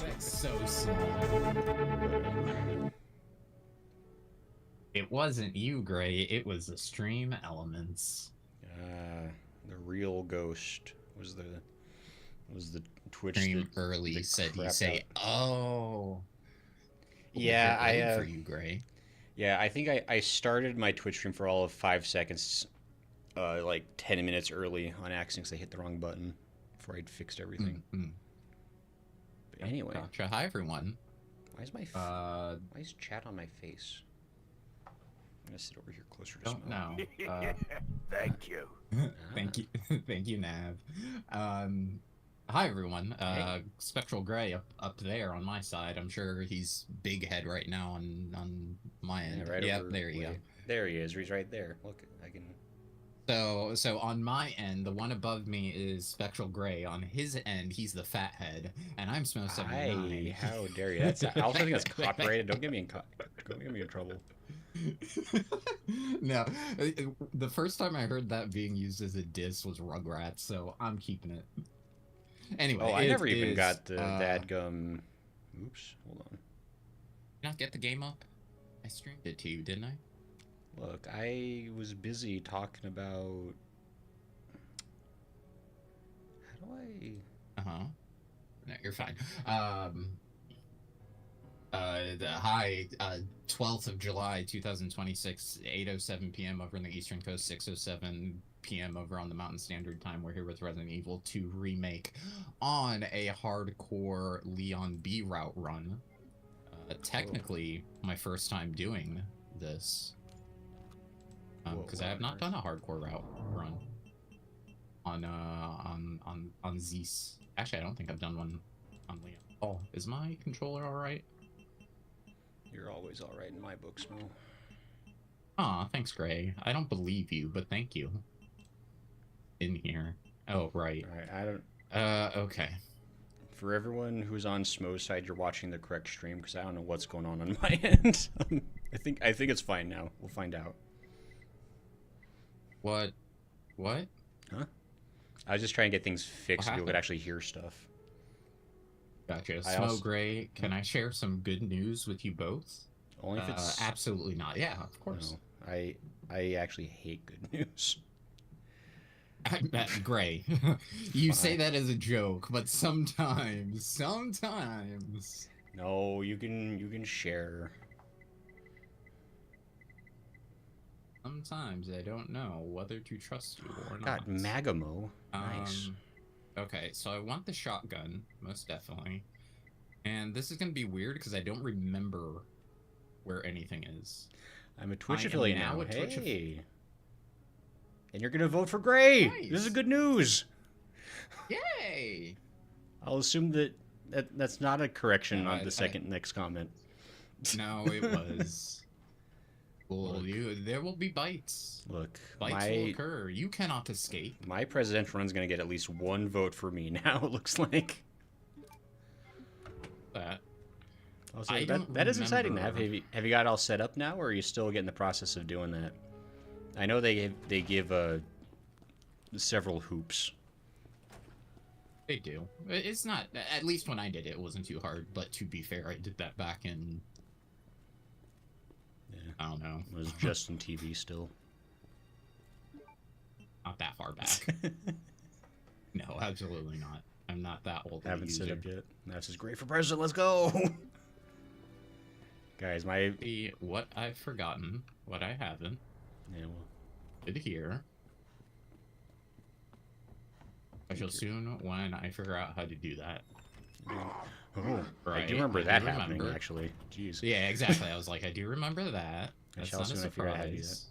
That's so small. It wasn't you, Gray. It was the stream elements. The real ghost was the Twitch Stream that early said you crapped out. say, "Oh, pulled a Yeah, Rick leg for you, Gray." I think I started my Twitch stream for all of 5 seconds, like 10 minutes early on accident because I hit the wrong button before I'd fixed everything. Mm-hmm. But anyway, Gotcha. Hi, everyone. why is why is chat on my face? I'm gonna sit over here closer to Don't Smoke. know. Thank you. Thank you, thank you, Nav. Hi, everyone. Hey. Spectral Gray up there on my side. I'm sure he's big head right now on my end. Yeah, right yep, over. there you go. There he is. He's right there. Look, I can. So on my end, the one above me is Spectral Gray. On his end, he's the fat head, and I'm Smoke 79. How dare you? I also think that's copyrighted. Don't get me in trouble. No, the first time I heard that being used as a diss was Rugrats, so I'm keeping it. Anyway, Oh, I never even got the dadgum. Oops, hold on. Did you not get the game up? I streamed it to you, didn't I? Look, I was busy talking about. How do I? Uh-huh. No, you're fine. Hi, 12th of July, 2026, 8:07 p.m. over in the Eastern Coast, 6:07 p.m. over on the Mountain Standard Time. We're here with Resident Evil 2 Remake on a hardcore Leon B route run. Technically, my first time doing this. Because I have not done a hardcore route run on Zeus. Actually, I don't think I've done one on Leon. Oh, is my controller all right? You're always all right in my books, Mo. Aw, thanks, Gray. I don't believe you, but thank you. In here. Oh, right. All right, I don't. Okay. For everyone who's on Smo's side, you're watching the correct stream because I don't know what's going on my end. I think it's fine now. We'll find out. What? Huh? I was just trying to get things fixed so people could actually hear stuff. Gotcha. Smo Gray, can I share some good news with you both? Only if it's absolutely not. Yeah, of course. No, I actually hate good news. Gray, you say that as a joke, but sometimes. No, you can share. Sometimes I don't know whether to trust you or not. God, Magamo. Nice. Okay, so I want the shotgun, most definitely. And this is going to be weird because I don't remember where anything is. I'm a Twitch affiliate now. Hey. And you're going to vote for Gray. Nice. This is good news. Yay. I'll assume that's not a correction on the next comment. No, it was. Well, there will be bites. Look, bites will occur. You cannot escape. My presidential run's gonna get at least one vote for me now. It looks like. That. Also, that is exciting. Have you got it all set up now, or are you still getting the process of doing that? I know they give several hoops. They do. It's not. At least when I did it, it wasn't too hard. But to be fair, I did that back in. I don't know. It was just in TV still. Not that far back. No, absolutely not. I'm not that old. Haven't set up yet. That's just great for president. Let's go, guys. What I've forgotten, what I haven't. Yeah, well. Did here. I shall soon when I figure out how to do that. Oh, right. I do remember that happening, actually. Jeez. Yeah, exactly. I was like, I do remember that. That's not a surprise.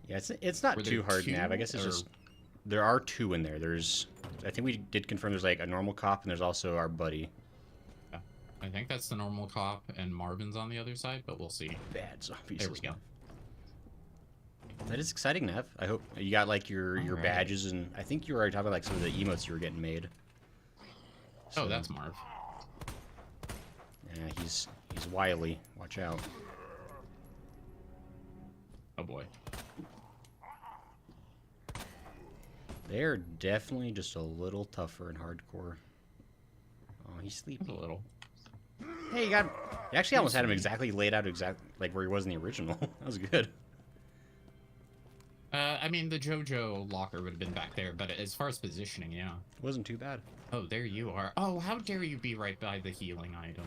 Yeah, it's not too hard, Nav. I guess it's just there are two in there. I think we did confirm there's like a normal cop and there's also our buddy. Yeah. I think that's the normal cop and Marvin's on the other side, but we'll see. Bad zombies. There we go. That is exciting, Nav. I hope you got like your badges, and I think you were already talking about like some of the emotes you were getting made. So, oh, that's Marv. Yeah, he's wily. Watch out. Oh boy. They're definitely just a little tougher and hardcore he's sleepy. A little. Hey, you actually almost had him exactly laid out like where he was in the original. That was good. I mean, the JoJo locker would have been back there, but as far as positioning, yeah. It wasn't too bad. Oh, there you are. Oh, how dare you be right by the healing item.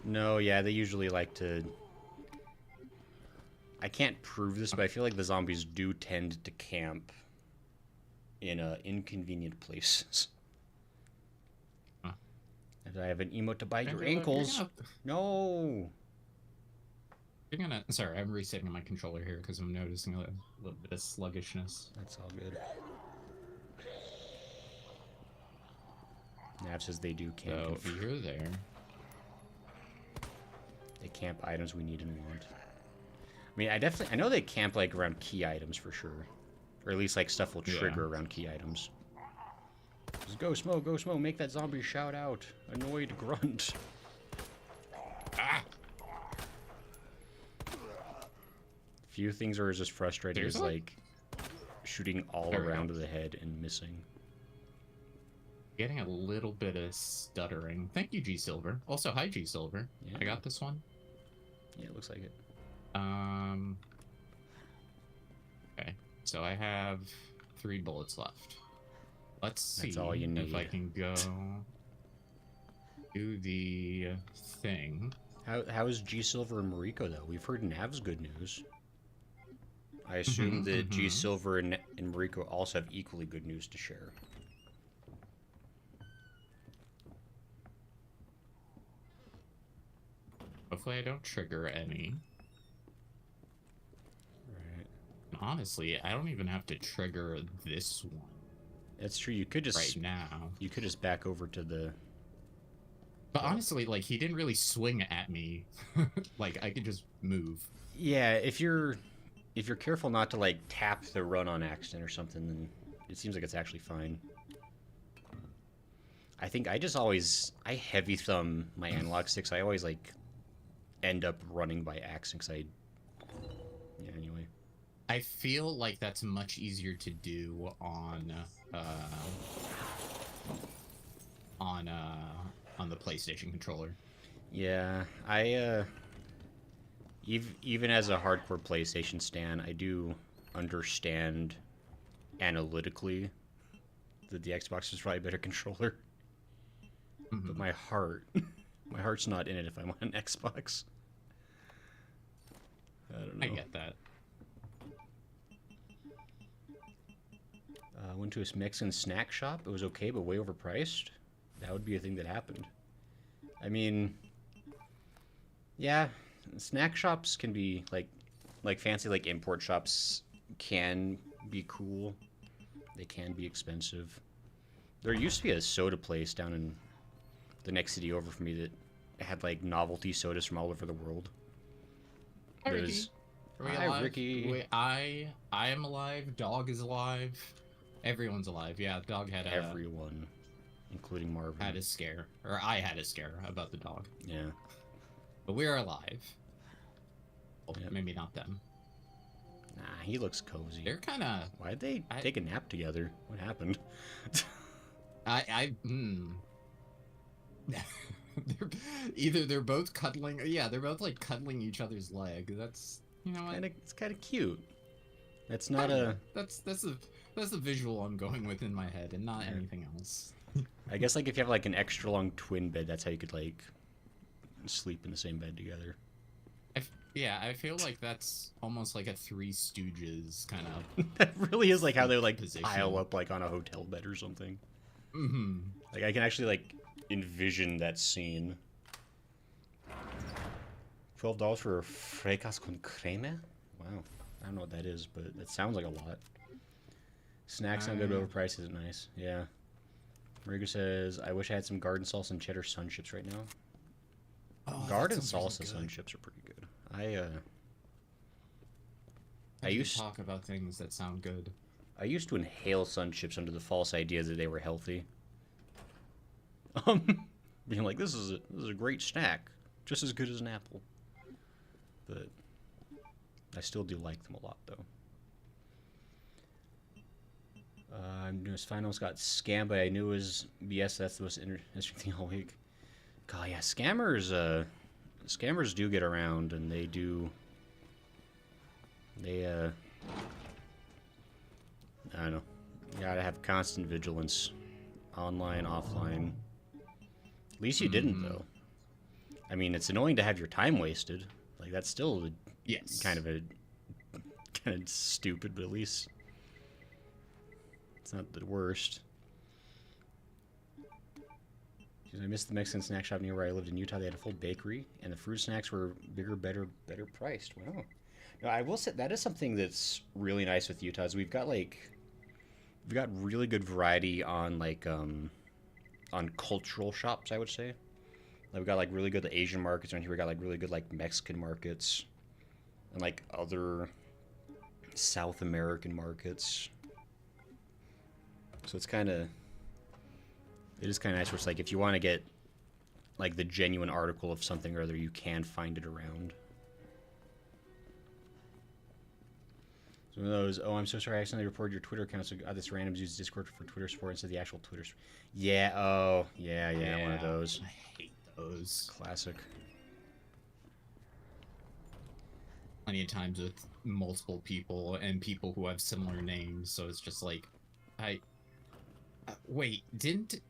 No, yeah, they usually like to... I can't prove this, but I feel like the zombies do tend to camp in inconvenient places. Huh. And I have an emote to bite your ankles. No! Sorry, I'm resetting my controller here because I'm noticing a little bit of sluggishness. That's all good. Nav says they do camp. So, you're there. They camp items we need and want. I mean, I know they camp, like, around key items for sure. Or at least, like, stuff will trigger around key items. Just go, Smo, make that zombie shout out. Annoyed grunt. Ah! Few things are just frustrating as, like, shooting all around the head and missing. Getting a little bit of stuttering. Thank you, G Silver. Also, hi, G Silver. Yeah. I got this one. Yeah, it looks like it. Okay, so I have 3 bullets left. Let's see if I can go do the thing. How is G Silver and Mariko though? We've heard Nav's good news. I assume that G Silver and Mariko also have equally good news to share. Hopefully I don't trigger any. Right. And honestly, I don't even have to trigger this one. That's true. You could just right now. You could just back over to the. But honestly, like he didn't really swing at me. Like I could just move. Yeah, if you're careful not to like tap the run on accident or something, then it seems like it's actually fine. I think I heavy thumb my analog sticks. I always like end up running by accident. Yeah, anyway. I feel like that's much easier to do on the PlayStation controller. Yeah, even as a hardcore PlayStation stan, I do understand analytically that the Xbox is probably a better controller. But my heart's not in it if I'm on an Xbox. I don't know. I get that. Went to a Mexican snack shop. It was okay, but way overpriced. That would be a thing that happened. I mean, yeah, snack shops can be like fancy like import shops can be cool. They can be expensive. There used to be a soda place down in the next city over from me that had like novelty sodas from all over the world. Hi, Ricky. Hi, Ricky. Wait, I am alive. Dog is alive. Everyone's alive. Yeah, the dog had everyone, including Marvin, had a scare, or I had a scare about the dog. Yeah, but we're alive. Oh, yep. Maybe not them. Nah, he looks cozy. They're kind of. Why'd they take a nap together? What happened? They're both cuddling. Yeah, they're both like cuddling each other's leg. That's, you know what? It's kind of cute. That's not a. That's the visual I'm going with in my head, and not anything else. I guess like if you have like an extra long twin bed, that's how you could like sleep in the same bed together. Yeah, I feel like that's almost like a Three Stooges kind of. That really is like how they like pile up like on a hotel bed or something. Mm-hmm. Like I can actually like envision that scene. $12 for frescas con crema? Wow, I don't know what that is, but that sounds like a lot. Snacks sound good, but overpriced isn't nice. Yeah. Marigo says, I wish I had some garden salsa and cheddar sun chips right now. Oh, garden salsa sun chips are pretty good. I used to talk about things that sound good. I used to inhale sun chips under the false idea that they were healthy. Being like, this is a great snack, just as good as an apple. But I still do like them a lot, though. Newest finals got scammed, but I knew it was BS. That's the most interesting thing all week. God, yeah, scammers do get around, and they I don't know. You gotta have constant vigilance, online, offline. At least you didn't, though. I mean, it's annoying to have your time wasted. Like, that's still kind of stupid, but at least it's not the worst. I missed the Mexican snack shop near where I lived in Utah. They had a full bakery, and the fruit snacks were bigger, better priced. Wow. No, I will say that is something that's really nice with Utah. Is we've got really good variety on on cultural shops, I would say. Like, we got like really good Asian markets around here. We got like really good like Mexican markets, and like other South American markets. So it is kind of nice where it's like if you want to get like the genuine article of something or other, you can find it around. So one of those, oh, I'm so sorry, I accidentally reported your Twitter account, so this randoms use Discord for Twitter support instead of the actual Twitter. Yeah, oh, yeah, one of those. I hate those. Classic. Plenty of times with multiple people and people who have similar names, so it's just like, wait, didn't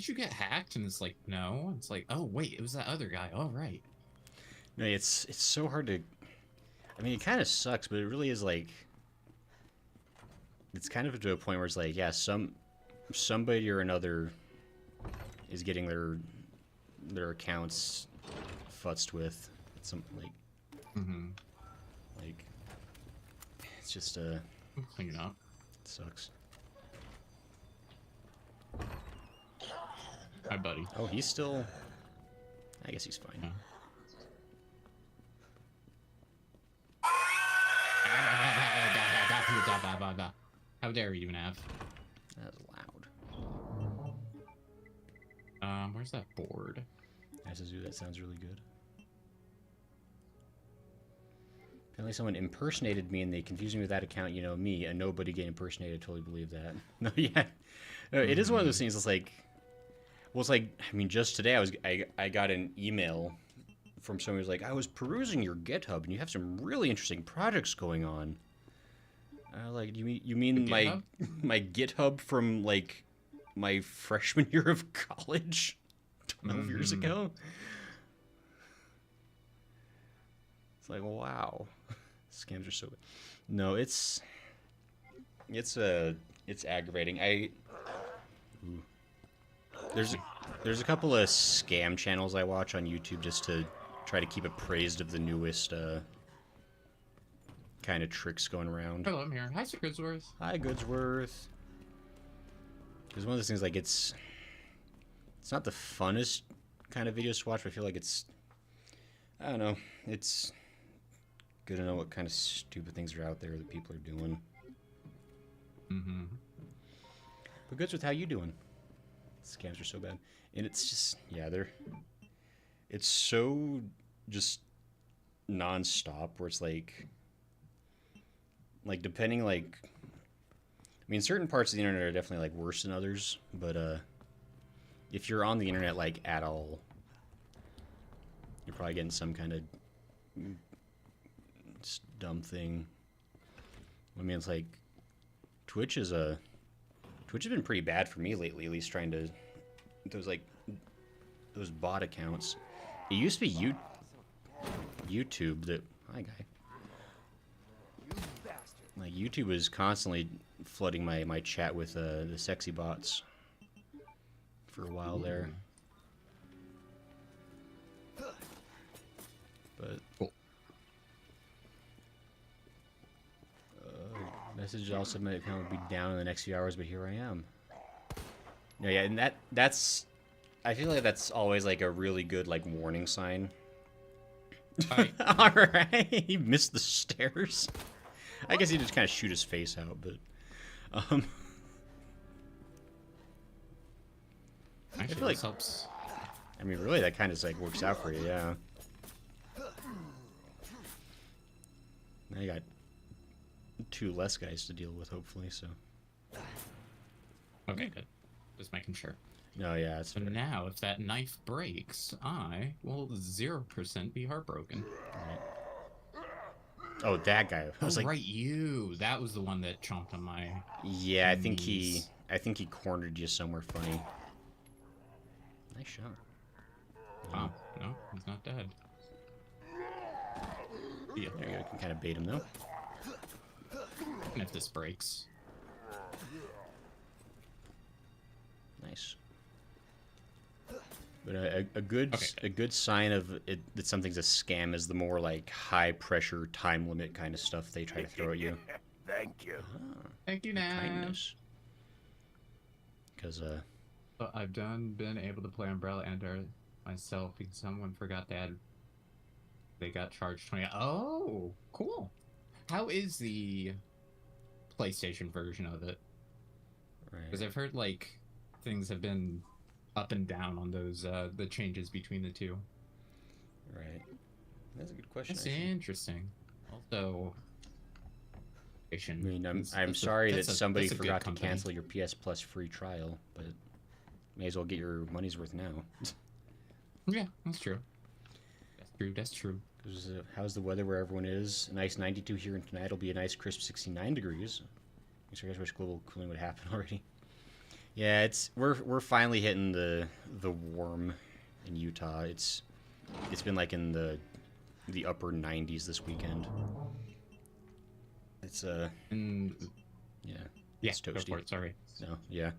you get hacked? And it's like, no. It's like, oh wait, it was that other guy. Oh right. No, it's so hard to. I mean, it kind of sucks, but it really is like. It's kind of to a point where it's like, yeah, somebody or another is getting their accounts futzed with. It's some like. Like. It's just clean it up. It sucks. Hi, buddy. Oh, he's still. I guess he's fine. Yeah. How dare you, Nav? That was loud. Where's that board? Azuzu, that sounds really good. Apparently someone impersonated me and they confused me with that account. You know, me, a nobody getting impersonated. I totally believe that. No, yeah. No, it is one of those things that's like... Well, it's like, I mean, just today I got an email from someone who's like, I was perusing your GitHub and you have some really interesting projects going on. Like, you mean my GitHub from, like, my freshman year of college 12 years ago? It's like, wow. Scams are so bad. No, it's aggravating. There's a couple of scam channels I watch on YouTube just to try to keep appraised of the newest kind of tricks going around. Hello, I'm here. Hi, Sir Goodsworth. Hi, Goodsworth. There's one of those things like it's not the funnest kind of videos to watch, but I feel like I don't know, it's good to know what kind of stupid things are out there that people are doing. But Goodsworth, how you doing? Scams are so bad, and it's just it's so just non-stop where it's like depending, like, I mean, certain parts of the internet are definitely like worse than others, but if you're on the internet like at all, you're probably getting some kind of dumb thing. I mean, it's like Twitch has been pretty bad for me lately, at least trying to those bot accounts. It used to be YouTube that, hi guy. Like, YouTube was constantly flooding my chat with the sexy bots for a while there. But cool. Message also my account would be down in the next few hours, but here I am. No, yeah, and that's I feel like that's always like a really good like warning sign. All right, he missed the stairs. I guess he just kind of shoot his face out, but Actually, I feel like this helps. I mean, really, that kind of like works out for you, yeah. Now you got 2 less guys to deal with, hopefully. So Okay, good. Just making sure. No, yeah, it's So now, if that knife breaks, I will 0% be heartbroken. Oh, that guy. I was Oh, like, right, you. That was the one that chomped on my yeah, I think knees. he cornered you somewhere funny. Nice shot. Oh, no, he's not dead. Yeah, There you go. You can kind of bait him though. and if this breaks. Nice. But a good sign of it that something's a scam is the more like high pressure time limit kind of stuff they try to throw at you. Thank you. Thank you, Nam. Kindness. Because I've been able to play Umbrella and myself because someone forgot to add. They got charged 20. Oh, cool. How is the PlayStation version of it? Because I've heard like things have been up and down on those the changes between the two. Right. That's a good question. That's interesting. Also, I mean, I'm sorry that somebody forgot to cancel your PS Plus free trial, but may as well get your money's worth now. Yeah, that's true. That's true. How's the weather where everyone is? A nice 92 here, and tonight will be a nice crisp 69 degrees. I guess I wish global cooling would happen already. Yeah, we're finally hitting the warm in Utah. It's been like in the upper 90s this weekend. It's yeah. Yeah, It's toasty. go for it, sorry. No, yeah.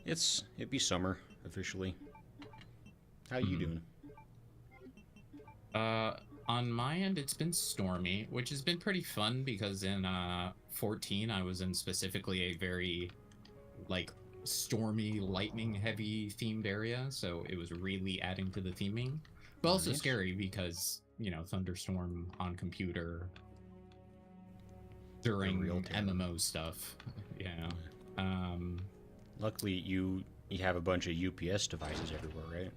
It'd be summer officially. How you doing? On my end, it's been stormy, which has been pretty fun because in 14, I was in specifically a very like stormy, lightning heavy themed area, so it was really adding to the theming. But also scary because, you know, thunderstorm on computer during MMO stuff. Yeah. Luckily, you have a bunch of UPS devices everywhere, right?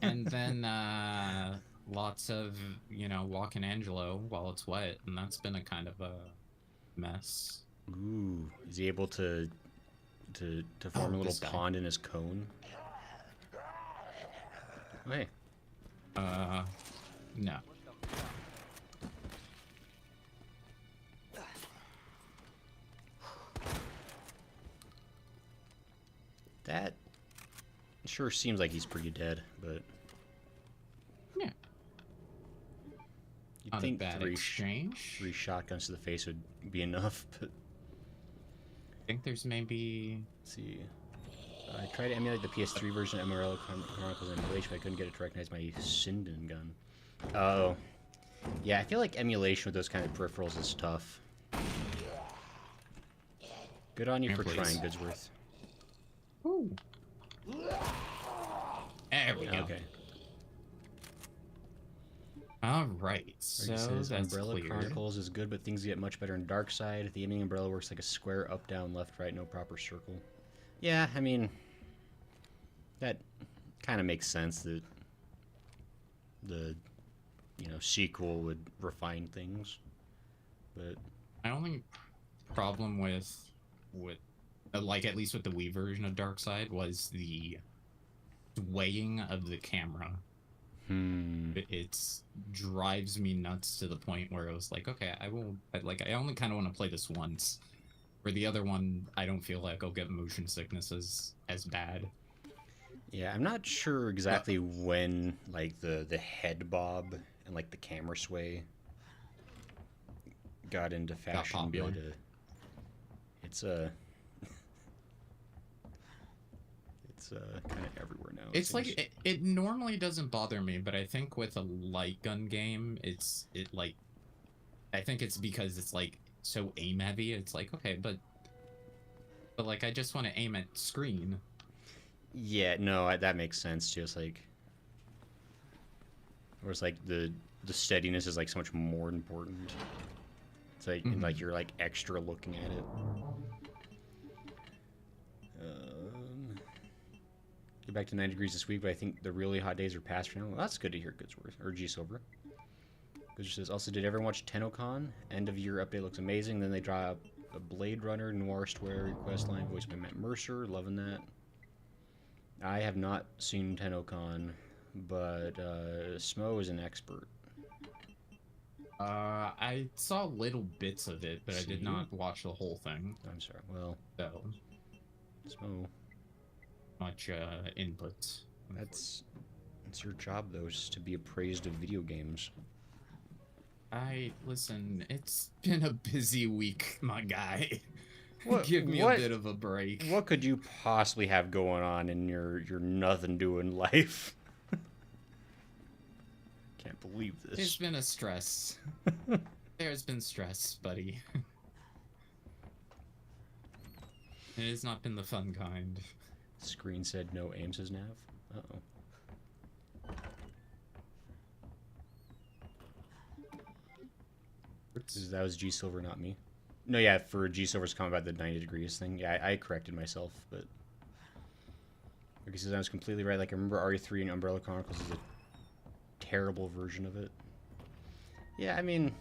And then lots of, you know, walking Angelo while it's wet, and that's been a kind of a mess. Ooh, is he able to form a little pond in his cone? Hey. No. That sure seems like he's pretty dead, but yeah. You'd think three exchange. Shotguns to the face would be enough, but I think there's maybe. Let's see. I tried to emulate the PS3 version of MRL Chronicles emulation, but I couldn't get it to recognize my Sinden gun. Oh. Yeah, I feel like emulation with those kind of peripherals is tough. Good on you for trying, Goodsworth. Ooh. There we go. Okay. All right. So says, that's Umbrella cleared. Chronicles is good, but things get much better in Dark Side. The aiming umbrella works like a square up, down, left, right, no proper circle. Yeah, I mean, that kind of makes sense that the sequel would refine things, but my only problem with like at least with the Wii version of Dark Side was the swaying of the camera. It drives me nuts to the point where it was like, okay, I only kind of want to play this once. Where the other one, I don't feel like I'll get motion sickness as bad. Yeah, I'm not sure exactly when like the head bob and like the camera sway got into fashion, but it's kind of everywhere now. It's like it normally doesn't bother me, but I think with a light gun game, I think it's because it's like so aim heavy. It's like, okay, but like I just want to aim at screen. Yeah, no, that makes sense. Just like, whereas like the steadiness is like so much more important. It's like like you're like extra looking at it. Get back to 9 degrees this week, but I think the really hot days are past for now. Well, that's good to hear, Goodsworth or G Silver. Because it says, also, did everyone watch TennoCon? End of year update looks amazing. Then they drop a Blade Runner Noir Square request line voiced by Matt Mercer. Loving that. I have not seen TennoCon, but Smo is an expert. I saw little bits of it, but I did not watch the whole thing. I'm sorry. Well, So, Smo. much input. That's your job, though, is to be appraised of video games. Listen, it's been a busy week, my guy. What, Give me a bit of a break. What could you possibly have going on in your nothing doing life? Can't believe this. There's been a stress. There's been stress, buddy. It has not been the fun kind. Screen said no aim, says Nav. Uh-oh. That was G Silver, not me. No, yeah, for G Silver's comment about the 90 degrees thing. Yeah, I corrected myself, but like he says, I was completely right. Like, I remember RE3 and Umbrella Chronicles is a terrible version of it. Yeah, I mean,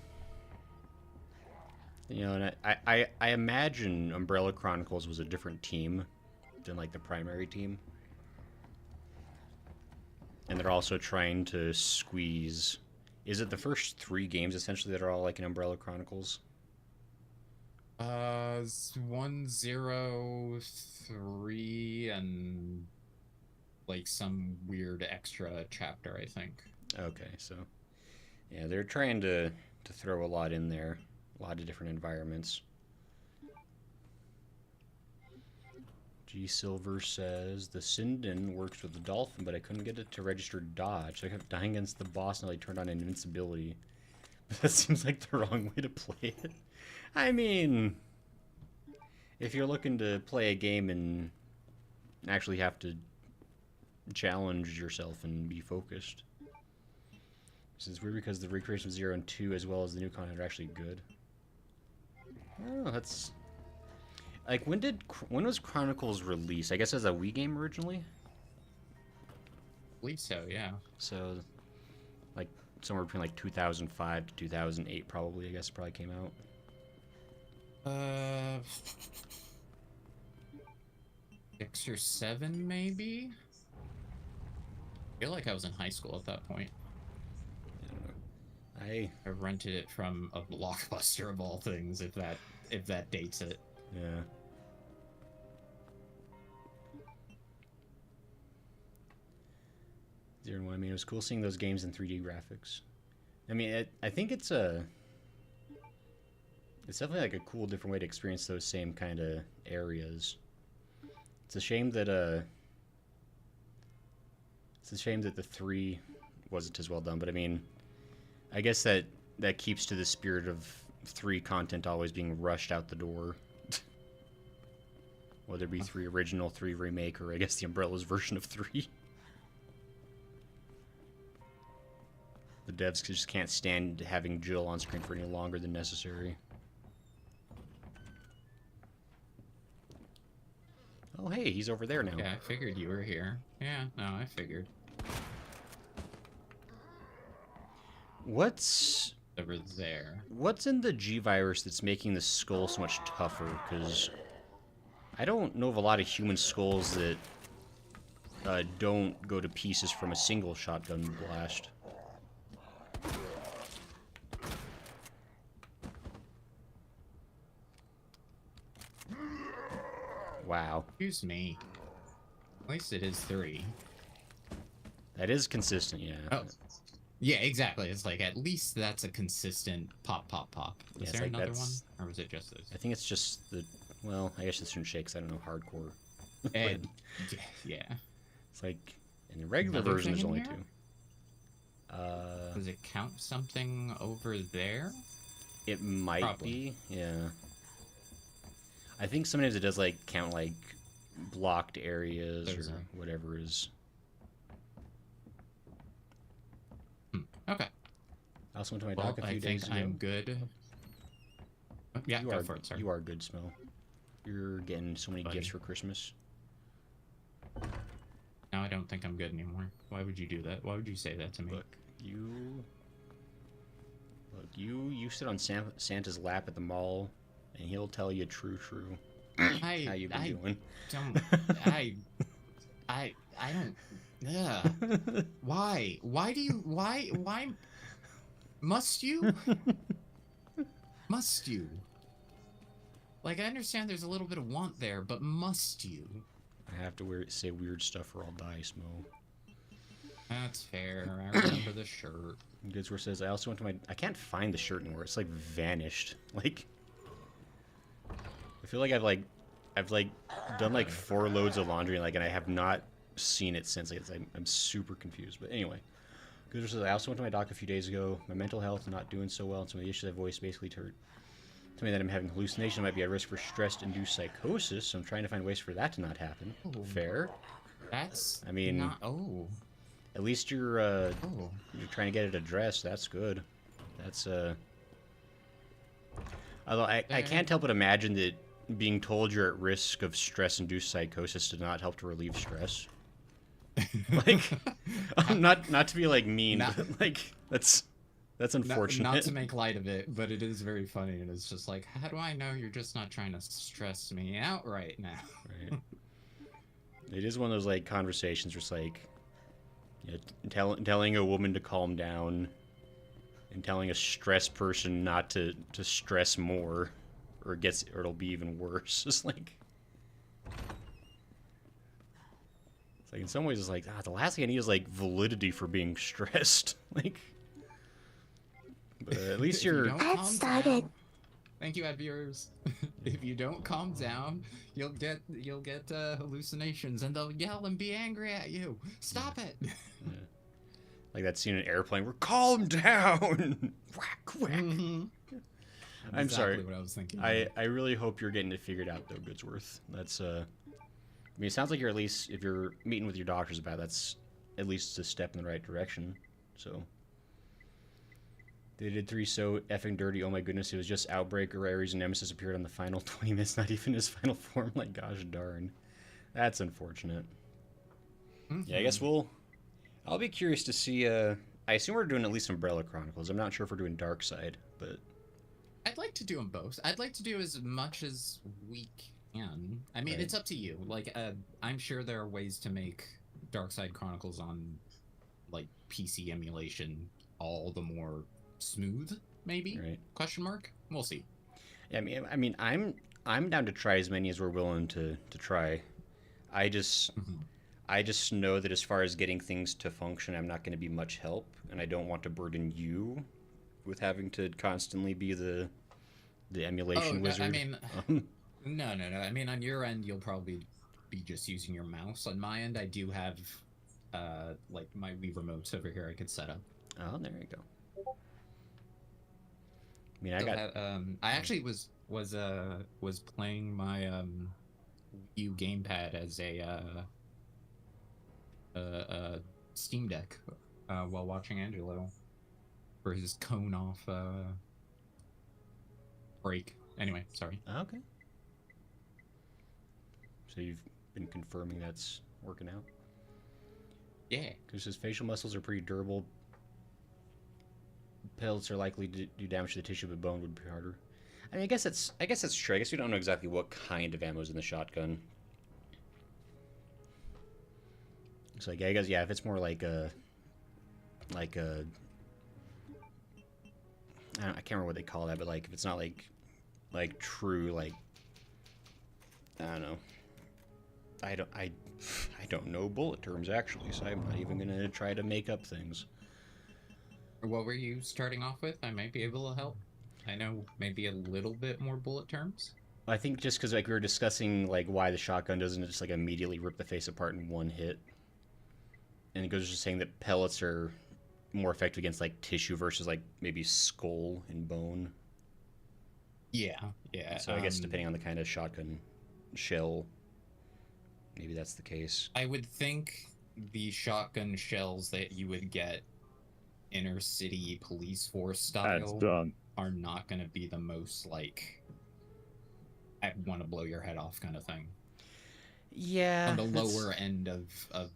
you know, and I imagine Umbrella Chronicles was a different team than, like, the primary team. And they're also trying to squeeze... Is it the first 3 games, essentially, that are all, like, in Umbrella Chronicles? 103 and like some weird extra chapter, I think. Okay, so yeah, they're trying to throw a lot in there, a lot of different environments. G Silver says the Sinden works with the Dolphin, but I couldn't get it to register dodge. I kept dying against the boss until I turned on invincibility. But that seems like the wrong way to play it. I mean, if you're looking to play a game and actually have to challenge yourself and be focused. This is weird because the recreation of 0 and 2 as well as the new content are actually good. Oh, that's... Like, when was Chronicles released? I guess as a Wii game originally? I believe so, yeah. So, like, somewhere between, like, 2005 to 2008 probably, I guess, probably came out. 6 or 7, maybe? I feel like I was in high school at that point. I don't know. I rented it from a Blockbuster of all things, if that dates it. Yeah. Zero and 1. I mean, it was cool seeing those games in 3D graphics. I mean, I think it's definitely like a cool, different way to experience those same kind of areas. It's a shame that the 3 wasn't as well done. But I mean, I guess that keeps to the spirit of 3 content always being rushed out the door. Whether it be 3 original, 3 remake, or I guess the Umbrella's version of 3. The devs just can't stand having Jill on screen for any longer than necessary. Oh, hey, he's over there now. Yeah, I figured you were here. Yeah, no, I figured. What's Over there. What's in the G virus that's making the skull so much tougher? Because I don't know of a lot of human skulls that don't go to pieces from a single shotgun blast. Wow. Excuse me. At least it is 3. That is consistent, yeah. Oh. Yeah, exactly. It's like, at least that's a consistent pop, pop, pop. Was Yeah, there like another one? Or was it just those? I think it's just the... Well, I guess it shouldn't shake 'cause I don't know hardcore. And, yeah. It's like, in the regular Another version, there's thing in only here? 2. Does it count something over there? It might Probably. be, yeah. I think sometimes it does, like, count, like, blocked areas or whatever is... Okay. I also went to my doc a few days ago. I think I'm good. Yeah, go for it, sir. You are good, Smell. You're getting so many gifts for Christmas. Now I don't think I'm good anymore. Why would you do that? Why would you say that to me? Look, you You sit on Santa's lap at the mall, and he'll tell you true how you've been doing. I don't. Yeah. Why? Why must you? Must you? Like, I understand there's a little bit of want there, but must you? I have to say weird stuff or I'll die, Smo. That's fair. I remember the shirt. Goodsware says, I also went to my... I can't find the shirt anymore. It's, like, vanished. Like... I feel like I've done, like, 4 loads of laundry, and I have not seen it since. Like, I'm super confused. But anyway. Goodsware says, I also went to my doc a few days ago. My mental health is not doing so well, and some of the issues I've voiced basically told me that I'm having hallucinations. I might be at risk for stress-induced psychosis, so I'm trying to find ways for that to not happen. Oh, fair. That's I mean... not... Oh. At least you're trying to get it addressed. That's good. That's Although I can't help but imagine that being told you're at risk of stress-induced psychosis did not help to relieve stress. Like, not to be like mean, but like that's unfortunate. Not to make light of it, but it is very funny, and it's just like, how do I know you're just not trying to stress me out right now? Right. It is one of those like conversations where it's like. You know, telling a woman to calm down and telling a stressed person not to stress more or it'll be even worse. It's like in some ways it's like the last thing I need is like validity for being stressed. Like, but at least you're Thank you, ad viewers. If you don't calm down, you'll get hallucinations, and they'll yell and be angry at you. Stop it. Yeah. Like that scene in Airplane where calm down. Whack whack. Mm-hmm. I'm sorry. Exactly what I was thinking. I really hope you're getting it figured out though, Goodsworth. That's I mean, it sounds like you're at least if you're meeting with your doctors about it, that's at least a step in the right direction. So. They did 3 so effing dirty. Oh my goodness, it was just Outbreak or Ares and Nemesis appeared on the final 20 minutes, not even his final form. Like, gosh darn. That's unfortunate. Mm-hmm. Yeah, I guess I'll be curious to see, I assume we're doing at least Umbrella Chronicles. I'm not sure if we're doing Dark Side, but... I'd like to do them both. I'd like to do as much as we can. I mean, It's up to you. Like, I'm sure there are ways to make Dark Side Chronicles on, like, PC emulation all the more... smooth, maybe? Right. Question mark? We'll see. Yeah, I mean, I'm down to try as many as we're willing to try. I just know that as far as getting things to function, I'm not going to be much help, and I don't want to burden you with having to constantly be the emulation wizard. I mean, no. I mean, on your end, you'll probably be just using your mouse. On my end, I do have like my Wii remotes over here I could set up. Oh, there you go. I mean, I actually was playing my Wii U gamepad as a Steam Deck while watching Angelo for his cone off break. Anyway, sorry. Okay. So you've been confirming that's working out? Yeah. Because his facial muscles are pretty durable. Pellets are likely to do damage to the tissue, but bone would be harder. I mean, I guess that's true. I guess we don't know exactly what kind of ammo is in the shotgun. So I guess yeah, if it's more like a I can't remember what they call that, but like if it's not like true, like I don't know. I don't know bullet terms actually, so I'm not even gonna try to make up things. What were you starting off with? I might be able to help. I know maybe a little bit more bullet terms. I think just because like we were discussing like why the shotgun doesn't just like immediately rip the face apart in one hit, and it goes just saying that pellets are more effective against like tissue versus like maybe skull and bone. Yeah. So I guess depending on the kind of shotgun shell, maybe that's the case. I would think the shotgun shells that you would get inner city police force style are not going to be the most like I want to blow your head off kind of thing. Yeah, on the lower end of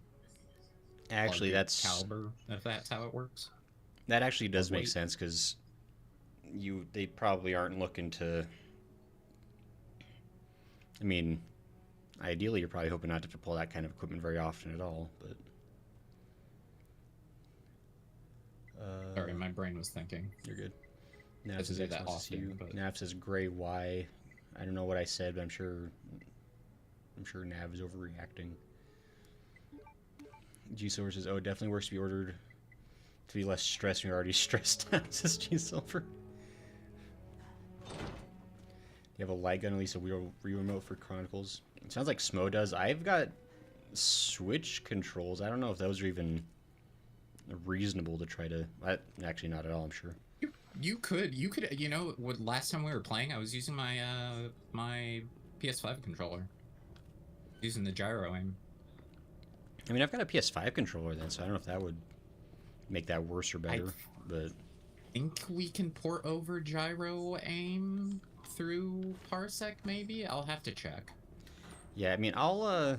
actually that's caliber, if that's how it works. That actually does make sense because they probably aren't looking to. I mean, ideally, you're probably hoping not to have to pull that kind of equipment very often at all, but. Sorry, my brain was thinking. You're good. Nav says do X that wants to see often, you. but- Nav says gray Y. I don't know what I said, but I'm sure Nav is overreacting. G Silver says, "Oh, it definitely works to be ordered to be less stressed when you're already stressed out." Says G Silver. You have a light gun, at least a Wii remote for Chronicles. It sounds like Smo does. I've got Switch controls. I don't know if those are even reasonable to try to. Actually, not at all. I'm sure. You could, you know, what? Last time we were playing, I was using my my PS5 controller, using the gyro aim. I mean, I've got a PS5 controller then, so I don't know if that would make that worse or better. But I think we can port over gyro aim through Parsec. Maybe I'll have to check. yeah, I mean, I'll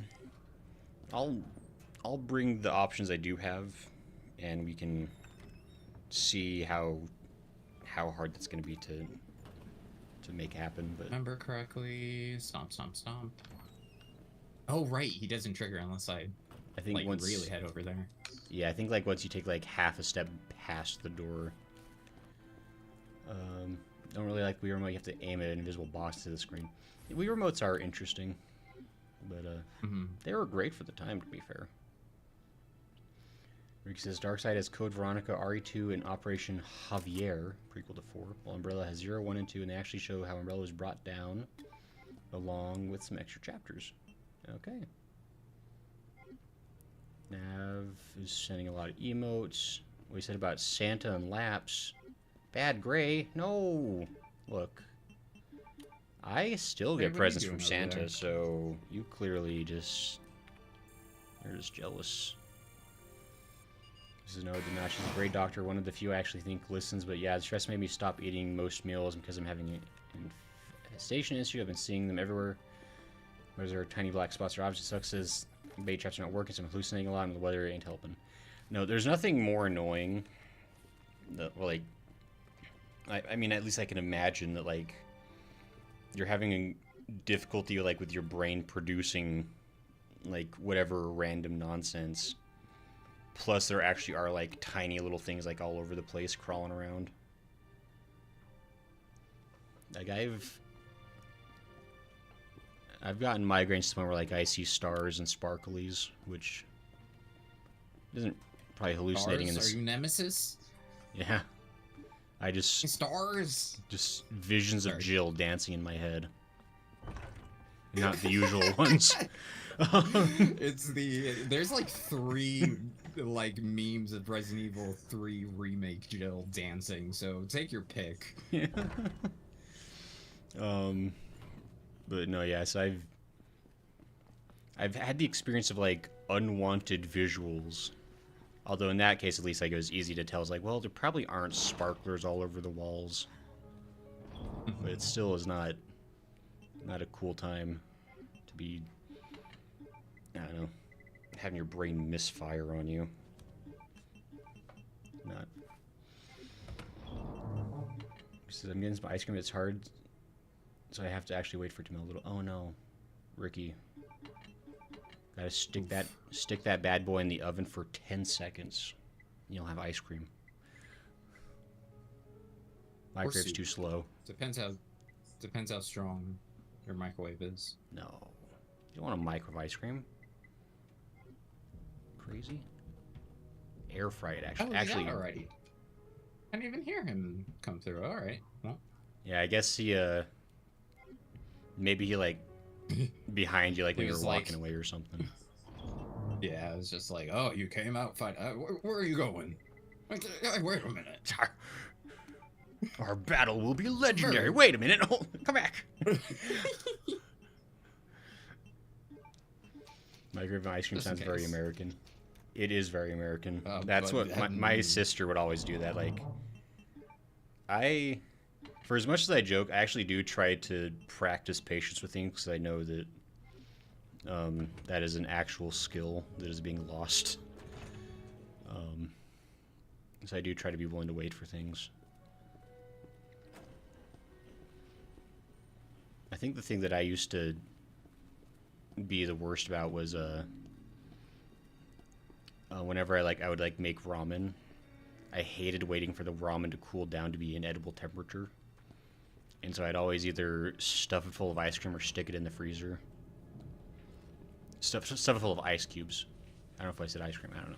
bring the options I do have, and we can see how hard that's going to be to make happen. But Remember correctly? Stomp, stomp, stomp. Oh right, he doesn't trigger unless I think like once really head over there. yeah, I think like once you take like half a step past the door. Don't really like Wii Remote. You have to aim at an invisible box to the screen. Wii Remotes are interesting, but they were great for the time, to be fair. Rick says Darkseid has Code Veronica, RE2, and Operation Javier, prequel to 4, while Umbrella has 0, 1, and 2, and they actually show how Umbrella was brought down, along with some extra chapters. Okay. Nav is sending a lot of emotes. What he said about Santa and Laps. Bad Gray. No. Look. I still get what are you presents doing from over Santa, there? so you clearly just... You're just jealous. This is no, did not. She's a great doctor. One of the few I actually think listens, but yeah, the stress made me stop eating most meals because I'm having an infestation issue. I've been seeing them everywhere. Where's there tiny black spots or objects? Sucks says bait traps are not working, so I'm hallucinating a lot, and the weather ain't helping. No, there's nothing more annoying. Well, like, I mean, at least I can imagine that, like, you're having a difficulty, like, with your brain producing, like, whatever random nonsense. Plus, there actually are, like, tiny little things, like, all over the place crawling around. Like, I've gotten migraines to the point where, like, I see stars and sparklies, which isn't probably hallucinating Stars? in this. Are you Nemesis? Yeah. I just Stars. visions of Sorry. Jill dancing in my head. Not the usual ones. There's like 3 like memes of Resident Evil 3 remake Jill dancing, so take your pick. Yeah. But no, yeah, so I've had the experience of like unwanted visuals. Although in that case, at least, like, it was easy to tell. It's like, well, there probably aren't sparklers all over the walls, but it still is not a cool time to be, I don't know, having your brain misfire on you. Not. He says, I'm getting some ice cream. It's hard, so I have to actually wait for it to melt a little. Oh no, Ricky. Gotta stick that bad boy in the oven for 10 seconds. You'll have ice cream. Microwave's too slow. Depends how strong your microwave is. No. You don't want a microwave ice cream. Crazy. Air fry it, actually. Actually, already. I didn't even hear him come through. All right. Well. Yeah, I guess he maybe he like behind you, like when you were walking away or something. Yeah, it was just like, oh, you came out fight. Where are you going? Wait a minute. Our battle will be legendary. Wait a minute. Oh, come back. Microwave ice cream sounds very American. It is very American. That's what my sister would always do. That, like, for as much as I joke, I actually do try to practice patience with things because I know that that is an actual skill that is being lost. So I do try to be willing to wait for things. I think the thing that I used to be the worst about was whenever I would like make ramen, I hated waiting for the ramen to cool down to be an edible temperature. And so I'd always either stuff it full of ice cream or stick it in the freezer. Stuff it full of ice cubes. I don't know if I said ice cream. I don't know.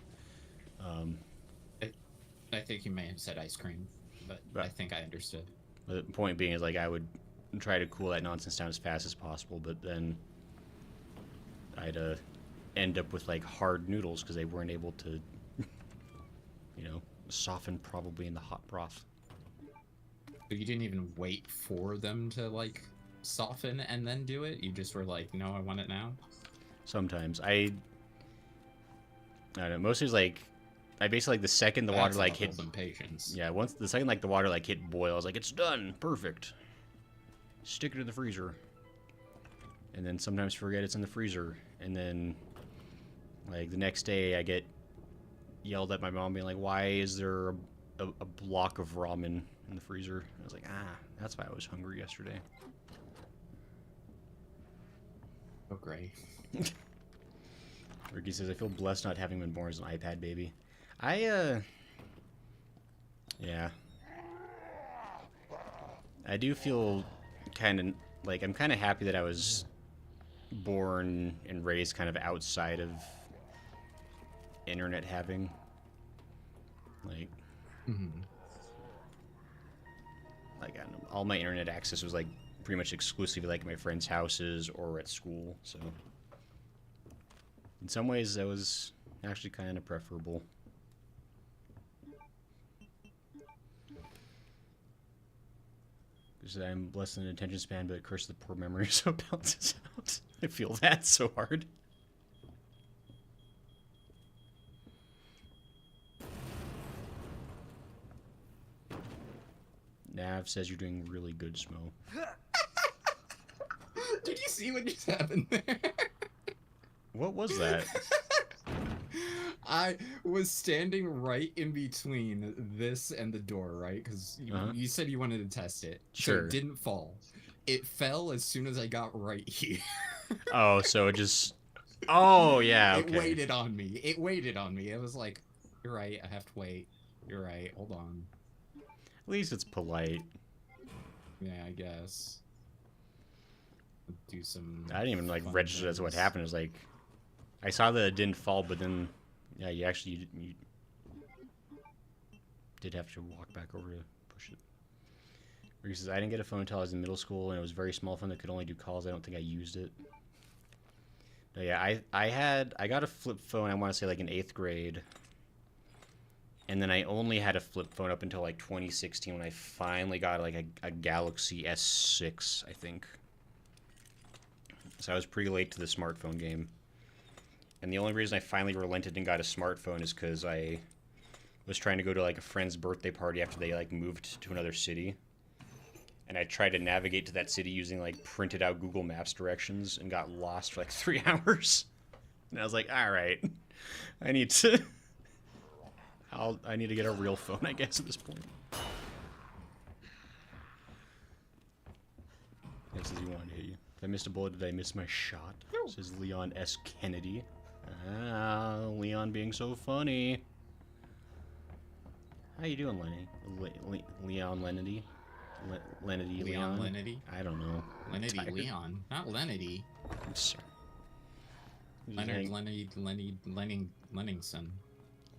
I think you may have said ice cream, but I think I understood. The point being is, like, I would try to cool that nonsense down as fast as possible, but then I'd end up with, like, hard noodles because they weren't able to, you know, soften probably in the hot broth. So you didn't even wait for them to, like, soften and then do it? You just were like, no, I want it now? Sometimes. I don't know. Mostly it's like, I basically, like, the second the water, like, hit... Patience. Yeah, once the second, like, the water, like, hit boil, I was like, it's done. Perfect. Stick it in the freezer. And then sometimes forget it's in the freezer. And then, like, the next day I get yelled at by mom being like, why is there a block of ramen in the freezer? I was like, that's why I was hungry yesterday. Oh, great. Ricky says, I feel blessed not having been born as an iPad baby. Yeah. I do feel kind of, like, I'm kind of happy that I was born and raised kind of outside of internet having. Like, like, I don't know, all my internet access was, like, pretty much exclusively, like, at my friends' houses or at school, so in some ways that was actually kind of preferable. Because I'm blessed in an attention span, but curse the poor memory, so it balances out. I feel that so hard. Nav says you're doing really good, Smo. Did you see what just happened there? What was that? I was standing right in between this and the door, right? Because you said you wanted to test it. Sure. So it didn't fall. It fell as soon as I got right here. Oh, so it just... Oh, yeah, okay. It waited on me. It waited on me. It was like, you're right, I have to wait. You're right, hold on. At least it's polite. Yeah, I guess. Do some... I didn't even, like, register as what happened. It was like... I saw that it didn't fall, but then... Yeah, you actually... You did have to walk back over to push it. Ricky says, I didn't get a phone until I was in middle school, and it was a very small phone that could only do calls. I don't think I used it. No, yeah, I got a flip phone, I want to say, like, in 8th grade. And then I only had a flip phone up until, like, 2016 when I finally got, like, a Galaxy S6, I think. So I was pretty late to the smartphone game. And the only reason I finally relented and got a smartphone is because I was trying to go to, like, a friend's birthday party after they, like, moved to another city. And I tried to navigate to that city using, like, printed out Google Maps directions and got lost for, like, 3 hours. And I was like, all right, I need to... I need to get a real phone, I guess, at this point. That says he wanted to hit you. If I missed a bullet, did I miss my shot? No. Says Leon S. Kennedy. Leon being so funny. How you doing, Lenny? Leon Lenity? Lenity Leon? Lenity? I don't know. Lenity Leon. Not Lenity. I'm sorry. Leonard Lenningson.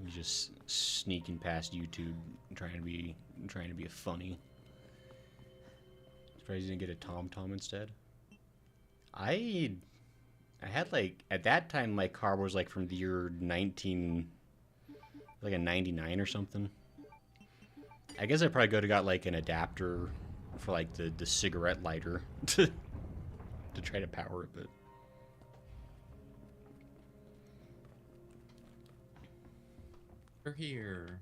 He's just sneaking past YouTube, trying to be funny. Surprised he didn't get a TomTom instead. I had, like, at that time my car was like from the year 99 or something. I guess I probably could have got like an adapter for like the cigarette lighter to try to power it, but. We're here.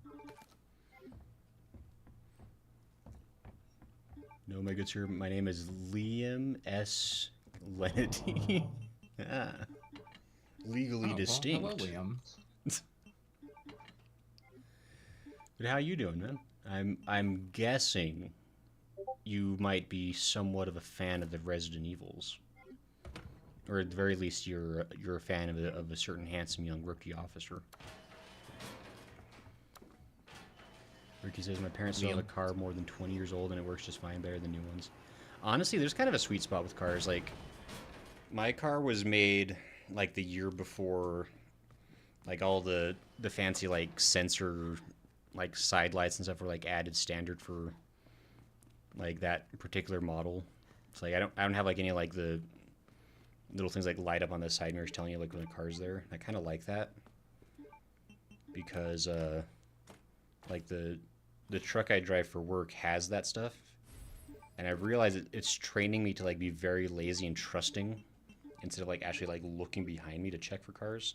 No, my good sir. My name is Liam S. Lenity. Legally distinct. Well, hello, Liam. But how you doing, man? I'm guessing you might be somewhat of a fan of the Resident Evils, or at the very least, you're a fan of a certain handsome young rookie officer. Ricky says, my parents still have a car more than 20 years old and it works just fine, better than new ones. Honestly, there's kind of a sweet spot with cars. Like, my car was made, like, the year before, like, all the fancy, like, sensor, like, side lights and stuff were, like, added standard for, like, that particular model. It's like, I don't have, like, any, like, the little things, like, light up on the side mirrors telling you, like, when the car's there. I kind of like that. Because, like, the truck I drive for work has that stuff, and I realize it's training me to, like, be very lazy and trusting instead of, like, actually, like, looking behind me to check for cars.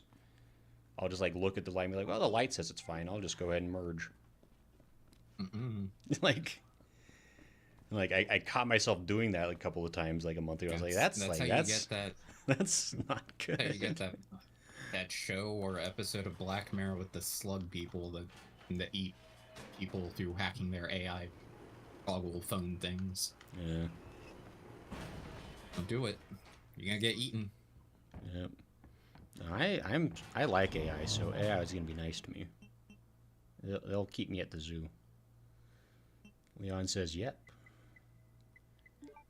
I'll just, like, look at the light and be like, well, the light says it's fine. I'll just go ahead and merge. like I caught myself doing that, like, a couple of times, like, a month ago. I was like, that's like, how you get that. That's not good. How you get that show or episode of Black Mirror with the slug people that eat people through hacking their AI goggle phone things. Yeah. Don't do it. You're gonna get eaten. Yep. I like AI, so AI is gonna be nice to me. They'll keep me at the zoo. Leon says, yep.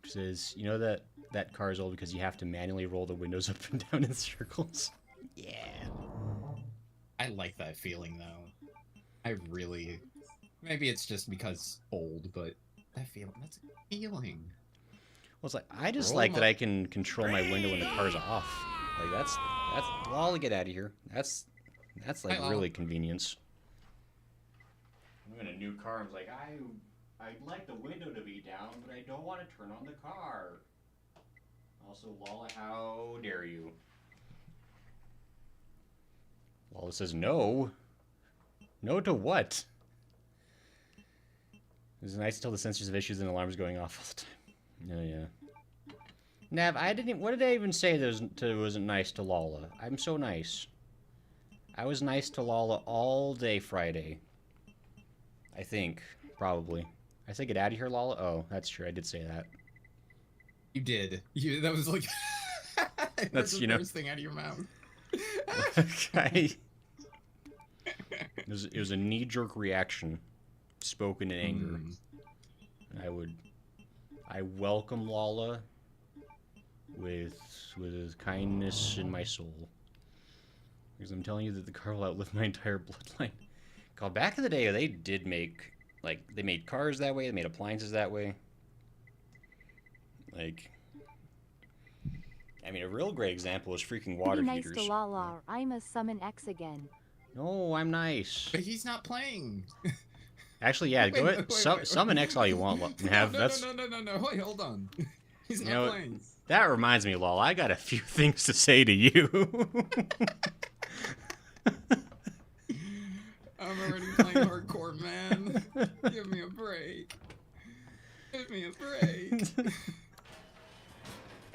Says, you know that car is old because you have to manually roll the windows up and down in circles. Yeah. I like that feeling though. I really, maybe it's just because old, but that's a feeling. Well, it's like, I just like that I can control my window when the car's off. Like, that's, well, I'll get out of here. That's like really convenience. I'm in a new car, I'm like, I'd like the window to be down, but I don't want to turn on the car. Also, Lala, how dare you? Lala says, no. No to what? It's nice until the sensors have issues and alarms going off all the time. Oh, yeah. Nav, what did I even say that wasn't nice to Lala? I'm so nice. I was nice to Lala all day Friday. I think. Probably. I said get out of here, Lala? Oh, that's true. I did say that. You did. That was like... That's, the first thing out of your mouth. It was a knee-jerk reaction. Spoken in anger. I welcome Lala with kindness in my soul. Because I'm telling you that the car will outlive my entire bloodline. God, back in the day, they did make, like, they made cars that way, they made appliances that way. Like, I mean, a real great example is freaking water nice heaters. To Lala, or I'm a summon X again. No, I'm nice. But he's not playing. Actually, yeah, go ahead. Summon X all you want. No, wait, hold on. He's not playing. That reminds me, Lol, I got a few things to say to you. I'm already playing hardcore, man. Give me a break. Give me a break.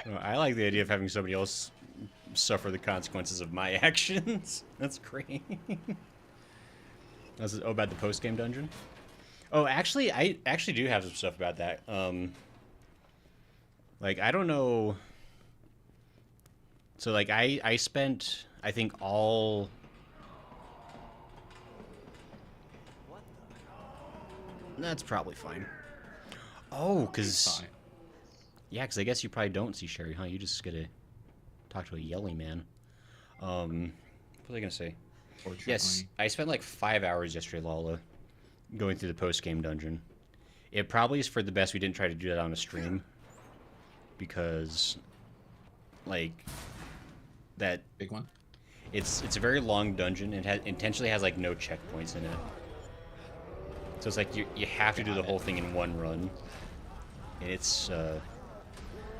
Well, I like the idea of having somebody else suffer the consequences of my actions. That's great. About the post-game dungeon? Oh, actually, I actually do have some stuff about that. Like, I don't know... So, like, I spent, I think, all... That's probably fine. Oh, because... Yeah, because I guess you probably don't see Sherry, huh? You just get to talk to a yelly man. What was I going to say? Yes, I spent like 5 hours yesterday, Lala, going through the post-game dungeon. It probably is for the best we didn't try to do that on a stream. Because, like, that... Big one? It's a very long dungeon and intentionally has, like, no checkpoints in it. So it's like you have to do the whole thing in one run. And it's, I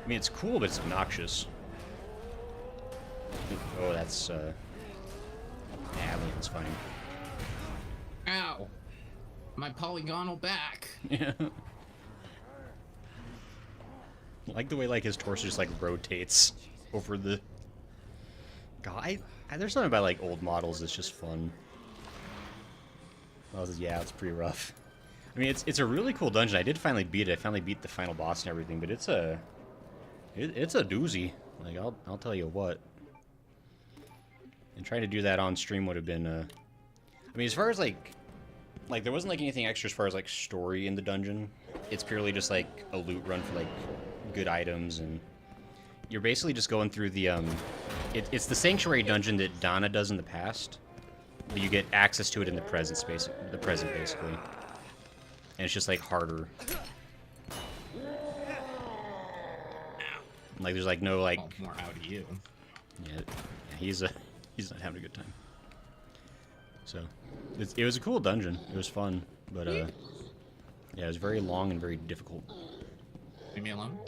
mean, it's cool, but it's obnoxious. Oh, that's, Avalion's fine. Ow! My polygonal back! Yeah. I like the way, like, his torso just, like, rotates over the... God, there's something about, like, old models that's just fun. Yeah, it's pretty rough. I mean, it's a really cool dungeon. I did finally beat it. I finally beat the final boss and everything, but it's a doozy. Like I'll tell you what. And trying to do that on stream would have been. I mean, as far as like there wasn't like anything extra as far as like story in the dungeon. It's purely just like a loot run for like good items, and you're basically just going through the it's the sanctuary dungeon that Donna does in the past, but you get access to it in the present basically. And it's just like harder. Like there's like no like more out of you. Yeah, he's not having a good time. So it was a cool dungeon. It was fun, but yeah, it was very long and very difficult. Leave me alone.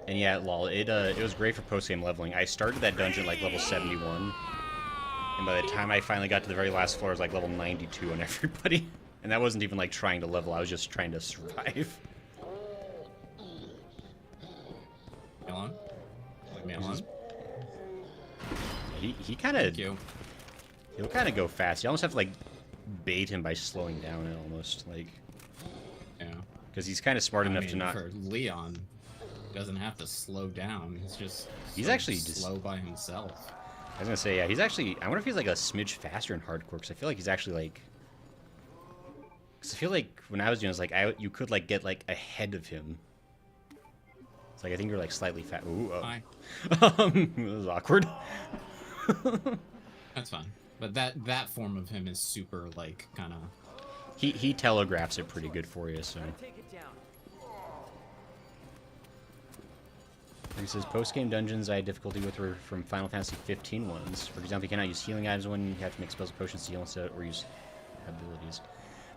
And yeah, lol, it was great for post-game leveling. I started that dungeon like level 71, and by the time I finally got to the very last floor, I was like level 92 on everybody. And that wasn't even like trying to level, I was just trying to survive. Leave me alone. Leave me alone. He kind of... He'll kind of go fast. You almost have to like bait him by slowing down it almost. Like... Yeah. Because he's kind of smart enough to not... For Leon, doesn't have to slow down. He's actually slow by himself. I was gonna say, yeah, he's actually... I wonder if he's like a smidge faster in hardcore, because I feel like he's actually like... Because I feel like when I was doing it, it's like you could like get like ahead of him. It's like I think you're like slightly fat. Ooh, oh. Hi. It was awkward. That's fine. But that form of him is super like kind of... He telegraphs it pretty good for you, so... He says, post-game dungeons I had difficulty with were from Final Fantasy 15 ones. For example, you cannot use healing items when you have to make spells and potions to heal instead, or use abilities.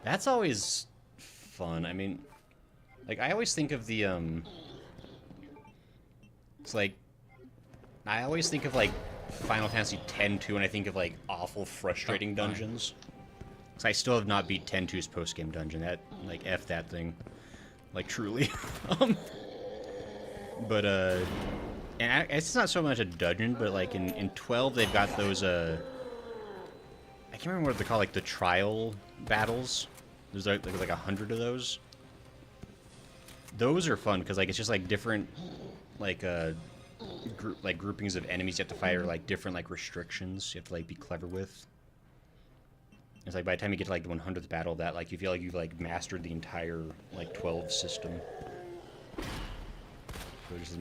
That's always fun. I mean, like, I always think of the, It's like... I always think of, like, Final Fantasy X-2, and I think of, like, awful, frustrating dungeons. Because I still have not beat 10-2's post-game dungeon. That, like, F that thing. Like, truly. But, and it's not so much a dungeon, but, like, in 12, they've got those, I can't remember what they're called, like, the trial battles. There's, like 100 of those. Those are fun, because, like, it's just, like, different, like, groupings of enemies you have to fight, or, like, different, like, restrictions you have to, like, be clever with. It's like, by the time you get to, like, the 100th battle, that, like, you feel like you've, like, mastered the entire, like, 12 system.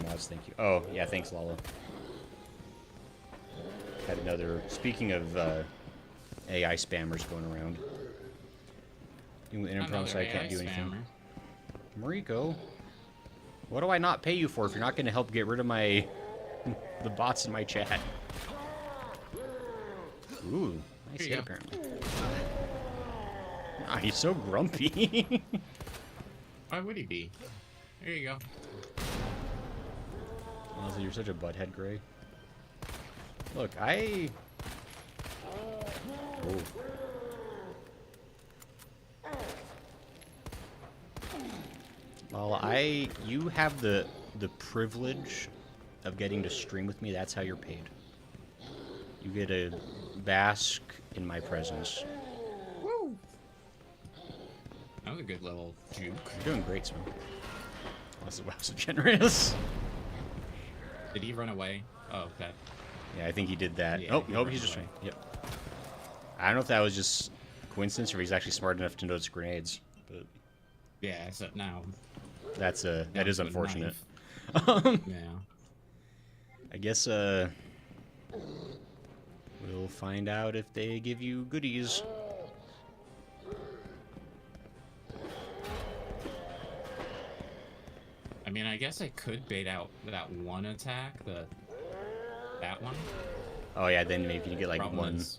Mods, thank you. Oh, yeah, thanks, Lala. Had another... Speaking of AI spammers going around. Interpromise, I can't do anything. Mariko, what do I not pay you for if you're not going to help get rid of my... the bots in my chat? Ooh, nice hit, apparently. Ah, he's so grumpy. Why would he be? There you go. Honestly, you're such a butthead, Gray. Look, I... Oh. Well, you have the privilege of getting to stream with me. That's how you're paid. You get to bask in my presence. Woo! That was a good little juke. You're doing great, Smoke. Wow, so generous. Did he run away? Oh, okay. Yeah, I think he did that. Yeah, oh, nope, he's just... Yep. I don't know if that was just coincidence or he's actually smart enough to notice grenades, but... Yeah, except now. That is unfortunate. Yeah. I guess, we'll find out if they give you goodies. I mean, I guess I could bait out that one attack, that one. Oh yeah, then maybe you get like Problem one. is,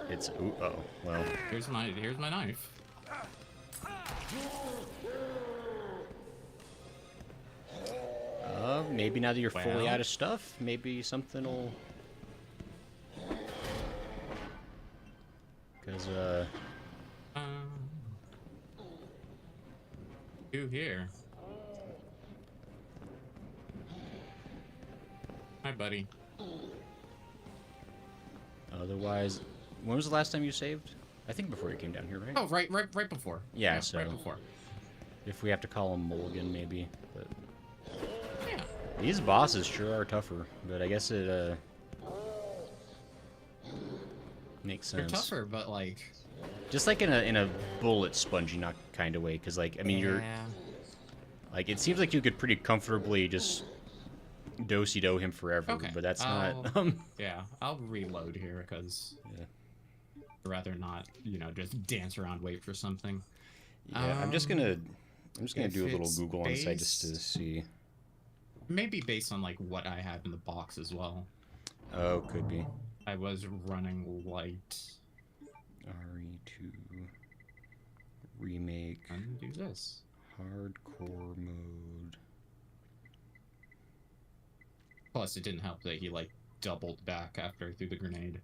It's oh well. here's my knife. Maybe now that you're fully Well. out of stuff, maybe something will. Because You here? Hi, buddy. otherwise, when was the last time you saved? I think before you came down here, right? Oh, right before. Yeah, so right before. if we have to call him Mulligan, maybe. But Yeah. these bosses sure are tougher, but I guess it makes They're sense. tougher, but like Just like in a bullet spongy not kind of way, because like I mean you're like it seems like you could pretty comfortably just do him forever, Okay, but that's not. Yeah, I'll reload here because Yeah. I'd rather not, you know, just dance around, wait for something. Yeah, I'm just gonna do a little it's Google on the site just to see. Maybe based on like what I have in the box as well. Oh, could be. I was running light. RE2 remake Undo this. hardcore mode. Plus, it didn't help that he like doubled back after I threw the grenade.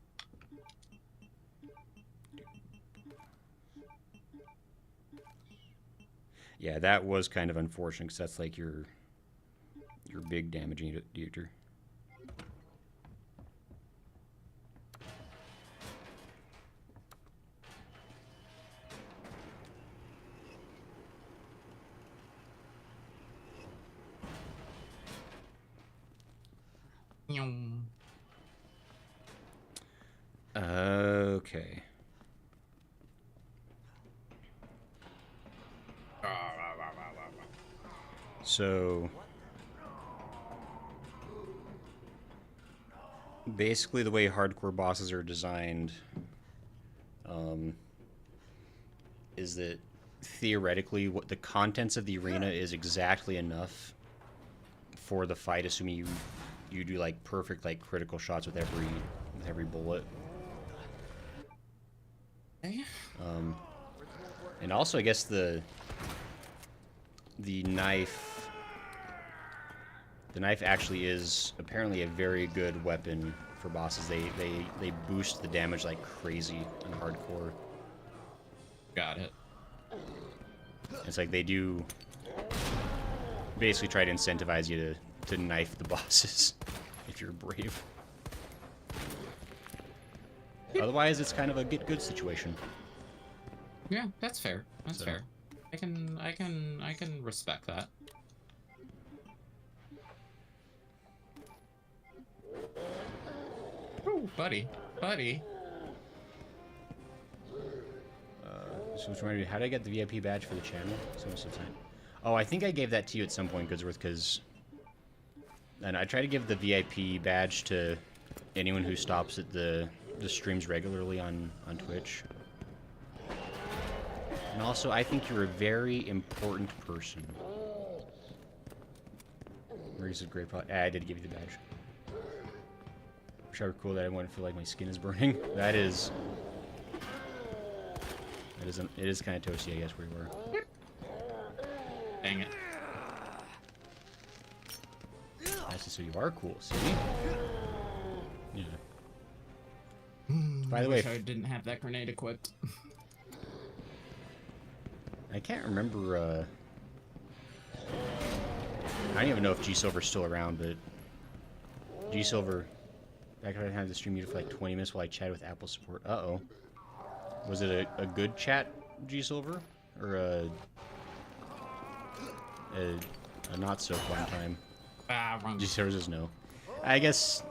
Yeah, that was kind of unfortunate because that's like your big damage eater. Okay. So basically the way hardcore bosses are designed is that theoretically what the contents of the arena is exactly enough for the fight, assuming you do like perfect like critical shots with every bullet. And also I guess the knife actually is apparently a very good weapon for bosses. They boost the damage like crazy in hardcore. Got it. It's like they do basically try to incentivize you to knife the bosses if you're brave. Otherwise, it's kind of a get good situation. Yeah, that's fair. That's So. fair. I can respect that. Ooh, buddy. So it's reminded me, how did I get the VIP badge for the channel? Oh, I think I gave that to you at some point, Goodsworth, because... And I try to give the VIP badge to anyone who stops at the streams regularly on Twitch. And also, I think you're a very important person. Maurice is great. I did give you the badge. Wish I were cool that I wouldn't feel like my skin is burning. It is kind of toasty, I guess, where you were. Dang it. Actually, so you are cool, see? Yeah. By the way, Wish I didn't have that grenade equipped. I can't remember, I don't even know if G Silver's still around, but G Silver, back when I had the stream muted for like 20 minutes while I chatted with Apple support. Uh-oh. Was it a good chat, G Silver? Or a not so fun time? Wrong. G Silver says no. I guess,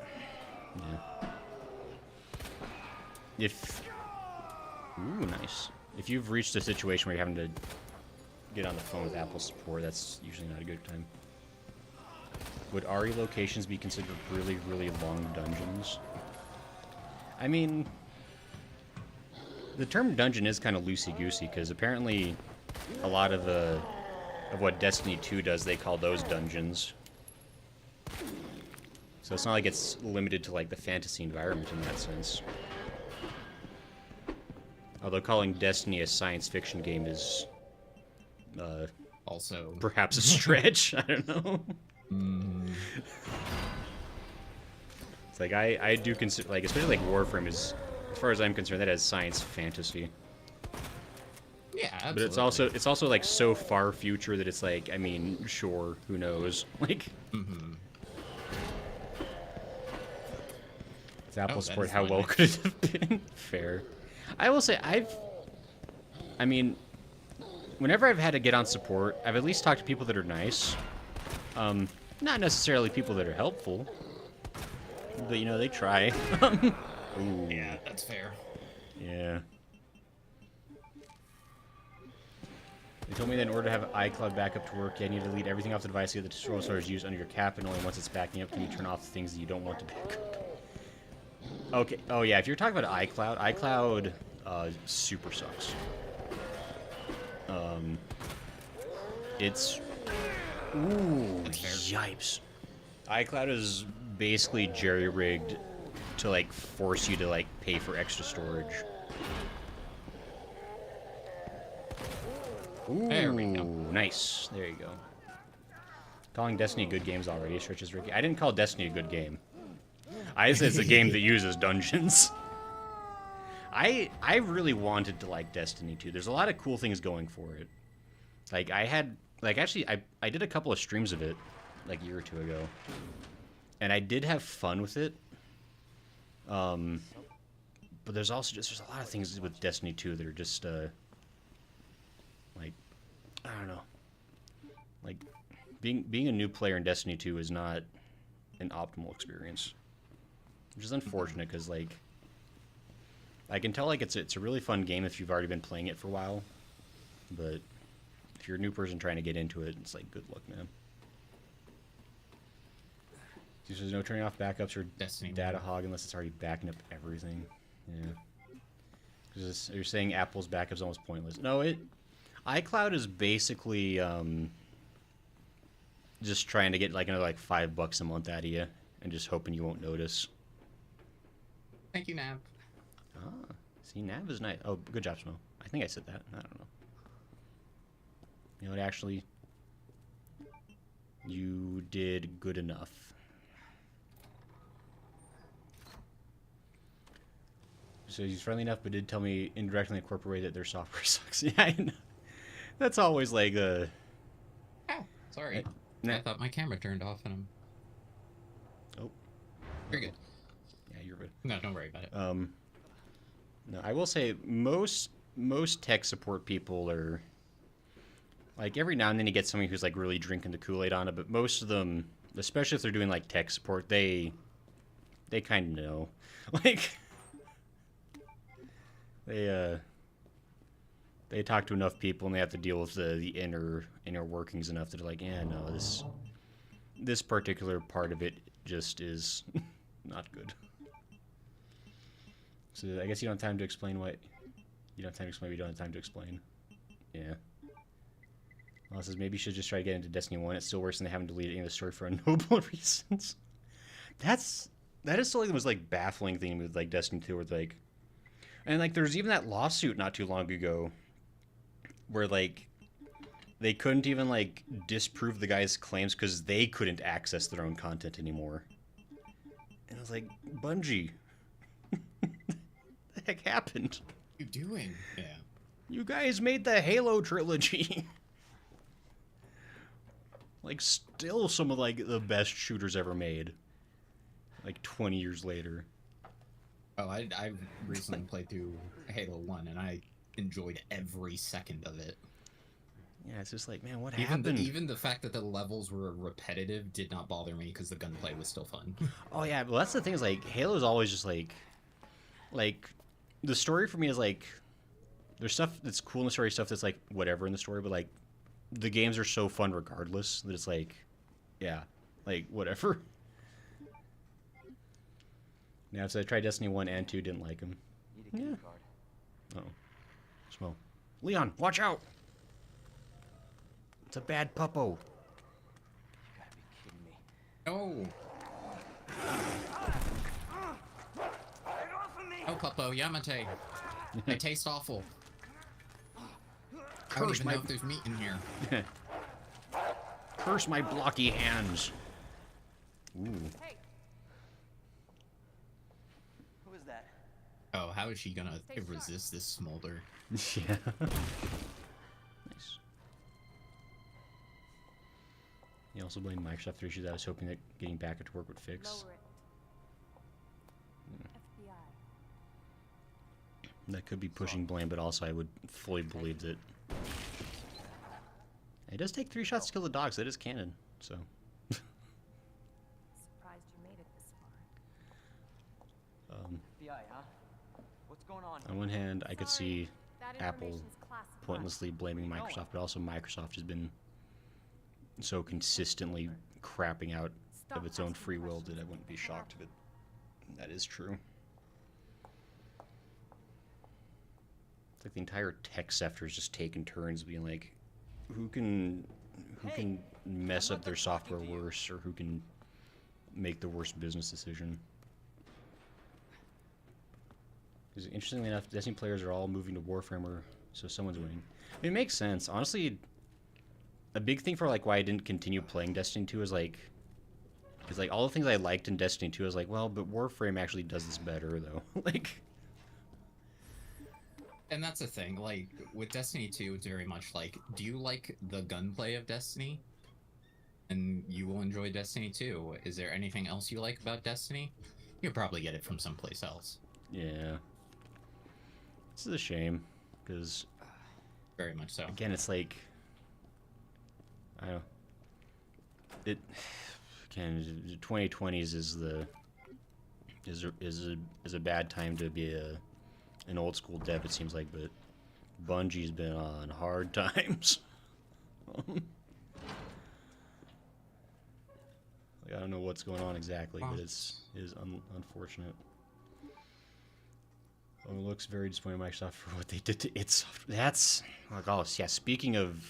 yeah. Ooh, nice. If you've reached a situation where you're having to get on the phone with Apple support, that's usually not a good time. Would RE locations be considered really, really long dungeons? I mean, the term dungeon is kind of loosey-goosey, because apparently a lot of what Destiny 2 does, they call those dungeons. So it's not like it's limited to like the fantasy environment in that sense. Although calling Destiny a science fiction game is Also, perhaps a stretch. I don't know. It's like I do consider, like, especially like Warframe is, as far as I'm concerned, that has science fantasy. yeah, absolutely. But it's also like so far future that it's like, I mean, sure, who knows? Like, it's Apple Oh, that support. is How fine. well could it have been? Fair. I will say I mean, whenever I've had to get on support, I've at least talked to people that are nice. Not necessarily people that are helpful, but you know, they try. Ooh. Yeah, that's fair. Yeah. They told me that in order to have iCloud backup to work, you need to delete everything off the device that the scroll storage is used under your cap, and only once it's backing up can you turn off the things that you don't want to back up. Okay. Oh yeah, if you're talking about iCloud, super sucks. It's... Ooh, yipes. iCloud is basically jerry-rigged to, like, force you to, like, pay for extra storage. Ooh, there we go. Nice. There you go. Calling Destiny good games already stretches Ricky. I didn't call Destiny a good game. I said it's a game that uses dungeons. I really wanted to like Destiny 2. There's a lot of cool things going for it. Like, actually, I did a couple of streams of it, like, a year or two ago. And I did have fun with it. But there's also there's a lot of things with Destiny 2 that are just, like, I don't know. Like, being a new player in Destiny 2 is not an optimal experience. Which is unfortunate, because, like, I can tell, like, it's a really fun game if you've already been playing it for a while. But if you're a new person trying to get into it, it's like, good luck, man. There's no turning off backups or Destiny data hog unless it's already backing up everything. Yeah. Because you're saying Apple's backup's almost pointless. No, iCloud is basically just trying to get like another like $5 a month out of you and just hoping you won't notice. Thank you, Nav. Ah, see, Nav is nice. Oh, good job, Smo. I think I said that. I don't know. You know what, actually, you did good enough. So he's friendly enough, but did tell me indirectly incorporate that their software sucks. Yeah, I know. That's always like Oh, sorry. I thought my camera turned off and I'm... Oh. You're good. Yeah, you're good. No, don't worry about it. No, I will say most tech support people are like, every now and then you get somebody who's like really drinking the Kool-Aid on it, but most of them, especially if they're doing like tech support, they kind of know. Like, they talk to enough people and they have to deal with the inner workings enough that they're like, yeah, no, this particular part of it just is not good. So I guess you don't have time to explain what you don't have time to explain. What you don't have time to explain. Yeah. Well, it says maybe you should just try to get into Destiny 1. It's still worse than having deleted any of the story for unknowable reasons. That is something that was like baffling thing with like Destiny 2, where like, and like there's even that lawsuit not too long ago where like they couldn't even like disprove the guy's claims because they couldn't access their own content anymore. And I was like, Bungie, what the heck happened? What are you doing? Yeah. You guys made the Halo trilogy. Like, still some of like the best shooters ever made. Like 20 years later. Oh, I recently played through Halo 1 and I enjoyed every second of it. Yeah, it's just like, man, what happened? Even the fact that the levels were repetitive did not bother me because the gunplay was still fun. Oh yeah, well that's the thing, is like Halo's always just like the story for me is like, there's stuff that's cool in the story, stuff that's like whatever in the story, but like the games are so fun regardless that it's like, yeah, like whatever. Yeah, so I tried Destiny 1 and 2, didn't like them. Yeah. Uh-oh. Smo. Leon, watch out! It's a bad puppo. You gotta be kidding me. Oh. Oh, Puppo, Yamate. They taste awful. I don't Curse even my... know if there's meat in here. Curse my blocky hands. Ooh. Hey! Who is that? Oh, how is she gonna resist this smolder? Yeah. Nice. He also blamed Microsoft for issues I was hoping that getting back to work would fix. Lower it. FBI. That could be pushing blame, but also I would fully believe that it does take 3 shots to kill the dog, so it is canon. So Surprised you made it this far. FBI, huh? What's going on? on one hand, I could see That Apple information's classified. pointlessly blaming Microsoft, but also Microsoft has been so consistently crapping out of its own free will that I wouldn't be shocked if that is true. It's like the entire tech sector is just taking turns being like, who can mess up their software worse, or who can make the worst business decision. Because interestingly enough, Destiny players are all moving to Warframer, so someone's winning. It makes sense. Honestly, a big thing for like why I didn't continue playing Destiny 2 is like all the things I liked in Destiny 2 is like, well, but Warframe actually does this better though. Like, And that's the thing, like, with Destiny 2, it's very much like, do you like the gunplay of Destiny? And you will enjoy Destiny 2. Is there anything else you like about Destiny? You'll probably get it from someplace else. yeah. This is a shame, because Very much so. again, it's like, I don't know. It again, the 2020s is a bad time to be an old school dev. It seems like, but Bungie's been on hard times. Like, I don't know what's going on exactly, but it is unfortunate. Oh, it looks very disappointing Microsoft for what they did to its software. That's like, oh yeah. Speaking of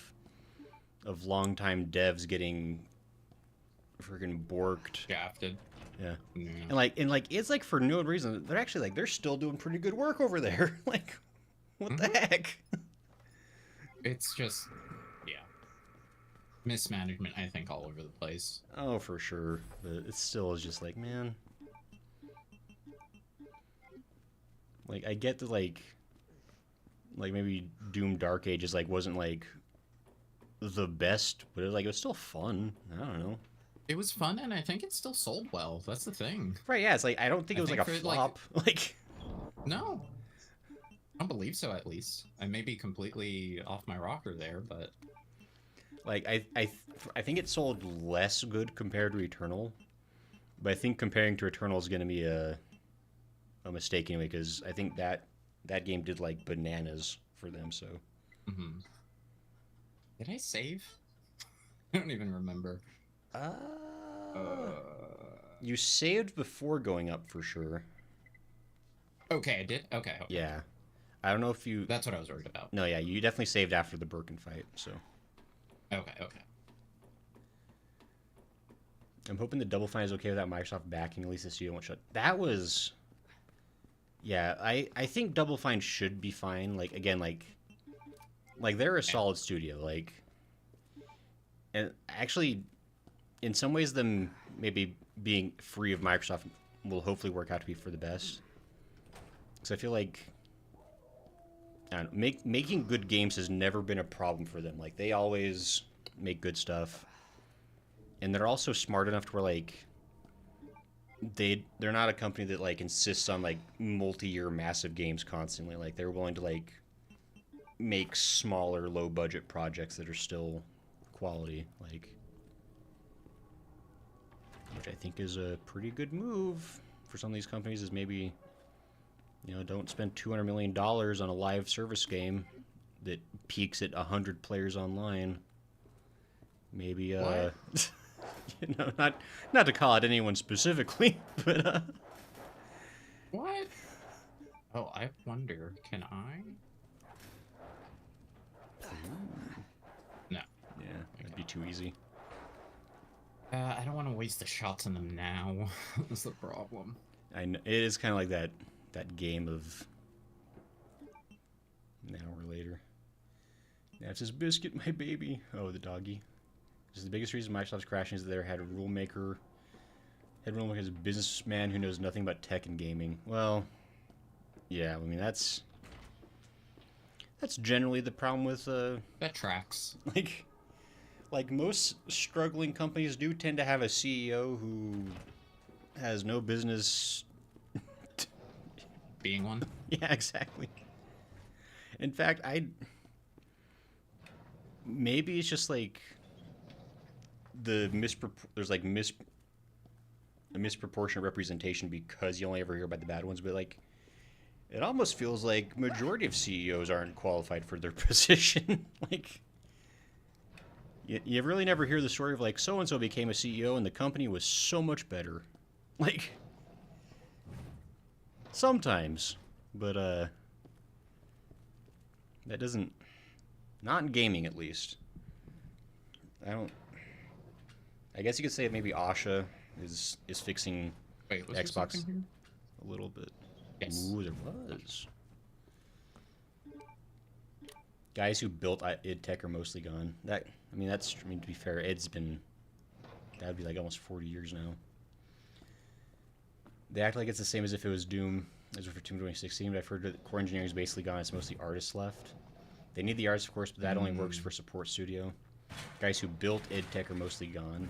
longtime devs getting freaking borked. Shafted. Yeah. Yeah. And like it's like for no reason. They're actually like they're still doing pretty good work over there. Like, what the heck? It's just, yeah. Mismanagement, I think, all over the place. Oh, for sure. But it still is just like, man. Like, I get that, like maybe Doom Dark Ages like wasn't like the best, but it was still fun. I don't know. It was fun, and I think it still sold well. That's the thing. Right? Yeah. It's like I don't think it was like a for, flop. Like, No. I don't believe so, at least. I may be completely off my rocker there, but... like I think it sold less good compared to Eternal, but I think comparing to Eternal is going to be a mistake anyway, because I think that game did like bananas for them. So. Mm-hmm. Did I save? I don't even remember. You saved before going up for sure. Okay, I did? Okay. Yeah. I don't know if you... That's what I was worried about. No, yeah, you definitely saved after the Birkin fight, so... Okay. I'm hoping the Double Fine is okay without Microsoft backing, at least the studio won't shut... That was... Yeah, I think Double Fine should be fine. Like, again, like they're a solid studio, like... And actually, in some ways, them maybe being free of Microsoft will hopefully work out to be for the best. Because I feel like... I don't know, making good games has never been a problem for them. Like, they always make good stuff. And they're also smart enough to where, like... They're not a company that, like, insists on, like, multi-year massive games constantly. Like, they're willing to, like, make smaller, low-budget projects that are still quality. Like... Which I think is a pretty good move for some of these companies, is maybe... You know, don't spend $200 million on a live service game that peaks at 100 players online. Maybe, you know, not to call out anyone specifically, but, What? Oh, I wonder, can I? No. Yeah, that'd be too easy. I don't want to waste the shots on them now. That's the problem. I know, it is kind of like that game of an hour later. That's his biscuit, my baby. Oh, the doggy. This is the biggest reason Microsoft's crashing is that they had a rulemaker. Head rulemaker is a businessman who knows nothing about tech and gaming. Well, yeah, I mean that's generally the problem with That tracks. like most struggling companies do tend to have a CEO who has no business Being one. Yeah, exactly. In fact, maybe it's just like there's like a misproportionate representation because you only ever hear about the bad ones, but like it almost feels like majority of CEOs aren't qualified for their position. Like you really never hear the story of like so and so became a CEO and the company was so much better. Like sometimes, but that doesn't, not in gaming at least. I guess you could say maybe Asha is fixing Wait, was there Xbox something here? a little bit. Yes. Ooh, there was. Guys who built id Tech are mostly gone. To be fair, it'd be like almost 40 years now. They act like it's the same as if it was Doom, as for Doom 2016, but I've heard that core engineering is basically gone. It's mostly artists left. They need the artists, of course, but that only works for support studio. Guys who built id Tech are mostly gone.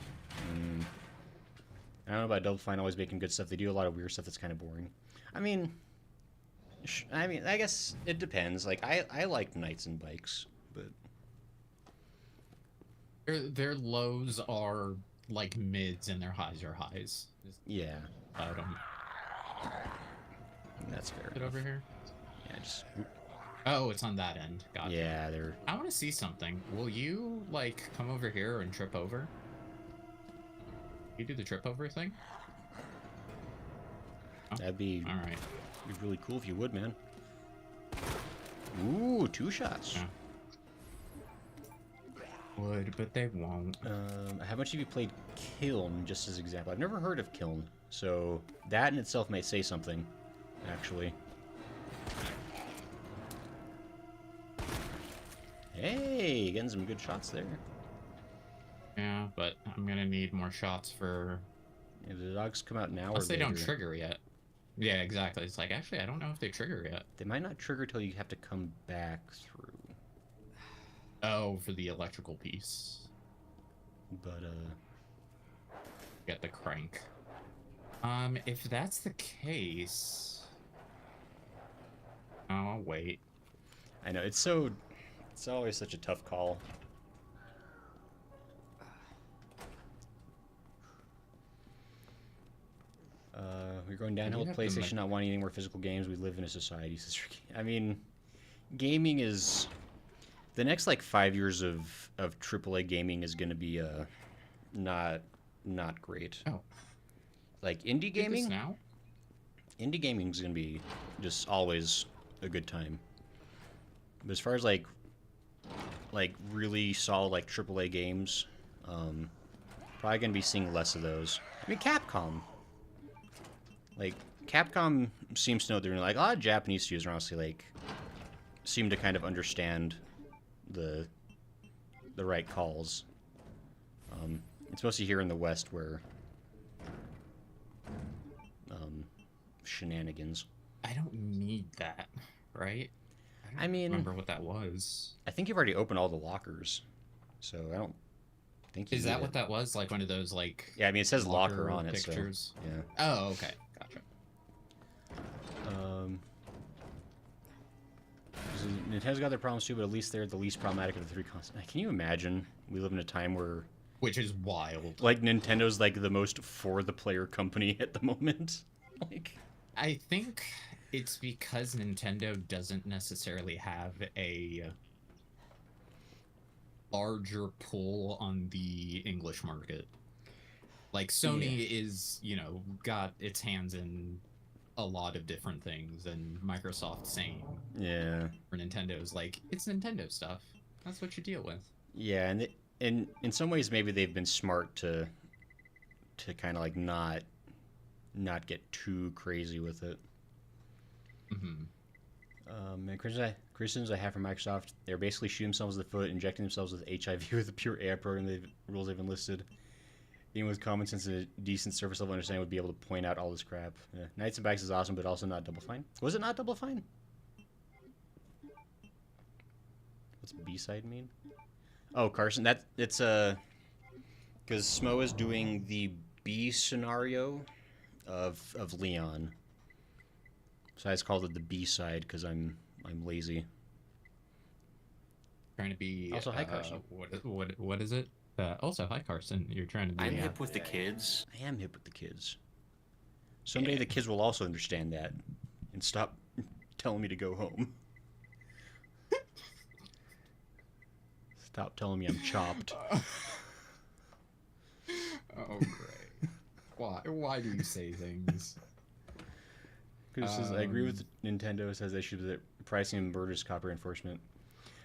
I don't know about Double Fine always making good stuff. They do a lot of weird stuff that's kind of boring. I mean, I guess it depends. Like, I like Knights and Bikes, but Their lows are like mids and their highs are highs. yeah, Bottom. that's fair. Get over here. Yeah, just Oh, it's on that end. Gotcha. yeah, they're I want to see something. Will you like come over here and trip over? You do the trip over thing? that'd be All right. really cool if you would, man. Ooh, 2 shots. Yeah. Would, but they won't. How much have you played Kiln, just as example? I've never heard of Kiln, so that in itself may say something, actually. Hey, getting some good shots there. Yeah, but I'm gonna need more shots for. If the dogs come out now Unless or they don't later, trigger yet. Yeah, exactly. It's like, actually, I don't know if they trigger yet. they might not trigger till you have to come back through. Oh, for the electrical piece. But, Get the crank. If that's the case... Oh, I'll wait. I know, it's always such a tough call. We're going downhill with have to PlayStation not wanting any more physical games. We live in a society. I mean, gaming is... The next, like, 5 years of AAA gaming is going to be, not great. Oh. Like, indie Do this gaming? now? Indie gaming is going to be just always a good time. But as far as, like really solid, like, AAA games, probably going to be seeing less of those. I mean, Capcom. Like, Capcom seems to know they're like, a lot of Japanese studios are honestly, like, seem to kind of understand the right calls. It's mostly here in the West where shenanigans. I don't need that, right? I mean, Remember what that was. I think you've already opened all the lockers, so I don't think you Is need that it. what that was? Like one of those, like... Yeah, I mean, it says locker on it, pictures? so yeah. Oh, okay. Gotcha. Nintendo's got their problems too, but at least they're the least problematic of the 3 consoles. Can you imagine we live in a time where, Which is wild. like, Nintendo's like the most for the player company at the moment? Like, I think it's because Nintendo doesn't necessarily have a larger pull on the English market. Like Sony is, got its hands in a lot of different things, and Microsoft same. yeah, For Nintendo's like, it's Nintendo stuff. That's what you deal with. yeah, and in some ways maybe they've been smart to kind of like not get too crazy with it. Mm-hmm. And criticisms I have from Microsoft, they're basically shooting themselves in the foot, injecting themselves with HIV with the pure AI program rules they've enlisted. Even with common sense and a decent surface level understanding would be able to point out all this crap. Yeah. Knights and Bikes is awesome, but also not Double Fine. Was it not Double Fine? What's B-side mean? Oh, Carson, it's because Smo is doing the B scenario of Leon. So I just called it the B side because I'm lazy. trying to be Also, hi, Carson. What is it? Also, hi Carson. You're trying to be. I'm hip with the kids. I am hip with the kids. Someday the kids will also understand that and stop telling me to go home. Stop telling me I'm chopped. Oh, great. Why do you say things? Because it says, I agree with Nintendo. It says they should be pricing and borders copyright enforcement.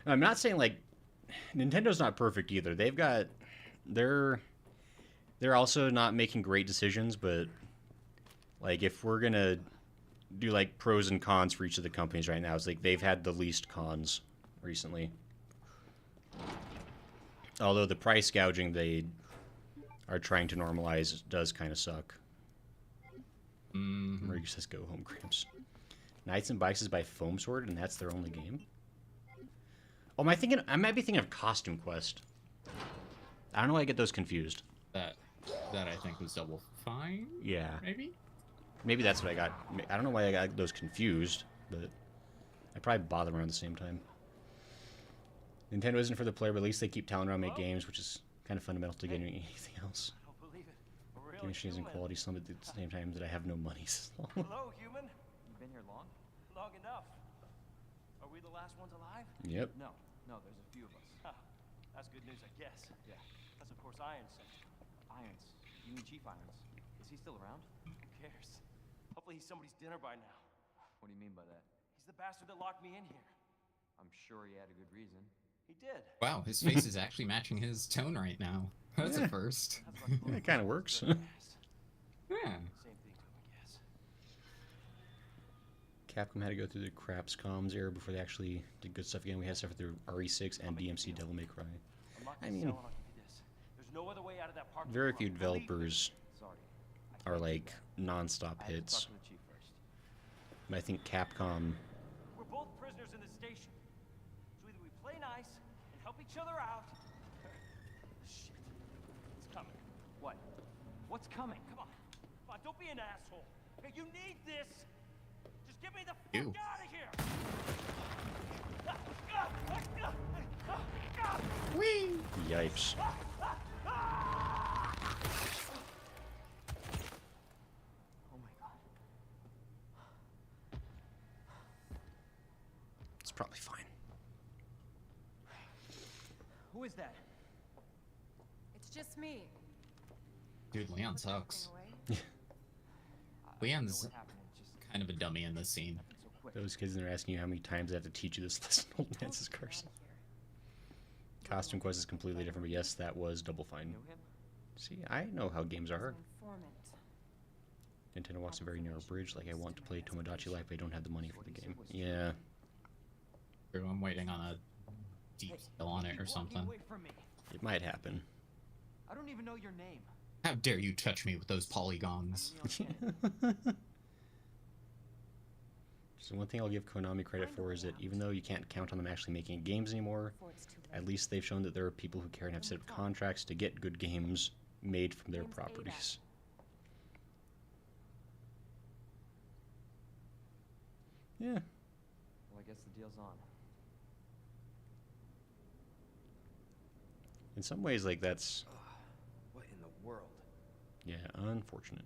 And I'm not saying like Nintendo's not perfect either. They're also not making great decisions, but like if we're gonna do like pros and cons for each of the companies right now, it's like they've had the least cons recently. Although the price gouging they are trying to normalize does kind of suck. Marie says, "Go home, Gramps." Knights and Bikes is by Foam Sword, and that's their only game. Oh, I might be thinking of Costume Quest. I don't know why I get those confused. That I think was Double Fine. Yeah. Maybe That's what I got. I don't know why I got those confused, but I probably bought them around the same time. Nintendo isn't for the player, but at least they keep telling around make games, which is kind of fundamental to getting anything else. I don't believe it. A real Game machines and human. quality some at the same time that I have no money. Hello, human. You've been here long? Long enough. Are we the last ones alive? Yep. No, there's a few of us. That's good news, I guess. Yeah. That's of course Irons sent you. Irons? You mean Chief Irons? Is he still around? Who cares? Hopefully he's somebody's dinner by now. What do you mean by that? He's the bastard that locked me in here. I'm sure he had a good reason. He did. Wow, his face is actually matching his tone right now. That's a first. It kind of works. Yeah. Same thing to him, I guess. Capcom had to go through the craps comms era before they actually did good stuff again. We had stuff with the RE6 and DMC Devil May Cry. I mean, there's no other way out of that parking very lot. few developers Sorry. are like non-stop I have to hits. talk to the chief first. But I think Capcom, We're both prisoners in the station. So either we play nice and help each other out. Shit. It's coming. What? What's coming? Come on. Come on, don't be an asshole. Okay, you need this. Just get me the fuck Ew. out of here. yipes. Oh my god. It's probably fine. Who is that? It's just me. Dude, Leon Put sucks. everything away. Leon's What happened? It just kind of a dummy in this scene. happened so quick. Those kids that are asking you how many times I have to teach you this lesson. Old man says Get Carson. outta here. Costume Quest is completely different, but yes, that was Double Fine. Knew him? See, I know how games He's are. an informant. Nintendo walks a very narrow bridge, like I want to play Tomodachi Life, but I don't have the money for the game. Yeah. I'm waiting on a deep skill on it Keep or walking something. away from me. It might happen. I don't even know your name. How dare you touch me with those polygons? So one thing I'll give Konami credit for is that even though you can't count on them actually making games anymore, Before it's too late. at least they've shown that there are people who care and have set up contracts to get good games made from their Game's properties. Yeah. Well, I guess the deal's on. In some ways, like, that's, What in the world? yeah, unfortunate.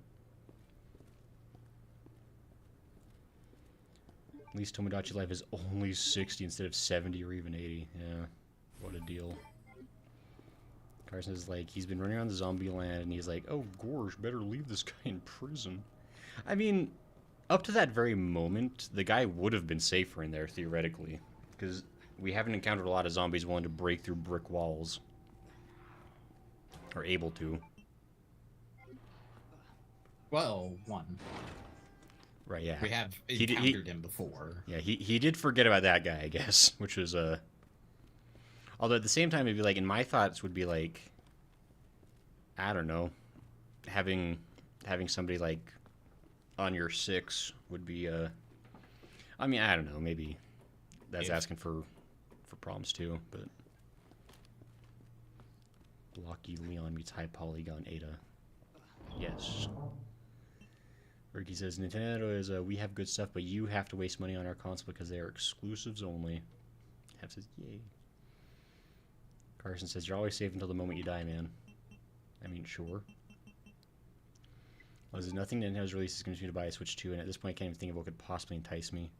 At least Tomodachi Life is only 60 instead of 70 or even 80. Yeah, what a deal. Carson is like, he's been running around the zombie land, and he's like, oh, gosh, better leave this guy in prison. I mean, up to that very moment, the guy would have been safer in there, theoretically. Because we haven't encountered a lot of zombies willing to break through brick walls. Or able to. Well, one. Right, yeah. We have He did- encountered him before. Yeah, he did forget about that guy, I guess, which was although at the same time, it'd be like, in my thoughts would be like, I don't know, having somebody like on your 6 would be I mean, I don't know, maybe that's If- asking for problems too, but Blocky Leon meets High Polygon Ada. Yes. Ricky says, Nintendo is, we have good stuff, but you have to waste money on our console because they are exclusives only. Have says, yay. Carson says, you're always safe until the moment you die, man. I mean, sure. Well, there's nothing Nintendo's release is going to buy a Switch 2, and at this point I can't even think of what could possibly entice me.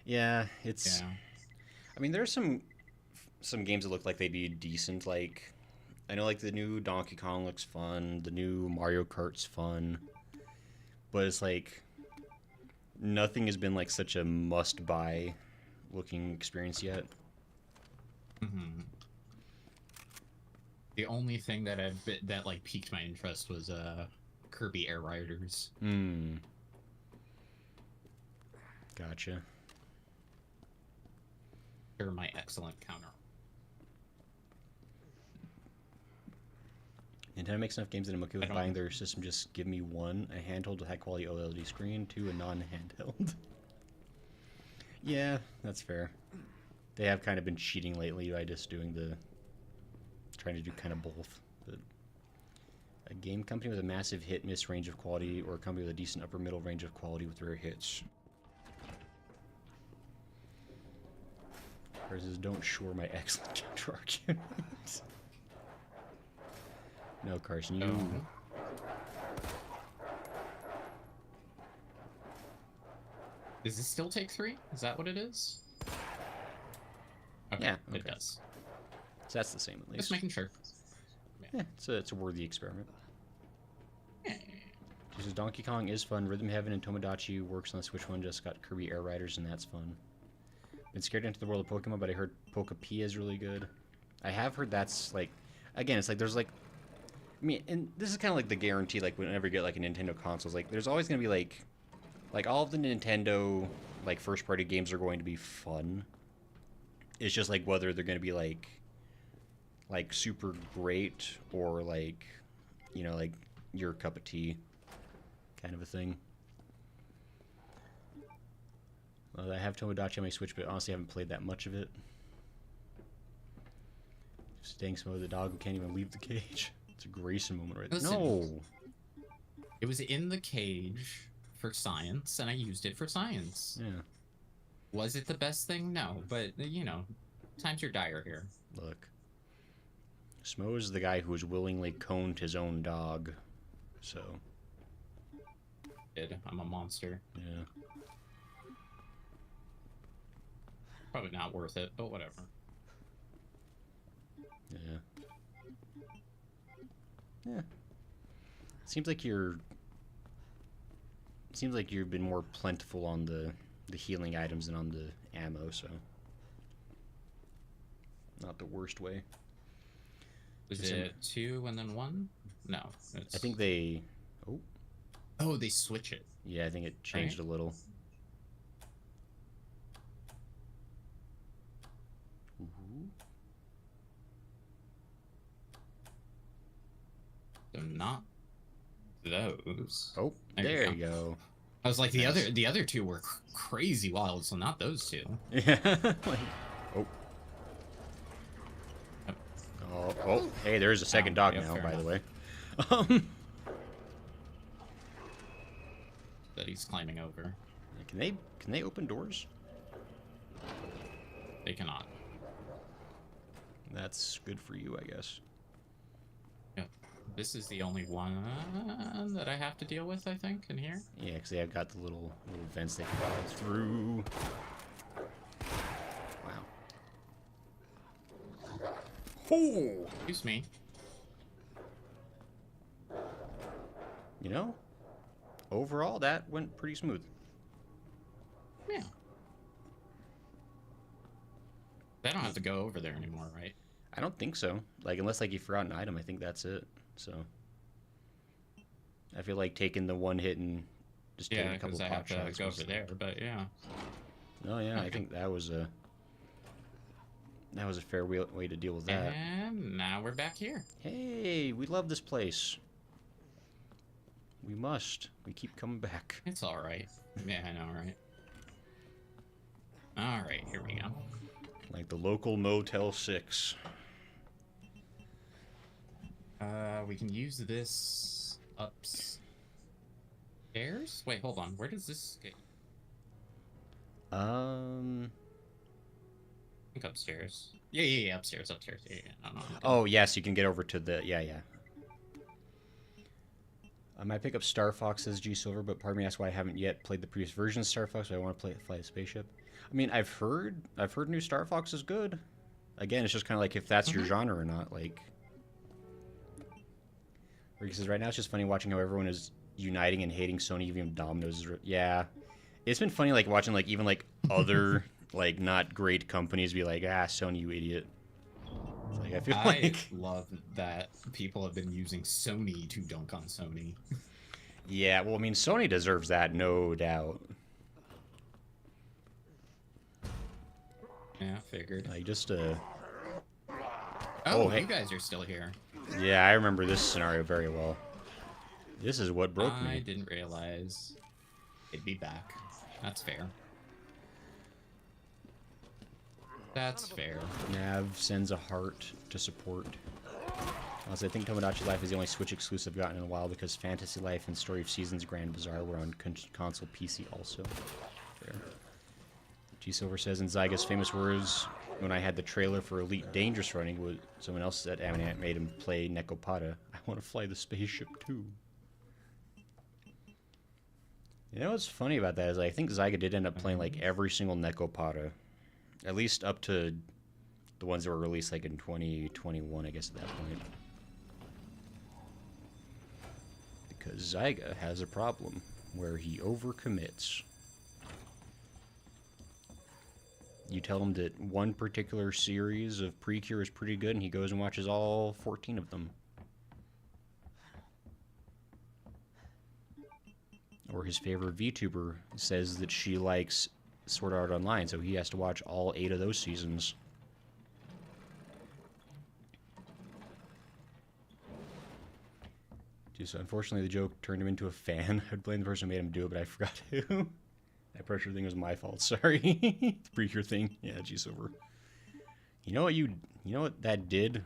Yeah, it's... Yeah. I mean, there's some games that look like they'd be decent, like... I know, like, the new Donkey Kong looks fun, the new Mario Kart's fun, but it's like... Nothing has been, like, such a must-buy looking experience yet. Mm-hmm. The only thing that like piqued my interest was Kirby Air Riders. Hmm. Gotcha. They're my excellent counter. Nintendo makes enough games that I'm okay with buying their system. Just give me one, a handheld with high-quality OLED screen, two, a non-handheld. Yeah, that's fair. They have kind of been cheating lately by just doing trying to do kind of both. But a game company with a massive hit-miss range of quality, or a company with a decent upper-middle range of quality with rare hits. Versus don't shore my excellent counter argument. No, Carson, you... Does this still take 3? Is that what it is? Okay, Yeah, it okay. does. So that's the same at least. Just making sure. Yeah, it's a worthy experiment. Yeah. This is Donkey Kong is fun. Rhythm Heaven and Tomodachi works on the Switch one. Just got Kirby Air Riders, and that's fun. Been scared into the world of Pokemon, but I heard Poke P is really good. I have heard that's like, again, it's like there's like, I mean, and this is kind of like the guarantee, like whenever you get like a Nintendo console, like there's always gonna be like all of the Nintendo like first party games are going to be fun. It's just like whether they're gonna be like super great or like, you know, like your cup of tea kind of a thing. Well, I have Tomodachi on my Switch, but honestly I haven't played that much of it. Staying slow, the dog who can't even leave the cage. It's a Grayson moment right there. Listen, No! It was in the cage for science, and I used it for science. Yeah. Was it the best thing? No, but, you know, times are dire here. Look. Smo is the guy who has willingly coned his own dog. So. I'm a monster. Yeah. Probably not worth it, but whatever. Yeah. Yeah. Seems like you've been more plentiful on the healing items than on the ammo, so not the worst way. Was it 2 and then 1? No. I think they... Oh, they switch it. Yeah, I think it changed a little. Ooh. So not those. Oh, there you go. I was like, the other two were crazy wild, so not those two. Yeah. Like, oh. Oh, hey, there's a second dog now, by the way. That he's climbing over. Can they open doors? They cannot. That's good for you, I guess. Yep. This is the only one that I have to deal with, I think, in here. Yeah, because they have got the little vents they can go through. Wow. Oh! Excuse me. You know, overall, that went pretty smooth. Yeah. They don't have to go over there anymore, right? I don't think so. Like, unless, like, you forgot an item, I think that's it. So, I feel like taking the one hit and just taking a couple I pot have to shots go was- over there, but yeah. Oh, yeah, Okay. I think that was a fair way to deal with that. And now we're back here. Hey, we love this place. We must. We keep coming back. It's alright. Yeah, I know, right? Alright, here we go. Like the local Motel 6. We can use this upstairs? Wait, hold on. Where does this go? think upstairs. Yeah, upstairs. Yeah. No, Oh, yes, you can get over to the... Yeah. I might pick up Star Fox as G Silver, but part of me asks why I haven't yet played the previous version of Star Fox, so I want to fly a spaceship. I mean, I've heard new Star Fox is good. Again, it's just kind of like if that's your genre or not. Like, because right now it's just funny watching how everyone is uniting and hating Sony, even Domino's. Yeah, it's been funny like watching like even like other like not great companies be like, Sony, you idiot. It's like, I feel like love that people have been using Sony to dunk on Sony. Yeah, well, I mean, Sony deserves that, no doubt. Yeah, figured. Like, just, Oh, hey. you guys are still here. Yeah, I remember this scenario very well. This is what broke me. I didn't realize it'd be back. That's fair. That's fair. Nav sends a heart to support. Also, I think Tomodachi Life is the only Switch exclusive I've gotten in a while because Fantasy Life and Story of Seasons Grand Bazaar were on console PC also. Fair. G Silver says in Zyga's famous words, when I had the trailer for Elite Dangerous running, was someone else that made him play Nekopada. I want to fly the spaceship too. You know what's funny about that is I think Zyga did end up playing like every single Nekopada, at least up to the ones that were released like in 2021, I guess at that point. Because Zyga has a problem where he overcommits. You tell him that one particular series of Precure is pretty good, and he goes and watches all 14 of them. Or his favorite VTuber says that she likes Sword Art Online, so he has to watch all 8 of those seasons. So unfortunately, the joke turned him into a fan. I'd blame the person who made him do it, but I forgot to. That pressure thing was my fault. Sorry. The Precure thing. Yeah, geez, over. You know what that did?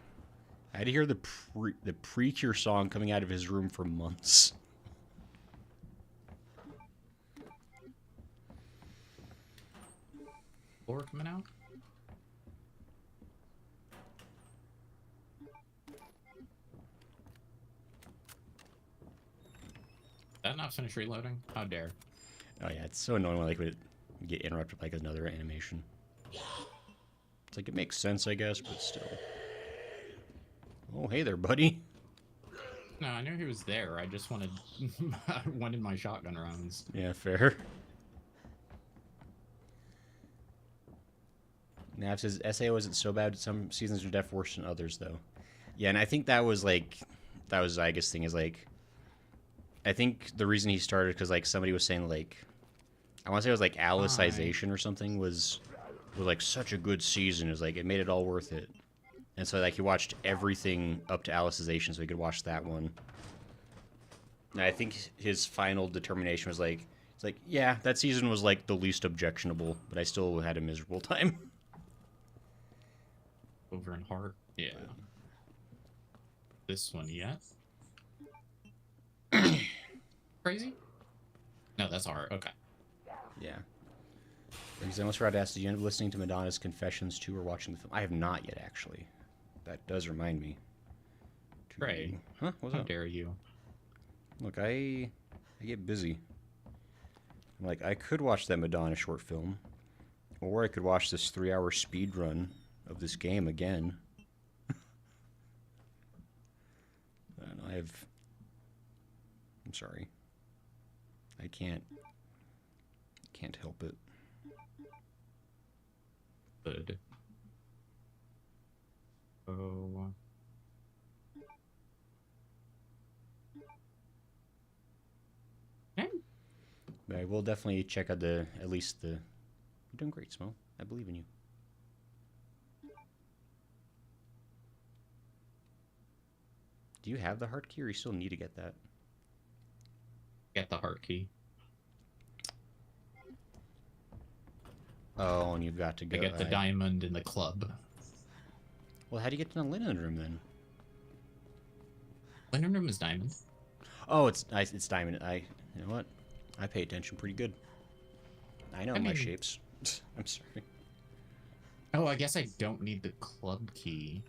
I had to hear the Precure song coming out of his room for months. Floor coming out? Did that not finish reloading? How dare. Oh yeah, it's so annoying when like it get interrupted by like another animation. It's like it makes sense, I guess, but still. Oh, hey there, buddy. No, I knew he was there. I just wanted my shotgun rounds. Yeah, fair. Nav says SAO isn't so bad. Some seasons are def worse than others, though. Yeah, and I think that was Zyga's thing is like. I think the reason he started because like somebody was saying like, I want to say it was like Alicization or something was like such a good season. It was like it made it all worth it, and so like he watched everything up to Alicization so he could watch that one. And I think his final determination was like, it's like yeah, that season was like the least objectionable, but I still had a miserable time. Over in Heart, yeah. This one yet? Crazy? No, that's Heart. Okay. Yeah. Because I almost forgot to ask, did you end up listening to Madonna's Confessions too or watching the film? I have not yet, actually. That does remind me. Trey. Huh? What's How up? dare you? Look, I get busy. I'm like, I could watch that Madonna short film, or I could watch this 3-hour speed run of this game again. I don't know, I'm sorry. I can't help it. Good. Oh. Okay. But I will definitely check out at least the... You're doing great, Smo. I believe in you. Do you have the heart key, or you still need to get that? Get the Heart key. Oh, and you've got to go... I get the diamond in the club. Well, how do you get to the linen room, then? Linen room is diamond. Oh, it's diamond. You know what? I pay attention pretty good. I know my mean- shapes. I'm sorry. Oh, I guess I don't need the club key.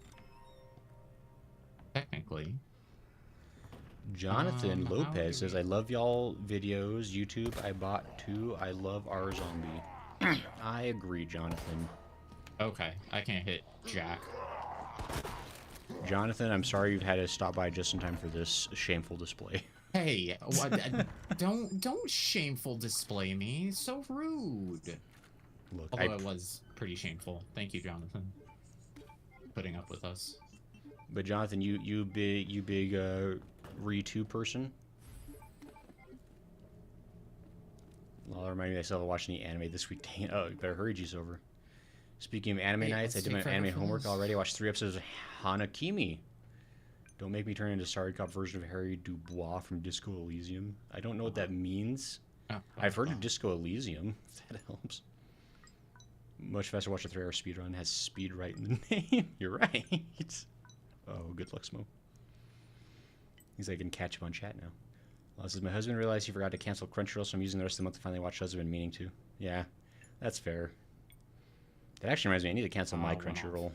Technically. Jonathan How Lopez do says, we- I love y'all videos. YouTube, I bought 2. I love our zombie. I agree, Jonathan. Okay, I can't hit Jack. Jonathan, I'm sorry you've had to stop by just in time for this shameful display. Hey, what, don't shameful display me. So rude. Look, Although it was pretty shameful. Thank you, Jonathan, putting up with us. but Jonathan, you big RE2 person. I'll remind me I still haven't watched any anime this week. Dang it. Oh, you better hurry, G's over. Speaking of anime Wait, nights, I let's did my take forever anime for homework this. already. I watched 3 episodes of Hanakimi. Don't make me turn into Sorry Cop version of Harry Dubois from Disco Elysium. I don't know what that means. Oh, I've heard oh. of Disco Elysium, if that helps. Much faster watch a 3-hour speedrun. Has speed right in the name. You're right. Oh, good luck, Smo. He's like, I can catch him on chat now. Well, says, my husband realized he forgot to cancel Crunchyroll, so I'm using the rest of the month to finally watch shows I've been meaning to. Yeah, that's fair. That actually reminds me, I need to cancel my One off. Crunchyroll.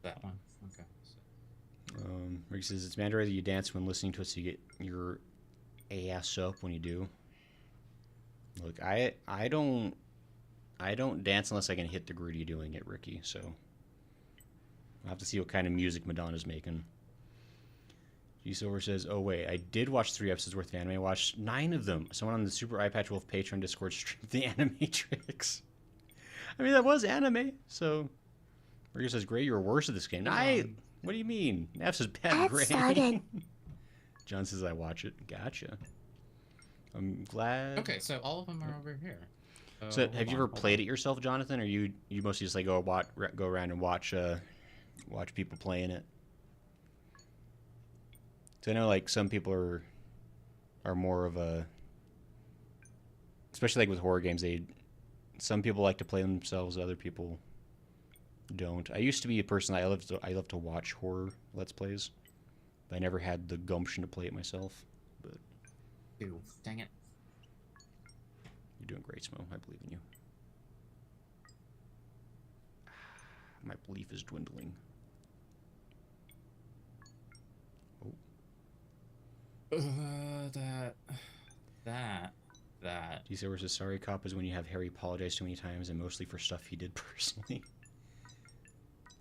That one. Okay. Rick says, it's mandatory that you dance when listening to it so you get your ass up when you do. Look, I don't dance unless I can hit the gritty doing it, Ricky, so I'll have to see what kind of music Madonna's making. G Silver says, oh wait, I did watch 3 episodes worth of anime. I watched 9 of them. Someone on the Super Eye Patch Wolf Patreon Discord streamed the Animatrix. I mean, that was anime, so Ricky says, Gray, you're worse at this game. What do you mean? Naps is bad, Gray. John says, I watch it. Gotcha. I'm glad. Okay, so all of them are over here. So, hold have you on, ever hold played on. it yourself, Jonathan, or you mostly just like go around and watch people playing it? So I know like some people are more of a, especially like with horror games, some people like to play them themselves, other people don't. I used to be a person I love to watch horror Let's Plays, but I never had the gumption to play it myself. But Ew, dang it. you're doing great, Smo. I believe in you. My belief is dwindling. That. G Silver says, sorry, cop is when you have Harry apologize too many times and mostly for stuff he did personally.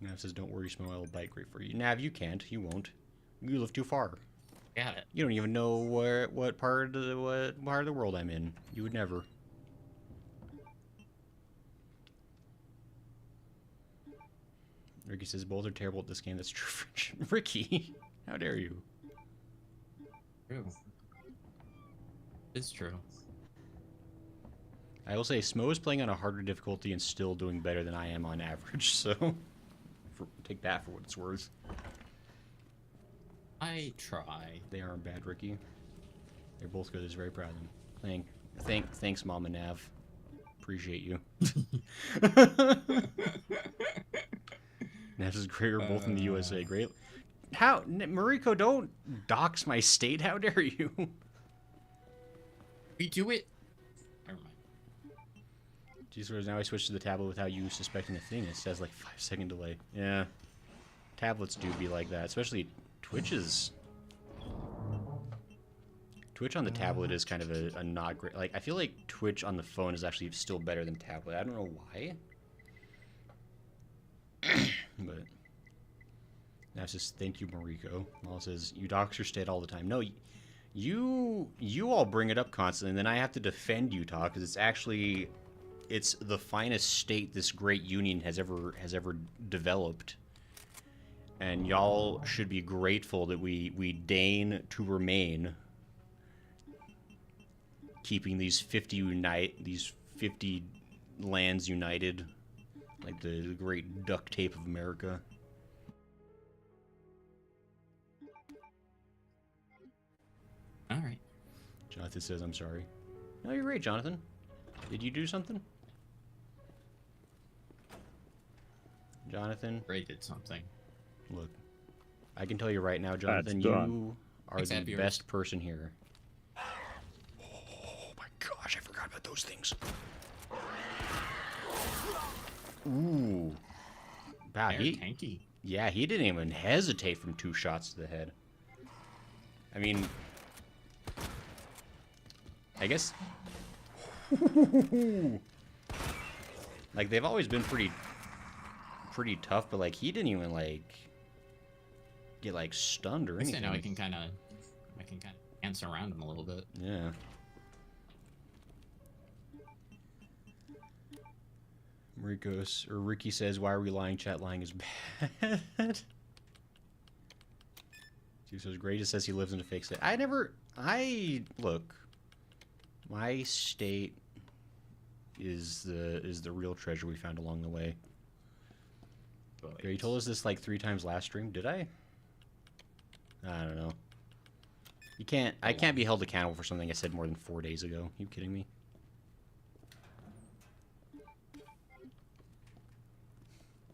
Nav says, don't worry, Smo, I will bite great for you. Nav, you can't. You won't. You live too far. Got it. You don't even know what part of the world I'm in. You would never. Ricky says, both are terrible at this game. That's true, French. Ricky, how dare you? True. It's true. I will say, Smo is playing on a harder difficulty and still doing better than I am on average, so take that for what it's worth. I try. They aren't bad, Ricky. They're both good. I was very proud of them. Thanks, Mama Nav. Appreciate you. Nav is great. We're both in the USA. Great. How, Mariko? Don't dox my state. How dare you? We do it. Never mind. Geez, now I switched to the tablet without you suspecting a thing. It says like 5-second delay. Yeah, tablets do be like that, especially Twitch's. Twitch on the tablet is kind of a not great. Like I feel like Twitch on the phone is actually still better than tablet. I don't know why. But now says thank you, Mariko. All says you dox your state all the time. No, you all bring it up constantly, and then I have to defend Utah because it's the finest state this great union has ever developed, and y'all should be grateful that we deign to remain, keeping these 50 lands united, like the great duct tape of America. All right. Jonathan says, I'm sorry. No, you're great, Jonathan. Did you do something? Jonathan, Ray did something. look. I can tell you right now, Jonathan, done. you are Except the yours. best person here. Oh my gosh, I forgot about those things. Ooh. Wow, They're tanky. yeah, he didn't even hesitate from 2 shots to the head. I mean, I guess, like, they've always been pretty tough, but like, he didn't even like get like stunned or I anything. know I can kind of dance around him a little bit. Yeah. Ricky says, "Why are we lying? Chat, lying is bad." He says, "Gray just says he lives in a fake state." Look. My state is the real treasure we found along the way. Gray, you told us this like 3 times last stream. Did I? I don't know. I can't be held accountable for something I said more than 4 days ago. You kidding me?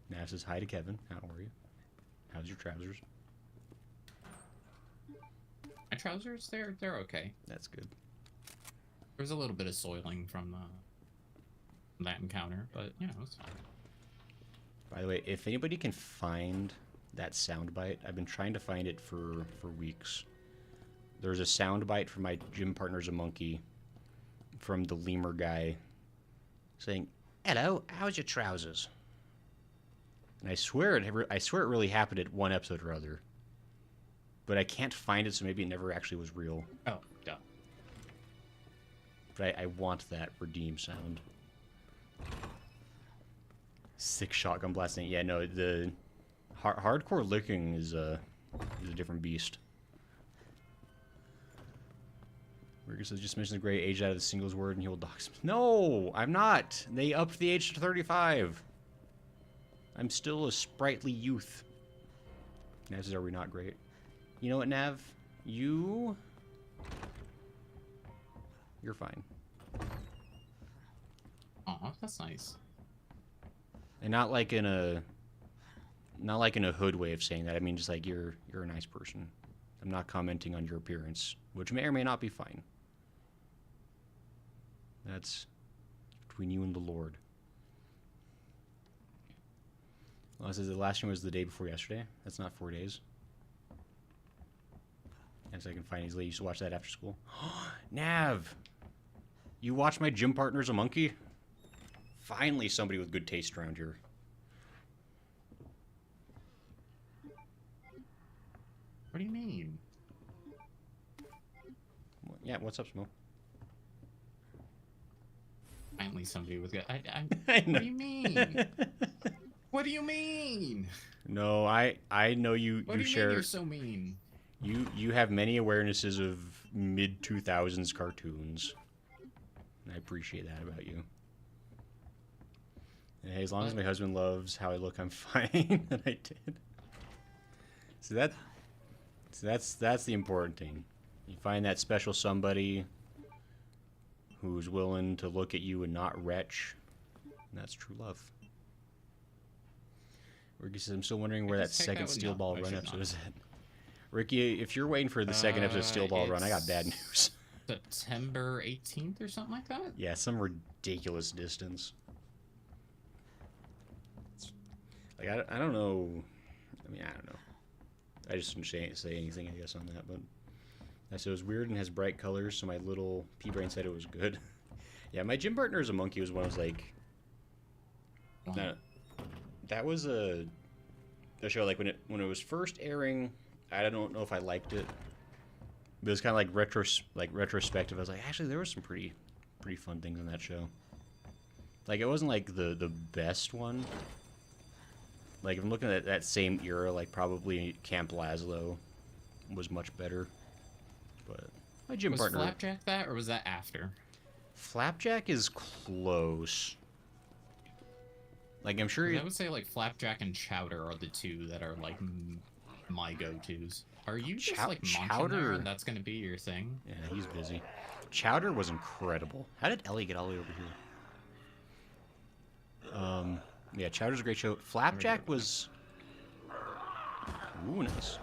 Nav says hi to Kevin. How are you? How's your trousers? My trousers, they're okay. That's good. There's a little bit of soiling from that encounter, but you know, it's fine. By the way, if anybody can find that soundbite, I've been trying to find it for weeks. There's a soundbite from my gym partner's a monkey from the lemur guy saying, "Hello, how's your trousers?" And I swear it really happened at one episode or other. But I can't find it, so maybe it never actually was real. Oh, duh. But I want that redeem sound. 6 shotgun blasting. Yeah, no, the hardcore licking is a different beast. Ricker says, just mention the gray age out of the singles word and he will dox. No, I'm not. They upped the age to 35. I'm still a sprightly youth. Nav says, are we not great? You know what, Nav? You're fine. Aw, that's nice. And not like in a hood way of saying that. I mean, just like you're a nice person. I'm not commenting on your appearance, which may or may not be fine. That's between you and the Lord. Well, it says the last one was the day before yesterday. That's not 4 days. And so I can find easily. Used to watch that after school. Nav, you watch my gym partner's a monkey? Finally, somebody with good taste around here. What do you mean? Yeah, what's up, Smo? Finally, somebody with good. I know. What do you mean? What do you mean? No, I know you. What do you share. mean you're so mean? You have many awarenesses of mid 2000s cartoons. And I appreciate that about you. And hey, as long as my husband loves how I look, I'm fine. And I did. So that's the important thing. You find that special somebody who's willing to look at you and not retch. And that's true love. Ricky says, I'm still wondering where that second Steel Ball Run episode is at. Ricky, if you're waiting for the second episode of Steel Ball Run, I got bad news. September 18th or something like that? Yeah, some ridiculous distance. Like, I don't know. I mean, I don't know. I just didn't say anything, I guess, on that. But I said it was weird and has bright colors, so my little pea-brain said it was good. Yeah, my gym partner is a monkey was one I was like... Wow. That was a show, like, when it was first airing, I don't know if I liked it. But it was kind of like retrospective. I was like, actually, there were some pretty fun things on that show. Like, it wasn't like the best one. Like, if I'm looking at that same era, like, probably Camp Lazlo was much better. But my gym partner... Was Flapjack that, or was that after? Flapjack is close. Like, I'm sure... I would say, like, Flapjack and Chowder are the two that are, like, my go-tos. Are you just, like, munching there and that's gonna be your thing? Yeah, he's busy. Chowder was incredible. How did Ellie get all the way over here? Yeah, Chowder's a great show. Flapjack was... Ooh, nice.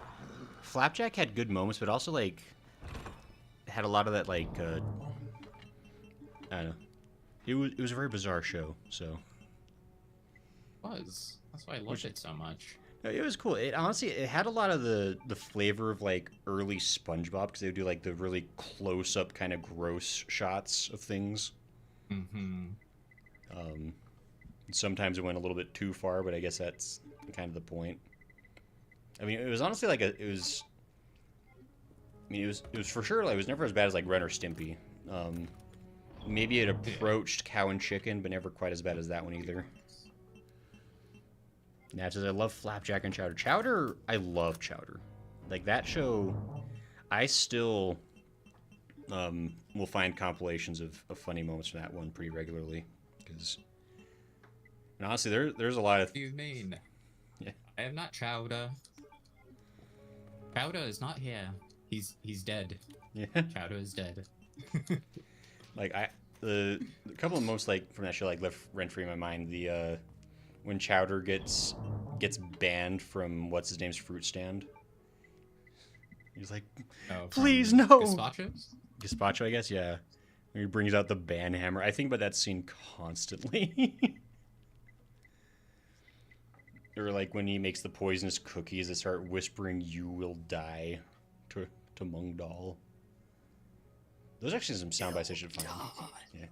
Flapjack had good moments, but also, like, had a lot of that, like, I don't know. It was a very bizarre show, so... was. That's why I loved it so much. No, it was cool. It honestly, it had a lot of the flavor of like early SpongeBob because they would do like the really close up kind of gross shots of things. Mm-hmm. Sometimes it went a little bit too far, but I guess that's kind of the point. I mean, it was honestly like it was for sure like it was never as bad as like Ren or Stimpy. Maybe it approached Cow and Chicken, but never quite as bad as that one either. Nat says, I love Flapjack and Chowder. Chowder, I love Chowder. Like, that show, I still will find compilations of funny moments from that one pretty regularly. Because, honestly, there's a lot of... What do you mean? Yeah. I am not Chowder. Chowder is not here. He's dead. Yeah. Chowder is dead. Like, the couple of moments, like, from that show, like, left rent-free in my mind. The, when Chowder gets banned from what's-his-name's fruit stand. He's like, please, no! Gazpacho, I guess, yeah. He brings out the ban hammer. I think about that scene constantly. Or, like, when he makes the poisonous cookies that start whispering, you will die, to Mung Dal. Those are actually some sound bites I should find. Yeah.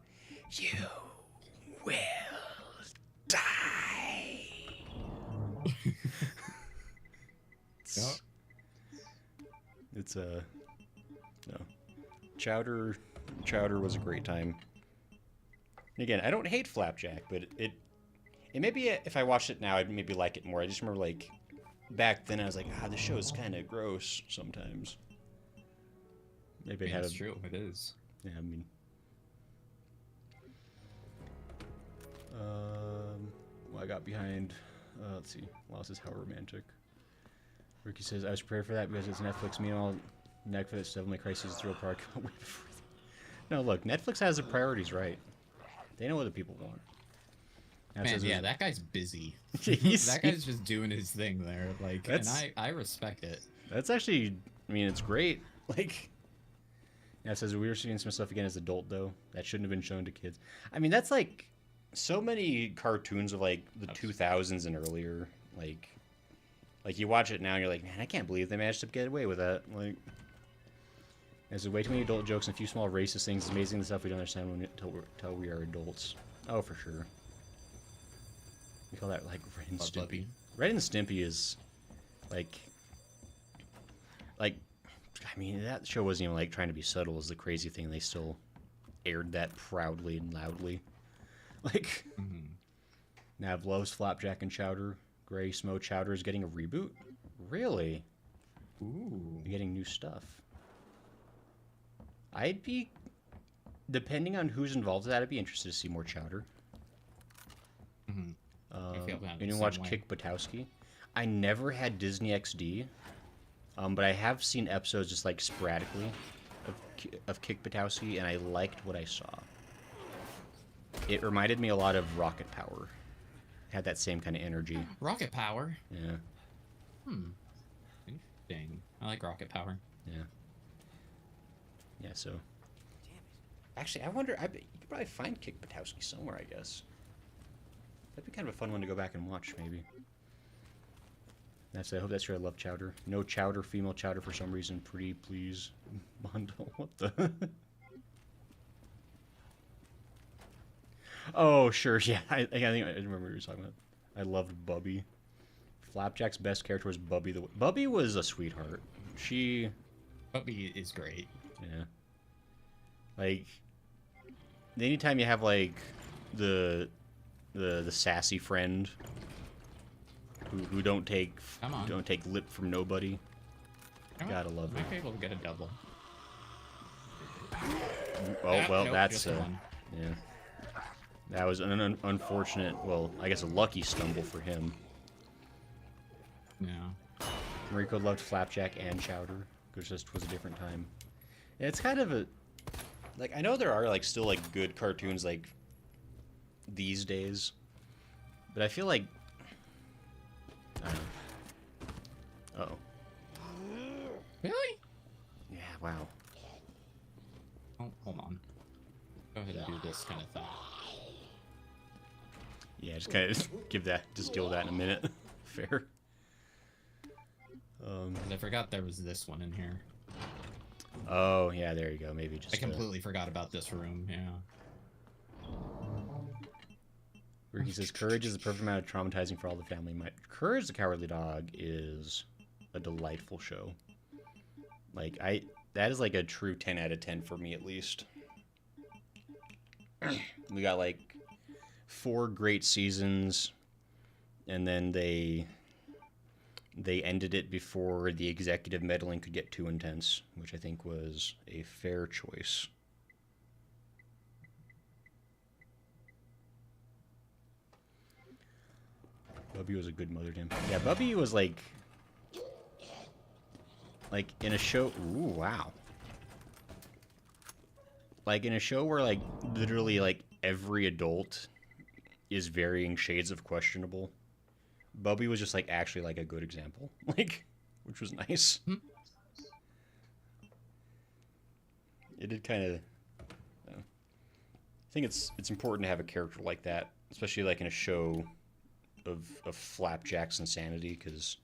You will die. It's no. Chowder was a great time. And again, I don't hate Flapjack, but it may be if I watched it now, I'd maybe like it more. I just remember like back then I was like, this show is kind of gross sometimes. Maybe it had It's true. It is. Yeah, I mean. Well, I got behind. Let's see. Lost is how romantic. Ricky says, I was prepared for that because it's Netflix. Meanwhile, Netflix Devil May Cry Season 3 Park. No, look, Netflix has the priorities right. They know what the people want. Man, yeah, that guy's busy. That guy's just doing his thing there. Like, and I respect it. That's actually, I mean, it's great. Like, yeah, it says we were seeing some stuff again as adult though. That shouldn't have been shown to kids. I mean, that's like so many cartoons of like the 2000s and earlier. Like you watch it now and you're like, man, I can't believe they managed to get away with that. Like, there's way too many adult jokes and a few small racist things. It's amazing the stuff we don't understand until we are adults. Oh, for sure. We call that like Ren and Stimpy. Ren and Stimpy is like, I mean, that show wasn't even like trying to be subtle. Is the crazy thing. They still aired that proudly and loudly. Like, Nav loves Flapjack and Chowder. Gray Smo Chowder is getting a reboot. Really? Ooh, getting new stuff. I'd be, depending on who's involved with that, I'd be interested to see more Chowder. Anyone watch Kick Buttowski? I never had Disney XD, but I have seen episodes just like sporadically of Kick Buttowski, and I liked what I saw. It reminded me a lot of Rocket Power. It had that same kind of energy. Rocket Power? Yeah. Interesting. I like Rocket Power. Yeah. Yeah, so. Actually, I wonder, you could probably find Kick Buttowski somewhere, I guess. That'd be kind of a fun one to go back and watch, maybe. I hope that's true. I love Chowder. No Chowder, female Chowder for some reason. Pretty please. Bundle. What the? Oh, sure. Yeah, I think I remember what you were talking about. I loved Bubby. Flapjack's best character was Bubby. Bubby was a sweetheart. Bubby is great. Yeah. Like, anytime you have like the sassy friend who don't take lip from nobody. Gotta love it. Might be able to get a double. Oh well, nope, that's yeah. That was an unfortunate, well, I guess a lucky stumble for him. Yeah. Mariko loved Flapjack and Chowder. It just was a different time. Yeah, it's kind of a, like, I know there are like still like good cartoons like these days, but I feel like, I don't know. Uh-oh. Really? Yeah, wow. Oh, hold on. Go ahead and do this kind of thing. Yeah, just kind of just deal with that in a minute. Fair. 'Cause I forgot there was this one in here. Oh, yeah, there you go. Maybe just... I completely forgot about this room, yeah. Ricky says, Courage is the perfect amount of traumatizing for all the family. Courage the Cowardly Dog is a delightful show. Like, that is like a true 10 out of 10 for me, at least. We got, like, 4 great seasons, and then they ended it before the executive meddling could get too intense, which I think was a fair choice. Bubby was a good mother to him. Yeah, Bubby was like in a show. Ooh, wow. Like in a show where like literally like every adult is varying shades of questionable. Bubby was just like actually like a good example, like, which was nice. It did kind of. I think it's important to have a character like that, especially like in a show of Flapjack's insanity, because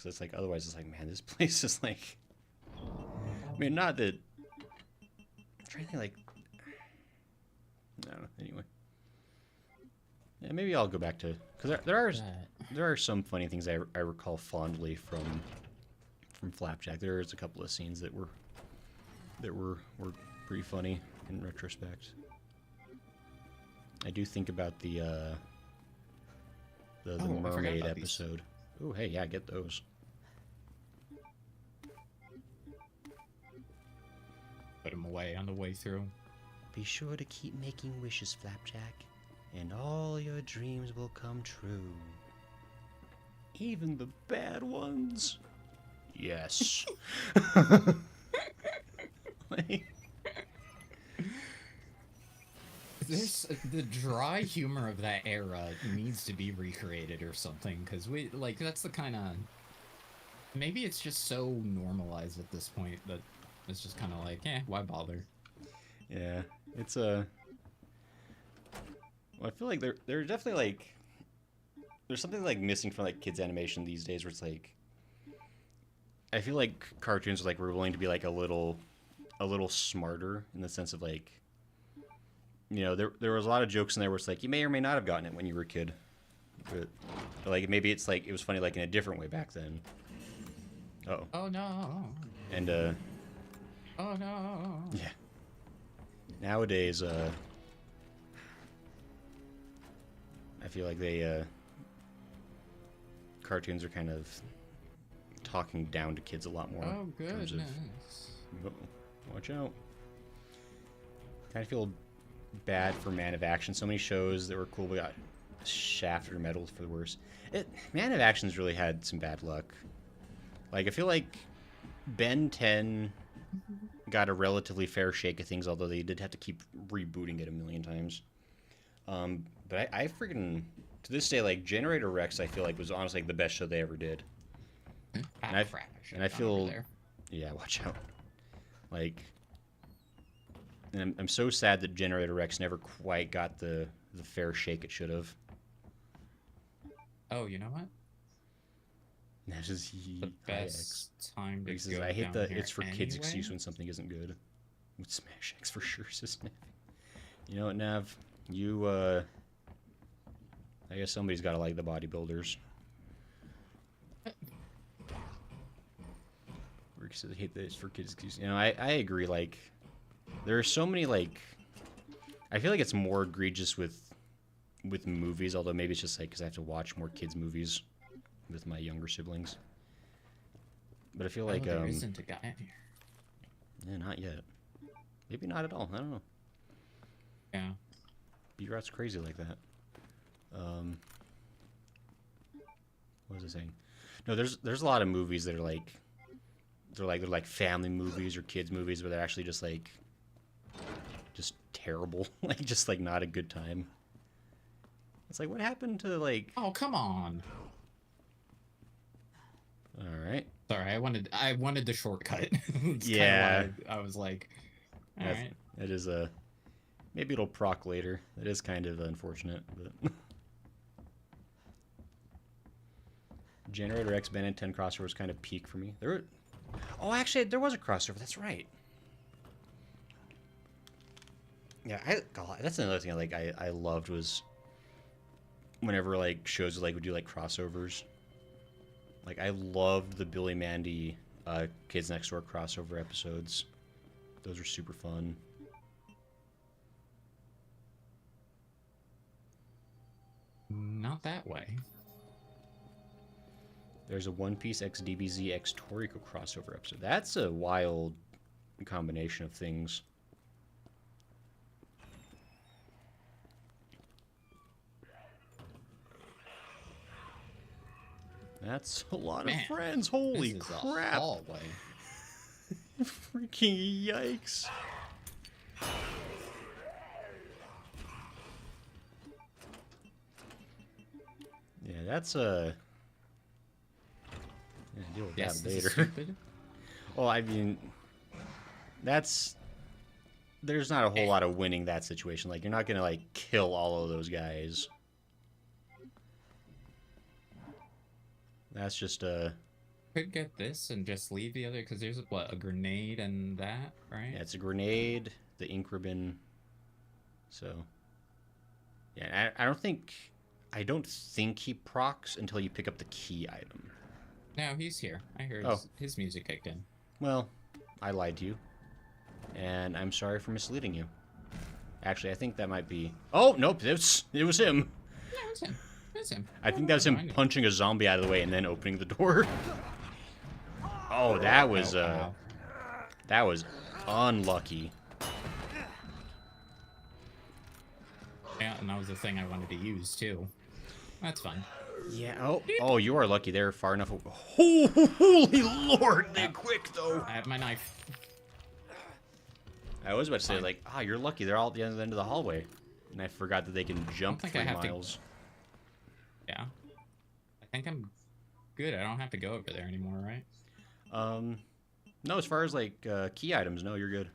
it's like otherwise it's like, man, this place is like. I mean, not that. I'm trying to think, like. I don't know. Anyway. Yeah, maybe I'll go back to, because there are some funny things I recall fondly from Flapjack. There's a couple of scenes that were pretty funny in retrospect. I do think about the mermaid episode. Oh, hey, yeah, get those. Put him away on the way through. Be sure to keep making wishes, Flapjack, and all your dreams will come true. Even the bad ones. Yes. Like, the dry humor of that era needs to be recreated or something, because that's the kind of, maybe it's just so normalized at this point that it's just kind of like, why bother? Yeah, it's a. Well, I feel like there's definitely like there's something like missing from like kids animation these days, where it's like I feel like cartoons like were willing to be like a little smarter in the sense of like, you know, there was a lot of jokes in there where it's like you may or may not have gotten it when you were a kid, but like maybe it's like it was funny like in a different way back then. Oh no. And oh no. Yeah. Nowadays, I feel like cartoons are kind of talking down to kids a lot more. Oh goodness. Watch out. Kind of feel bad for Man of Action. So many shows that were cool, we got shafted or meddled for the worst. Man of Action's really had some bad luck. Like, I feel like Ben 10 got a relatively fair shake of things, although they did have to keep rebooting it a million times. But I freaking, to this day, like, Generator Rex, I feel like was honestly like the best show they ever did. And I feel, yeah, watch out. Like, and I'm so sad that Generator Rex never quite got the fair shake it should have. Oh, you know what? That is the best time to go. I hate the it's for kids excuse when something isn't good. With Smash X for sure, says Nav. You know what, Nav? You I guess somebody's got to like the bodybuilders. Rick says I hate that it's for kids excuse. You know, I agree. Like, there are so many like. I feel like it's more egregious with movies, although maybe it's just like because I have to watch more kids movies with my younger siblings. But I feel like there isn't a guy in here. Yeah, not yet. Maybe not at all. I don't know. Yeah. B-Rot's crazy like that. What was I saying? No, there's a lot of movies that are they're like family movies or kids movies, but they're actually just just terrible. Like just like not a good time. It's like, what happened to like? Oh, come on. All right. Sorry, I wanted the shortcut. Yeah. I was like, all right. That is a. Maybe it'll proc later. It is kind of unfortunate, but Generator X Ben and 10 crossover was kind of peak for me. Oh, actually, there was a crossover. That's right. Yeah, God, that's another thing I loved was whenever like shows would do like crossovers. Like I loved the Billy Mandy Kids Next Door crossover episodes. Those were super fun. Not that way. There's a One Piece X DBZ X Toriko crossover episode. That's a wild combination of things. That's a lot of friends. Holy This is crap. A hallway. Freaking yikes. Yeah, that's a... Yeah, deal with Yes, that this is later. stupid. Well, I mean, that's... There's not a whole lot of winning that situation. Like, you're not gonna, like, kill all of those guys. That's just, Could get this and just leave the other, because there's, what, a grenade and that, right? Yeah, it's a grenade, the ink ribbon. So, yeah, I don't think he procs until you pick up the key item. No, he's here. I heard his music kicked in. Well, I lied to you. And I'm sorry for misleading you. Actually, I think that might be... Oh, nope, it was him. No, it's him. It's him. I think that was him punching a zombie out of the way and then opening the door. Oh, that was unlucky. Yeah, and that was the thing I wanted to use, too. That's fine. Yeah, oh, you are lucky. They're far enough... Holy Lord, they're quick, though. I have my knife. I was about to say, like, you're lucky. They're all at the end of the hallway. And I forgot that they can jump 3 miles. Yeah. I think I'm good. I don't have to go over there anymore, right? No, as far as, like, key items, no, you're good.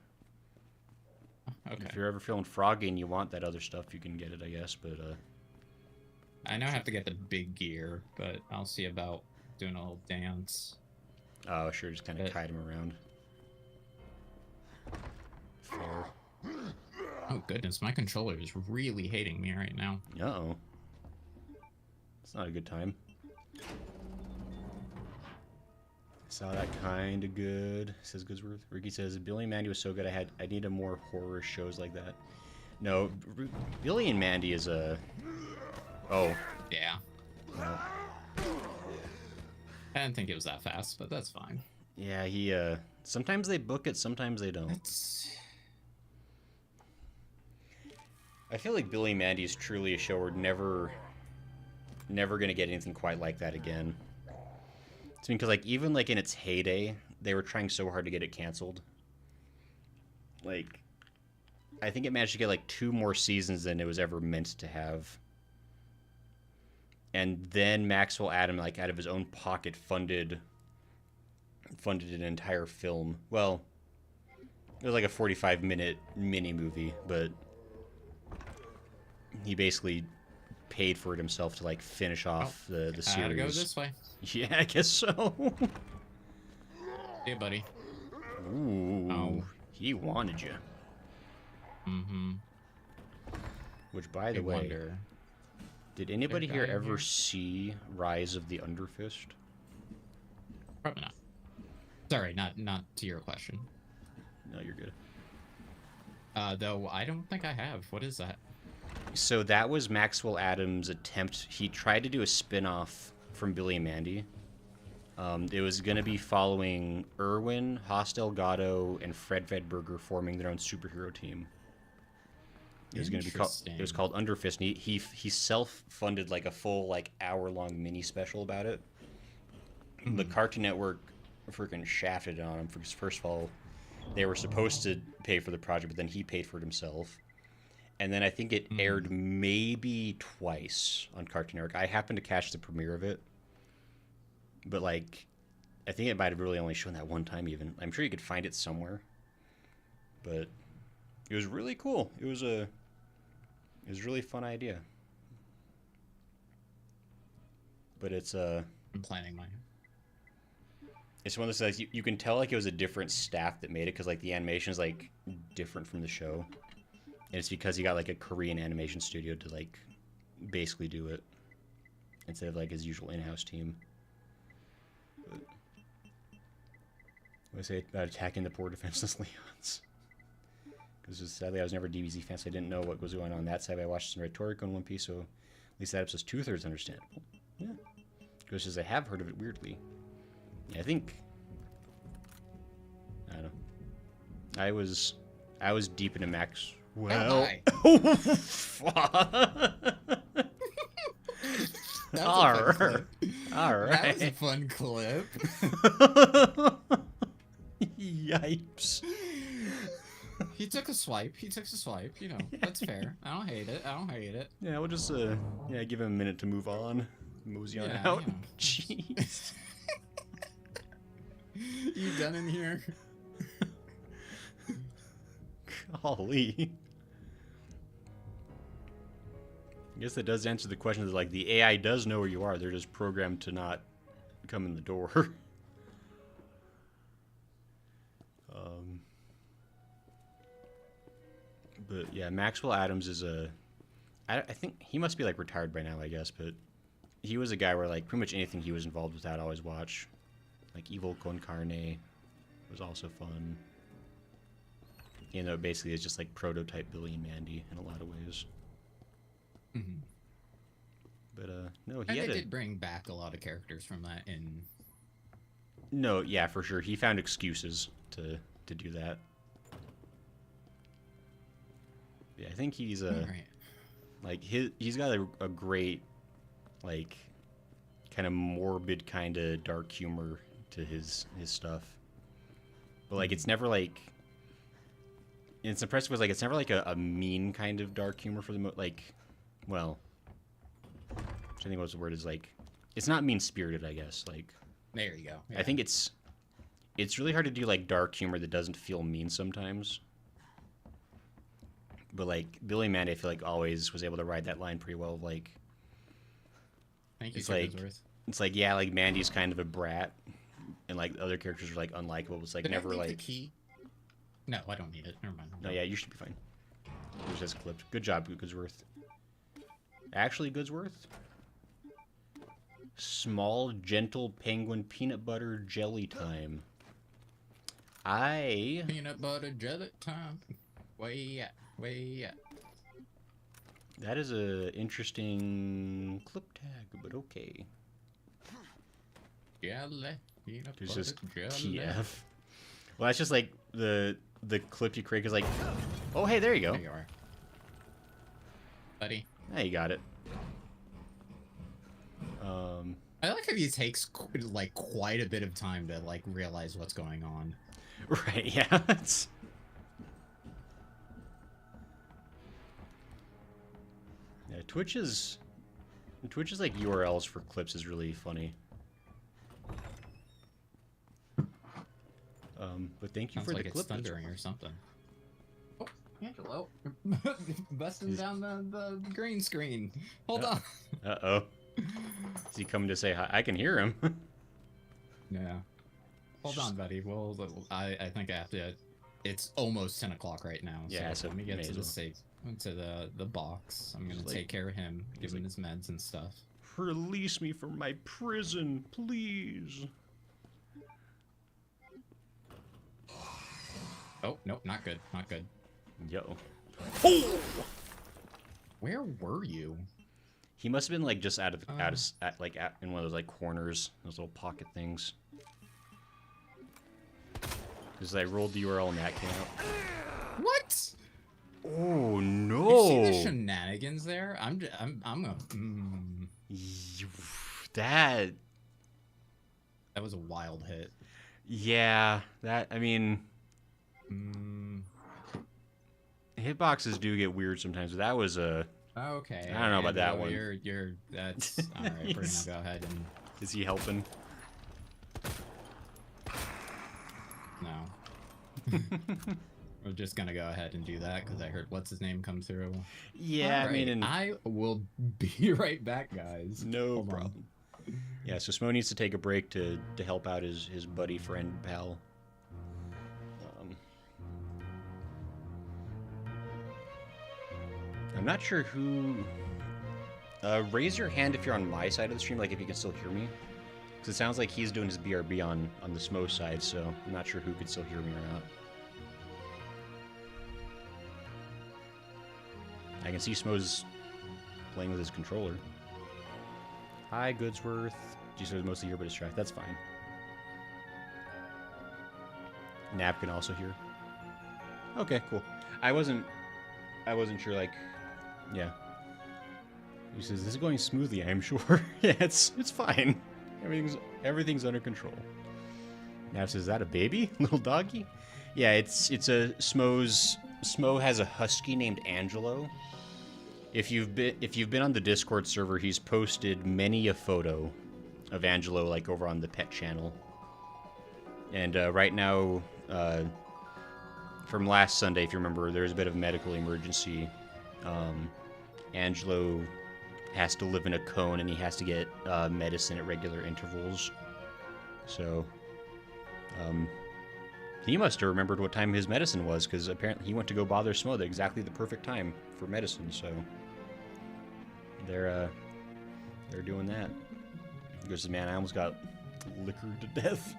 Okay. If you're ever feeling froggy and you want that other stuff, you can get it, I guess, but, I know I have to get the big gear, but I'll see about doing a little dance. Oh, sure, just kind of kite him around. Fair. Oh, goodness, my controller is really hating me right now. Uh-oh. It's not a good time. Saw that kind of good, says Goodsworth. Ricky says, Billy and Mandy was so good, I needed more horror shows like that. No, Billy and Mandy is a... Oh. Yeah. No. I didn't think it was that fast, but that's fine. Yeah, sometimes they book it, sometimes they don't. I feel like Billy and Mandy is truly a show we're never gonna get anything quite like that again. It's because, like, even, like, in its heyday, they were trying so hard to get it canceled. Like, I think it managed to get, like, 2 more seasons than it was ever meant to have. And then Maxwell Adam, like, out of his own pocket, funded an entire film. Well, it was like a 45-minute mini-movie, but he basically paid for it himself to, like, finish off the series. I gotta go this way. Yeah, I guess so. Hey, buddy. Ooh. Oh. He wanted you. Mm-hmm. Which, by the way, did anybody here ever see Rise of the Underfist? Probably not. Sorry, not to your question. No, you're good. Though I don't think I have. What is that? So that was Maxwell Adams' attempt. He tried to do a spin-off from Billy and Mandy. It was going to be following Irwin, Haas Delgado, and Fred Vedberger forming their own superhero team. It was going to be called. It was called Underfist. And he self-funded like a full like hour-long mini special about it. The Cartoon Network freaking shafted on him because first of all, they were supposed to pay for the project, but then he paid for it himself. And then I think it aired maybe twice on Cartoon Network. I happened to catch the premiere of it. But, like, I think it might have really only shown that one time even. I'm sure you could find it somewhere. But It was really cool. It was a really fun idea. But it's I'm planning mine. It's one of those like you can tell like it was a different staff that made it because like the animation is like different from the show, and it's because he got like a Korean animation studio to like basically do it instead of like his usual in-house team. But, what do I say about attacking the poor defenseless Leons? Because sadly I was never a DBZ fan, so I didn't know what was going on that side. I watched some Rhetoric on One Piece, so at least that episode's 2/3 understandable. Yeah, because I have heard of it weirdly. Yeah, I don't know. I was deep into Max. Well, oh, fuck. All right. That was a fun clip. Yipes. He took a swipe. You know, that's fair. I don't hate it. Yeah, we'll just give him a minute to move on. Mosey on out. You know. Jeez. You done in here? Golly. I guess that does answer the question. Is like the AI does know where you are. They're just programmed to not come in the door. But yeah, Maxwell Adams is I think he must be like retired by now, I guess. But he was a guy where like pretty much anything he was involved with, I'd always watch. Like Evil Con Carne was also fun. You know, basically it's just like prototype Billy and Mandy in a lot of ways. Mm-hmm. But no, And they did bring back a lot of characters from that in. No, yeah, for sure. He found excuses to do that. Yeah, I think he's Right. like he's got a great like kind of morbid kind of dark humor to his stuff. But like it's never like it's impressive because like it's never like a mean kind of dark humor for the like well I think what's the word is like it's not mean spirited, I guess. Like There you go. I think it's really hard to do like dark humor that doesn't feel mean sometimes. But like Billy Mandy, I feel like always was able to ride that line pretty well. Like Thank you, it's Sir like Boodsworth. it's like yeah, like Mandy's kind of a brat, and like other characters are like unlikable. It's like Did I never leave the like key? No, I don't need it. Never mind. no, yeah, you should be fine. It was just clipped. Good job, Goodsworth. Actually, Goodsworth. Small, gentle penguin peanut butter jelly time. Peanut butter jelly time. Way at. That is a interesting clip tag, but okay. Jelly. Peanut There's butter just jelly. TF. Well, that's just like the clip you create is like, oh hey, there you go. There you are, buddy. Yeah, you got it. I like how he takes like quite a bit of time to like realize what's going on. Right, yeah. It's... Yeah, Twitch's like URLs for clips is really funny. But thank you Sounds for like the it's clip. thundering or something. Oh, Angelo, busting down the green screen. Hold on. Uh-oh. Is he coming to say hi? I can hear him. Yeah. Hold on, buddy. Well, I think I have to. It's almost 10 o'clock right now. Yeah, so so let me get may to as the well. safe, to the box. I'm gonna He's take like- care of him, give him like- his meds and stuff. Release me from my prison, please. Oh nope, not good, not good. Yo. Where were you? He must have been like just out of in one of those like corners, those little pocket things. Because I rolled the URL and that came out. What? Oh You see no! the shenanigans there? I'm a. That That was a wild hit. yeah, that I mean, Mm, hitboxes do get weird sometimes. But that was a. okay. I don't know about that Angelo, one. You're that's all right. We're gonna go ahead and Is he helping? no. We're just gonna go ahead and do that because I heard what's his name come through. Yeah, I mean, I will be right back, guys. no Hold on. problem. Yeah, so Smo needs to take a break to help out his buddy, friend, pal. I'm not sure who... raise your hand if you're on my side of the stream, like if you can still hear me. Because it sounds like he's doing his BRB on the Smo side, so I'm not sure who could still hear me or not. I can see Smo's playing with his controller. Hi, Goodsworth. Geez, I was mostly here but distracted. That's fine. Nap can also hear. Okay, cool. I wasn't sure, like... Yeah. He says, this is going smoothly, I'm sure. Yeah, it's fine. Everything's under control. Nap says, is that a baby? Little doggy? Yeah, it's a Smo has a husky named Angelo. If you've been on the Discord server, he's posted many a photo of Angelo, like over on the pet channel. And right now, from last Sunday, if you remember, there's a bit of a medical emergency. Angelo has to live in a cone, and he has to get medicine at regular intervals. So, he must have remembered what time his medicine was, because apparently he went to go bother Smo at exactly the perfect time for medicine. So, they're doing that. He goes, man, I almost got liquored to death.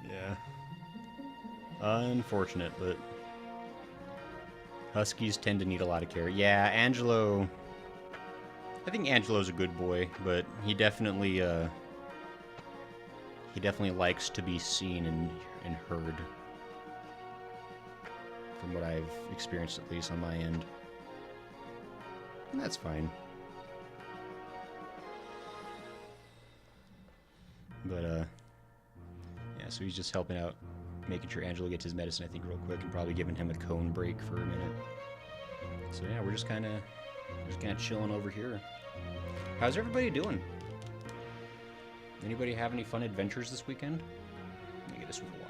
Yeah. Unfortunate, but huskies tend to need a lot of care. Yeah, Angelo... I think Angelo's a good boy, but he definitely likes to be seen and heard. From what I've experienced, at least on my end. And that's fine. But, yeah, so he's just helping out, making sure Angelo gets his medicine, I think, real quick, and probably giving him a cone break for a minute. So, yeah, we're just kind of chilling over here. How's everybody doing? Anybody have any fun adventures this weekend? Let me get this with water.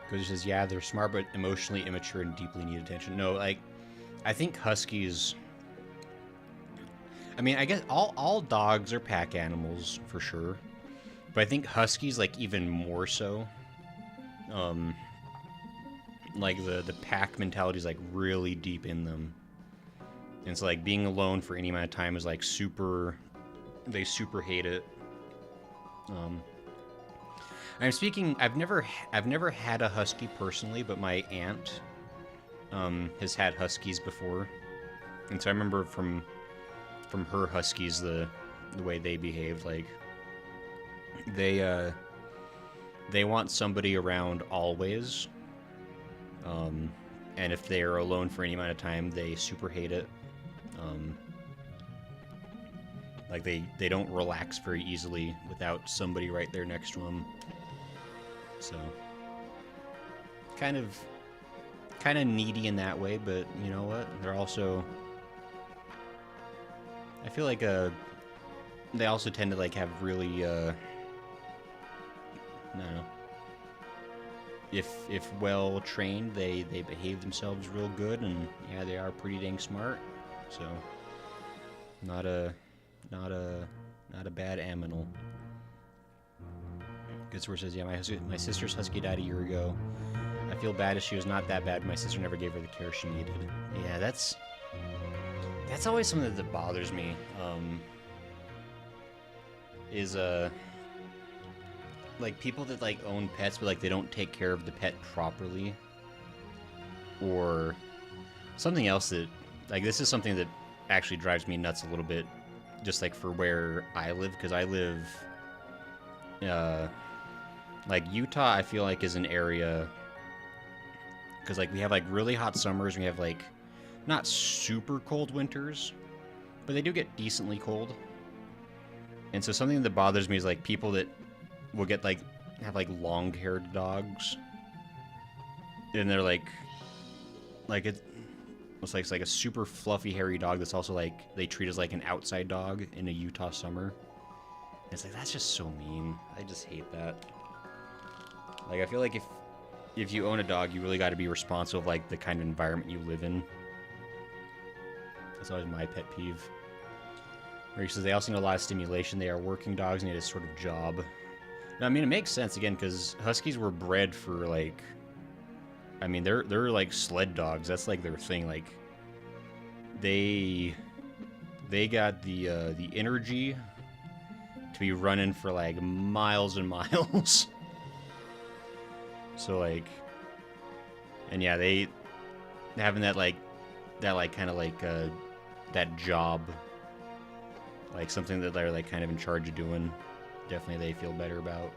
Because he says, yeah, they're smart but emotionally immature and deeply need attention. No, like, I think huskies... I mean, I guess all dogs are pack animals, for sure. But I think huskies, like, even more so. Like, the pack mentality is, like, really deep in them. And so, like, being alone for any amount of time is, like, super... They super hate it. I'm speaking... I've never had a husky personally, but my aunt has had huskies before. And so I remember from her huskies the way they behaved. Like, they want somebody around always. And if they are alone for any amount of time, they super hate it. Like, they don't relax very easily without somebody right there next to them. So, kind of needy in that way, but you know what? They're also... I feel like they also tend to, like, have really I don't know. If well trained, they behave themselves real good, and yeah, they are pretty dang smart. So, not a bad aminal. Goodsworth says, yeah, my sister's husky died a year ago. I feel bad as she was not that bad. My sister never gave her the care she needed. Yeah, that's always something that bothers me. Is like people that like own pets, but like they don't take care of the pet properly, or something else that like this is something that actually drives me nuts a little bit. Just like for where I live, because I live, like Utah, I feel like is an area, because like we have like really hot summers, we have like not super cold winters, but they do get decently cold. And so something that bothers me is like people that will get like have like long-haired dogs, and they're like it's like a super fluffy, hairy dog that's also like they treat as like an outside dog in a Utah summer. And it's like that's just so mean. I just hate that. Like I feel like if you own a dog, you really got to be responsible of like the kind of environment you live in. That's always my pet peeve. Where he says they also need a lot of stimulation. They are working dogs and need a sort of job. Now, I mean, it makes sense again because Huskies were bred for like, I mean, they're like sled dogs. That's like their thing. Like, they got the energy to be running for like miles and miles. So like, and yeah, they having that kind of like that job, like something that they're like kind of in charge of doing. Definitely, they feel better about.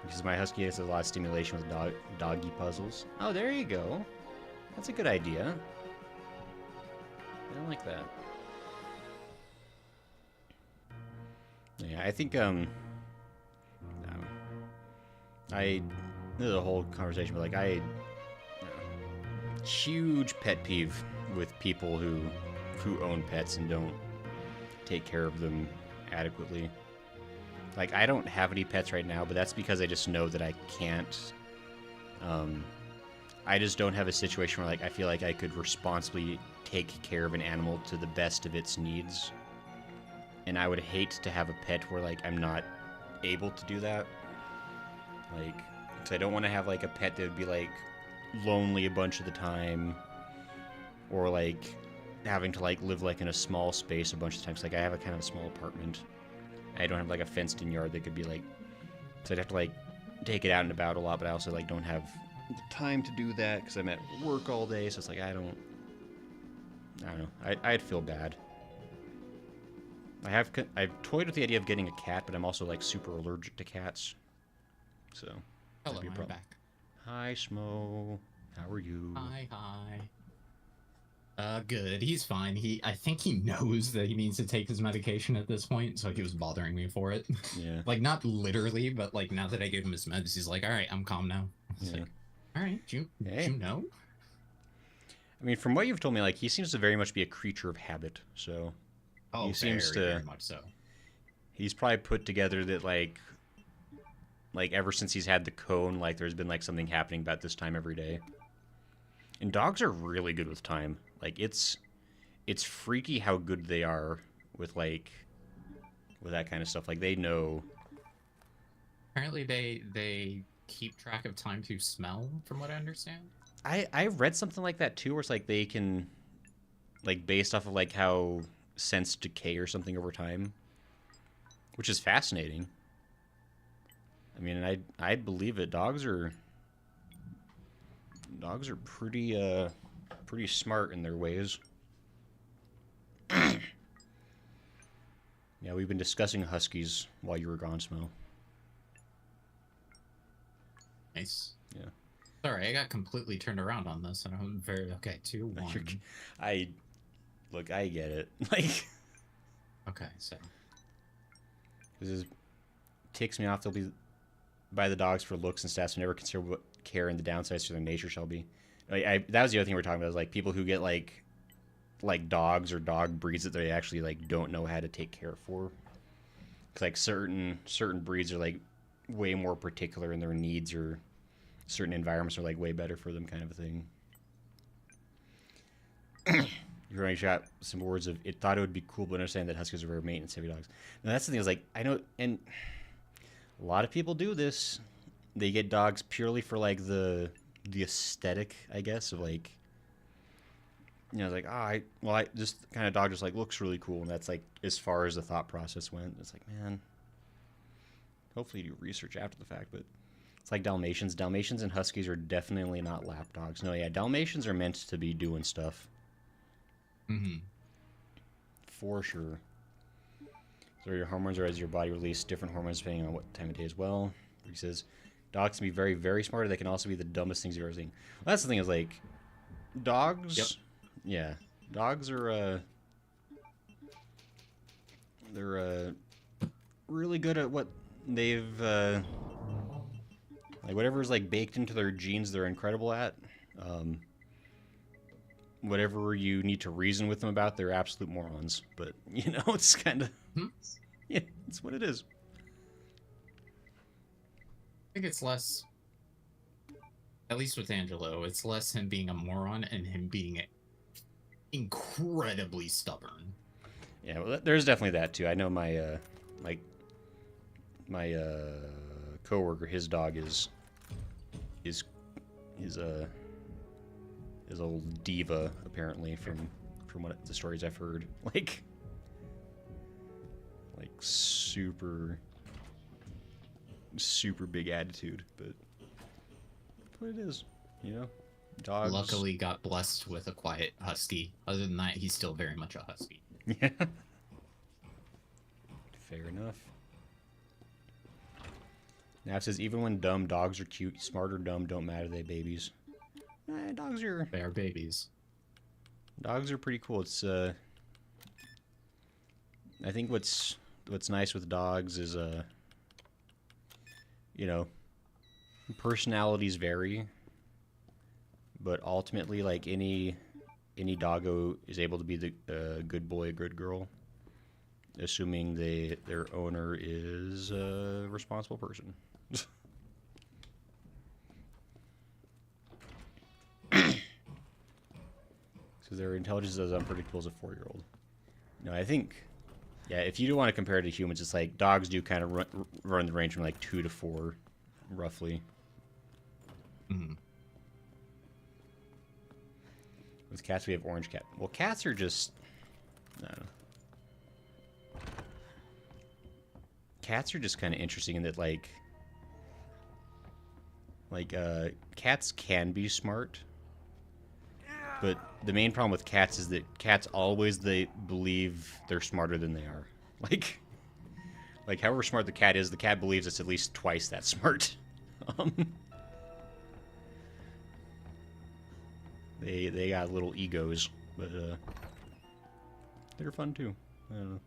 Because my husky has a lot of stimulation with doggy puzzles. Oh, there you go. That's a good idea. I like that. Yeah, I think this is a whole conversation, but like huge pet peeve with people who own pets and don't take care of them adequately. Like, I don't have any pets right now, but that's because I just know that I can't. I just don't have a situation where, like, I feel like I could responsibly take care of an animal to the best of its needs. And I would hate to have a pet where, like, I'm not able to do that. Like, because I don't want to have, like, a pet that would be, like, lonely a bunch of the time. Or, like, having to, like, live, like, in a small space a bunch of times. Like, I have a kind of a small apartment. I don't have, like, a fenced-in yard that could be, like... So I'd have to, like, take it out and about a lot, but I also, like, don't have the time to do that because I'm at work all day, so it's like, I don't know. I'd feel bad. I've toyed with the idea of getting a cat, but I'm also, like, super allergic to cats. So... Hello, that'd be a I'm problem. back. Hi, Smo. How are you? Hi. Good. He's fine. I think he knows that he needs to take his medication at this point, so he was bothering me for it. Yeah. Like, not literally, but, like, now that I gave him his meds, he's like, alright, I'm calm now. It's Yeah. like, alright, do Hey. you know? I mean, from what you've told me, like, he seems to very much be a creature of habit, so... Oh, He seems very much so. He's probably put together that, like, ever since he's had the cone, like, there's been, like, something happening about this time every day. And dogs are really good with time. Like, it's freaky how good they are with, like, with that kind of stuff. Like, they know. Apparently they keep track of time through smell, from what I understand. I read something like that, too, where it's, like, they can, like, based off of, like, how scents decay or something over time. Which is fascinating. I mean, I'd believe it. Dogs are pretty smart in their ways. Yeah, we've been discussing huskies while you were gone, Smo. Nice. Yeah. Sorry, I got completely turned around on this, and I'm very... Okay, 2, 1. Look, I get it. Like... Okay, so... This ticks me off. They'll be by the dogs for looks and stats, and never consider what care and the downsides to their nature shall be. Like, that was the other thing we were talking about, is, like, people who get, like dogs or dog breeds that they actually, like, don't know how to take care for. Because, like, certain breeds are, like, way more particular in their needs, or certain environments are, like, way better for them, kind of a thing. You're only shot some words of, it thought it would be cool, but understand that huskies are very maintenance-heavy dogs. Now, that's the thing, is, like, I know, and a lot of people do this. They get dogs purely for, like, the aesthetic, I guess, of, like, you know, like, this kind of dog just, like, looks really cool, and that's, like, as far as the thought process went. It's like, man, hopefully you do research after the fact, but it's like Dalmatians. Dalmatians and huskies are definitely not lap dogs. No, yeah, Dalmatians are meant to be doing stuff. Mm-hmm. For sure. So your hormones are as your body release different hormones depending on what time of day as well. He says, dogs can be very, very smart. They can also be the dumbest things you've ever seen. Well, that's the thing, is, like, dogs... Yep. Yeah. Dogs are, they're, really good at what they've, Like, whatever's, like, baked into their genes they're incredible at, whatever you need to reason with them about, they're absolute morons. But, you know, it's kind of... Yeah, it's what it is. I think it's less, at least with Angelo, it's less him being a moron and him being incredibly stubborn. Yeah, well, there's definitely that too. I know my coworker, his dog is old diva apparently from what the stories I've heard. Like super big attitude, but that's what it is, you know. Dogs. Luckily got blessed with a quiet husky. Other than that, he's still very much a husky. Yeah. Fair enough. Now it says, even when dumb, dogs are cute. Smart or dumb, don't matter, they babies. Dogs are... They are babies. Dogs are pretty cool. It's, I think what's nice with dogs is, you know, personalities vary, but ultimately, like, any doggo is able to be the good boy, good girl, assuming their owner is a responsible person. So their intelligence is as unpredictable as a 4-year-old. No, I think, yeah, if you do want to compare it to humans, it's like dogs do kind of run the range from like 2 to 4, roughly. Mm-hmm. With cats, we have orange cat. Well, cats are just... I don't know. Cats are just kind of interesting in that, like, cats can be smart, but the main problem with cats is that cats always, they believe they're smarter than they are. Like however smart the cat is, the cat believes it's at least twice that smart. They got little egos, but they're fun too. I don't know.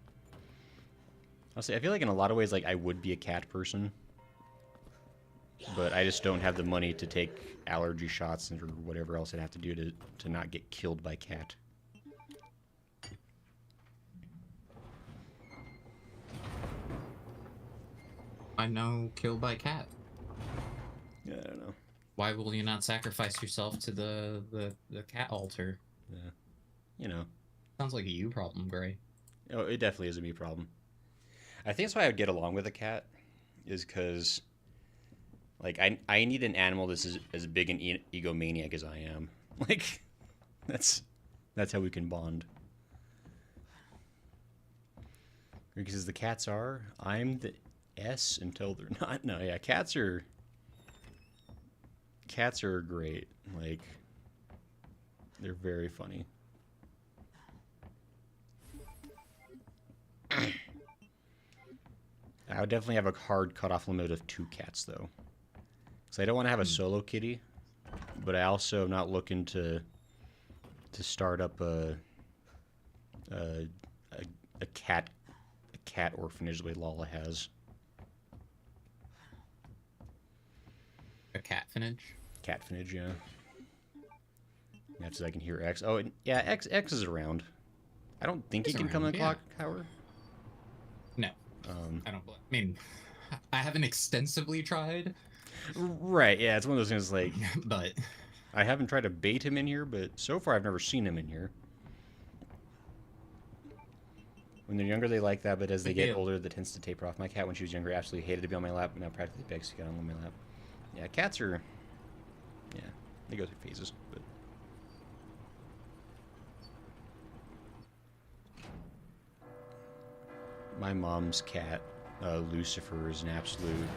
Honestly, I feel like in a lot of ways, like, I would be a cat person, but I just don't have the money to take allergy shots or whatever else I'd have to do to not get killed by cat. I know, killed by cat. Yeah, I don't know. Why will you not sacrifice yourself to the cat altar? Yeah, you know. Sounds like a you problem, Gray. Oh, it definitely is a me problem. I think that's why I would get along with a cat, is because, like, I need an animal that's as big an egomaniac as I am. Like, that's how we can bond. Because the cats are, I'm the S until they're not. No, yeah, cats are great. Like, they're very funny. I would definitely have a hard cutoff limit of 2 cats, though. Because I don't want to have a solo kitty, but I also am not looking to start up a cat orphanage the way Lala has. A catfinage? Catfinage, yeah. That's as I can hear X. Oh, yeah, X is around. I don't think he can come in the clock tower. No. I don't. I mean, I haven't extensively tried. Right. Yeah, it's one of those things. Like, but I haven't tried to bait him in here, but so far I've never seen him in here. When they're younger, they like that, but as they get older, that tends to taper off. My cat, when she was younger, absolutely hated to be on my lap, but now practically begs to get on my lap. Yeah, cats are. Yeah, they go through phases, but. My mom's cat, Lucifer, is an absolute.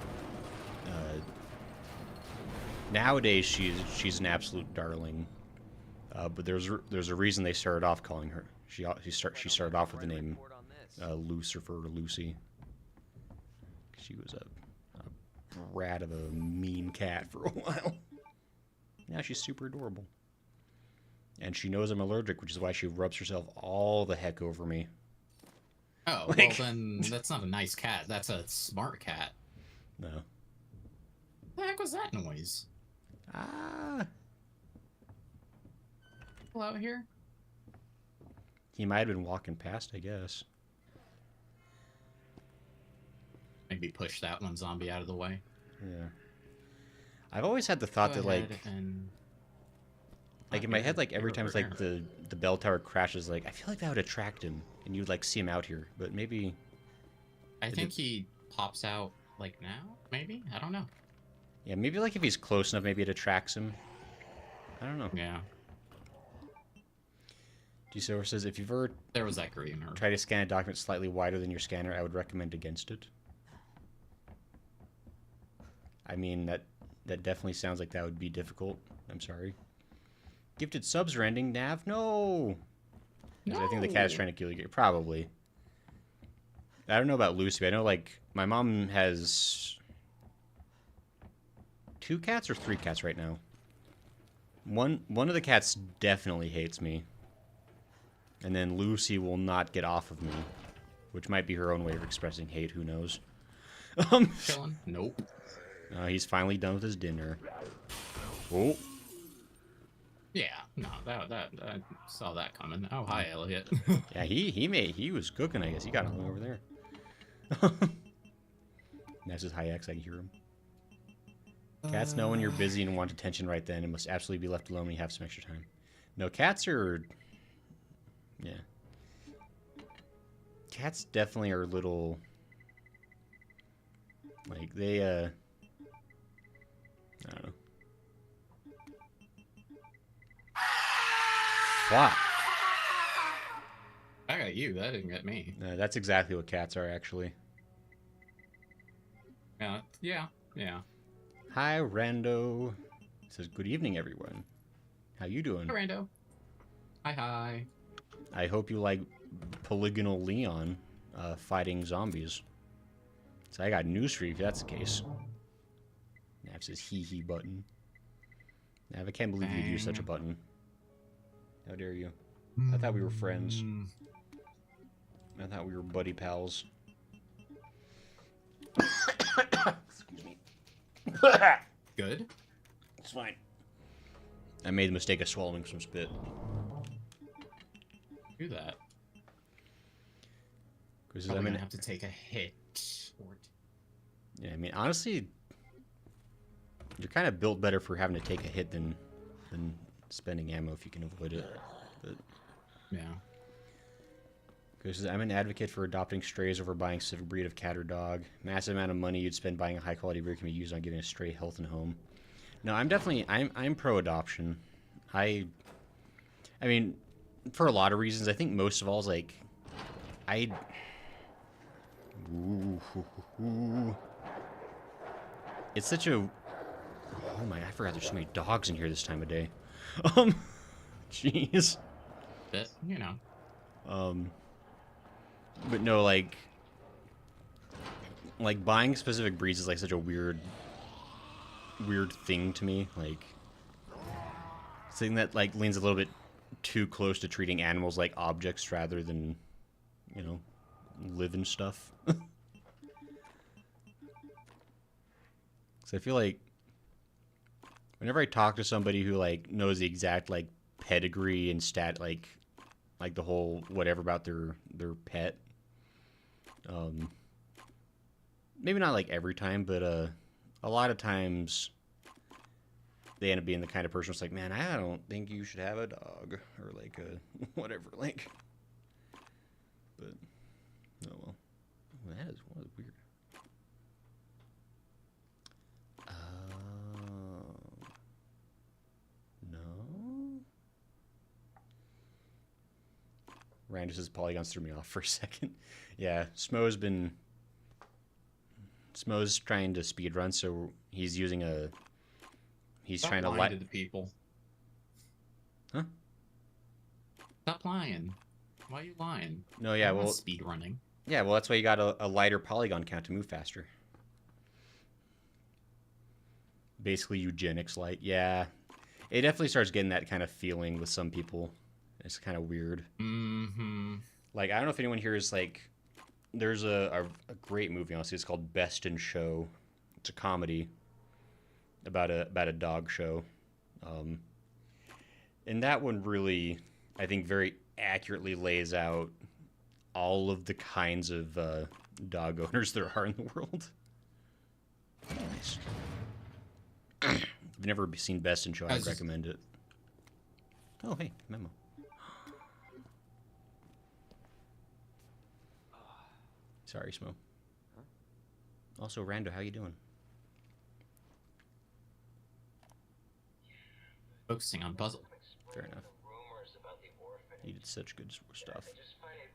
Nowadays, she's an absolute darling, but there's a reason they started off calling her. She started off with the name Lucifer or Lucy. She was a brat of a mean cat for a while. Now she's super adorable, and she knows I'm allergic, which is why she rubs herself all the heck over me. Oh, well then that's not a nice cat. That's a smart cat. No. the heck was that noise? Ah. People out here? He might have been walking past, I guess. Maybe push that one zombie out of the way. Yeah. I've always had the thought Go that, ahead like, and... in my head, like, every time it's like the bell tower crashes, like, I feel like that would attract him, and you'd, like, see him out here. But maybe... I think he pops out, like, now? Maybe? I don't know. Yeah, maybe, like, if he's close enough, maybe it attracts him. I don't know. Yeah. G-Silver says, if you've ever There was that green herb. tried to scan a document slightly wider than your scanner, I would recommend against it. I mean, that definitely sounds like that would be difficult. I'm sorry. Gifted subs are ending. Nav, no! I think the cat is trying to kill you. Probably. I don't know about Lucy. I know, like, my mom has 2 cats or 3 cats right now. One of the cats definitely hates me. And then Lucy will not get off of me. Which might be her own way of expressing hate, who knows. Chilling? Nope. He's finally done with his dinner. Oh. Yeah, no, that I saw that coming. Oh, hi, Elliot. Yeah, he was cooking, I guess. He got all the way over there. That's his high X, I can hear him. Cats know when you're busy and want attention right then and must absolutely be left alone when you have some extra time. No, cats are... Yeah. Cats definitely are little... Like, they, I don't know. Fuck. I got you. That didn't get me. That's exactly what cats are, actually. Yeah. Hi, Rando. It says, good evening, everyone. How you doing? Hi, Rando. Hi. I hope you like Polygonal Leon fighting zombies. So I got news for you if that's the case. Nav says hee button. Nav, I can't believe you'd use such a button. How dare you? I thought we were friends. I thought we were buddy pals. Excuse me. Good? It's fine. I made the mistake of swallowing some spit. Do that. Because I'm gonna have to take a hit. Yeah, I mean, honestly, you're kind of built better for having to take a hit than spending ammo if you can avoid it. But, yeah. Because I'm an advocate for adopting strays over buying a specific breed of cat or dog. Massive amount of money you'd spend buying a high quality breed can be used on giving a stray health and home. No, I'm pro adoption. I mean, for a lot of reasons. I think most of all is like, it's such a... Oh my, I forgot there's so many dogs in here this time of day. Jeez. But, you know. But no, like buying specific breeds is like such a weird thing to me. Like, something that like leans a little bit too close to treating animals like objects rather than, you know, living stuff. So I feel like whenever I talk to somebody who like knows the exact like pedigree and stat like the whole whatever about their pet, maybe not like every time, but a lot of times they end up being the kind of person who's like, man, I don't think you should have a dog or like a whatever, like. But oh well, that is weird. No. Randus's polygons threw me off for a second. Yeah, Smo's trying to speedrun, so he's using a... He's Stop trying to lying to the people. Huh? Stop lying. Why are you lying? No, yeah, well... Speed running. Yeah, well, that's why you got a lighter polygon count to move faster. Basically eugenics light. Yeah. It definitely starts getting that kind of feeling with some people. It's kind of weird. Mm-hmm. Like, I don't know if anyone here is like... There's a great movie, honestly. It's called Best in Show. It's a comedy. about a dog show, and that one really, I think, very accurately lays out all of the kinds of dog owners there are in the world. Nice. If you've never seen Best in Show, I'd recommend it. Oh, hey, memo. Sorry, Smo. Huh? Also, Rando, how you doing? Focusing on puzzle. Fair enough. You did such good stuff. I just find it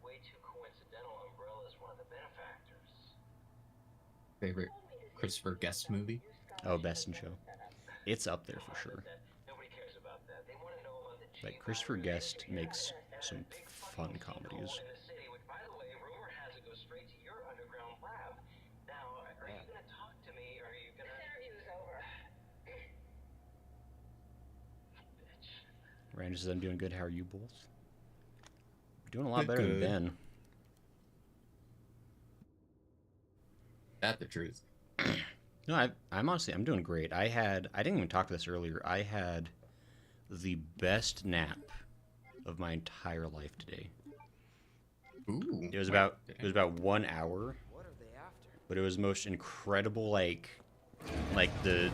way too coincidental Umbrella's one of the benefactors. Favorite Christopher Guest movie? Oh, Best in Show. It's up there for sure. Nobody cares about that. They want to know about the Like, Christopher Guest makes some fun comedies. in the city, which, by the way, rumor has it goes straight to your underground lab. Now, are you gonna talk to me, or are you gonna... This interview's over. Bitch. Rand says, I'm doing good. How are you both? Doing a lot better than Ben. That's the truth. No, I'm honestly, I'm doing great. I didn't even talk to this earlier. I had the best nap of my entire life today. Ooh. It was about 1 hour, What are they after? but it was most incredible. Like the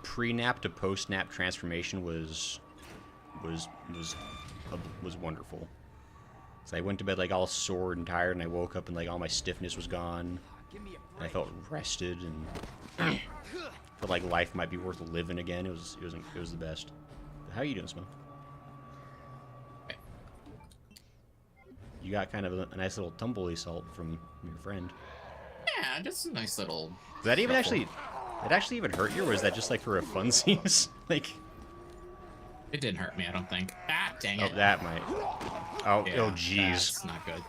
pre-nap to post-nap transformation was wonderful. So I went to bed like all sore and tired, and I woke up and like all my stiffness was gone. Give me a And I break. felt rested and felt like life might be worth living again. It was the best. How are you doing, Smo? You got kind of a nice little tumbly salt from your friend. Yeah, just a nice little. Did that even shuffle. it actually even hurt you, or was that just like for a funsies? Like, It didn't hurt me, I don't think. Ah, dang oh, it. that might. Oh, Yeah, oh, jeez. That's not good.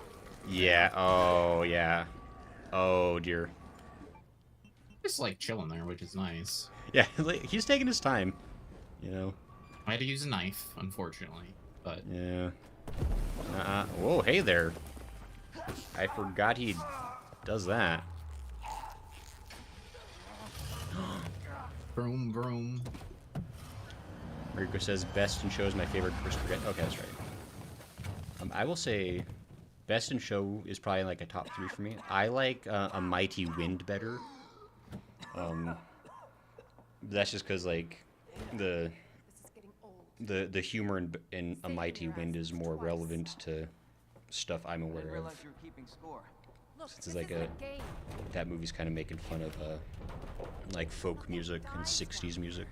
Yeah. Oh, yeah. Oh dear. Just like chilling there, which is nice. Yeah, like, he's taking his time. You know. I had to use a knife, unfortunately, but Yeah. Whoa, hey there. I forgot he does that. vroom vroom. Rico says Best in Show is my favorite Christopher Guest. Okay, that's right. I will say Best in Show is probably like a top 3 for me. I like A Mighty Wind better. That's just because like This is getting old. the humor in A Mighty Wind is more relevant to stuff I'm I didn't aware of. realize you were keeping score. Look, Since this it's like is a- game. That movie's kind of making fun of like folk music and 60s music.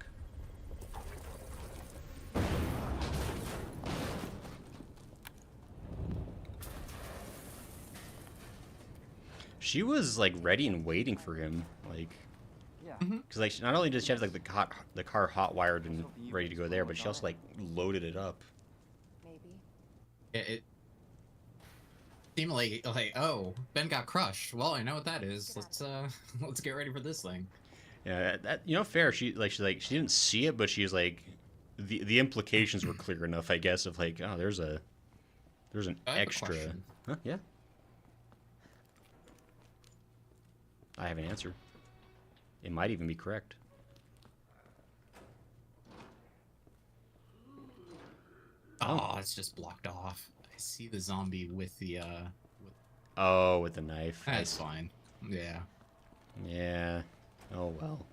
She was like ready and waiting for him, like, Yeah. because like not only does she have like the car hot wired and ready to go there, but she also like loaded it up. Maybe. It seemed like oh, Ben got crushed. Well, I know what that is. Let's let's get ready for this thing. Yeah, that fair. She didn't see it, but she's like, the implications were clear enough, I guess, of like, oh, there's an I have a extra. question. Huh? Yeah. I have an answer. It might even be correct. Oh, it's just blocked off. I see the zombie with the Oh, with the knife. That's fine. Yeah. Yeah. Oh well.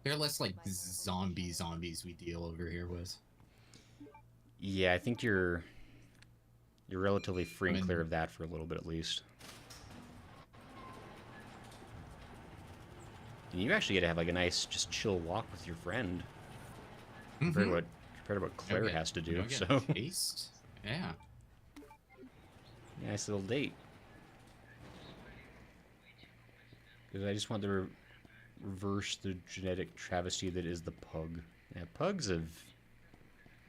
They're less like zombies we deal over here with. Yeah, I think you're relatively free and I mean- clear of that for a little bit at least. And you actually get to have like a nice, just chill walk with your friend compared to what Claire You'll get- has to do. you'll get So chased. Yeah. nice little date. Because I just want to reverse the genetic travesty that is the pug. Yeah, pugs have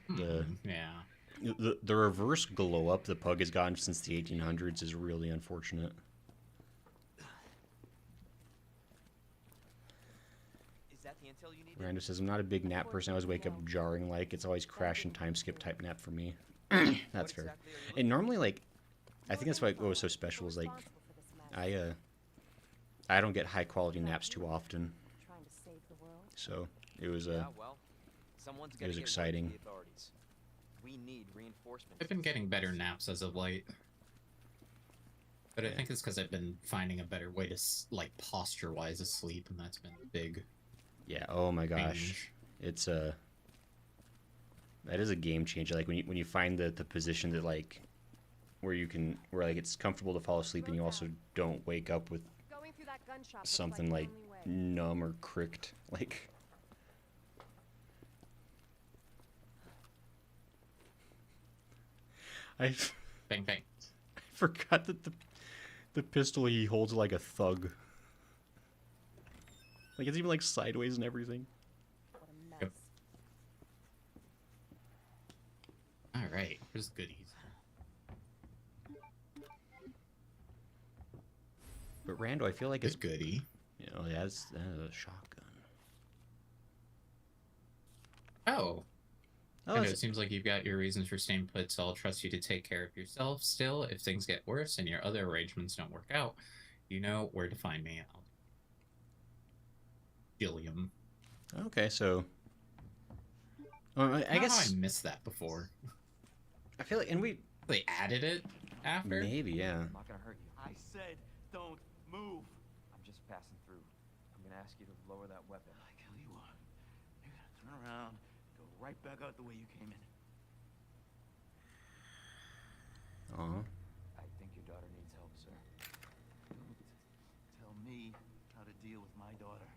the Yeah. the reverse glow up the pug has gotten since the 1800s is really unfortunate. Is that the intel you need? Miranda says, I'm not a big nap person. I always wake up jarring like. It's always crash and time skip type nap for me. That's fair. exactly are you And normally, like, I think that's why what was so special is, like, Responsible for this mess. I don't get high quality naps too often. Trying to So it was Yeah, well, someone's it gotta was get word to exciting. the authorities. We need reinforcements. I've been getting better naps as of late. But I Yeah. think it's because I've been finding a better way to, like, posture-wise asleep, and that's been a big Yeah. Oh my gosh, change. it's a that is a game changer. Like when you find the position that like where like it's comfortable to fall asleep and you also don't wake up with Going through that gun shop looks something the like only way. numb or cricked. Like I Bang, bang. forgot that the pistol he holds like a thug. Like it's even like sideways and everything. What a mess. Yep. Alright, here's goodies. But Rando, I feel like It's it's goodie. you know, that's a shotgun. Oh. Oh, I know, it's- it seems like you've got your reasons for staying put, so I'll trust you to take care of yourself. Still, if things get worse and your other arrangements don't work out, you know where to find me. Gilliam. okay, so I guess I missed that before. I feel like, and we They added it after? maybe yeah. I'm not gonna hurt you. I said, don't move. I'm just passing through. I'm gonna ask you to lower that weapon. Like hell you are. You're gonna turn around, go right back out the way you came in. Aw. I think your daughter needs help, sir. Don't tell me how to deal with my daughter.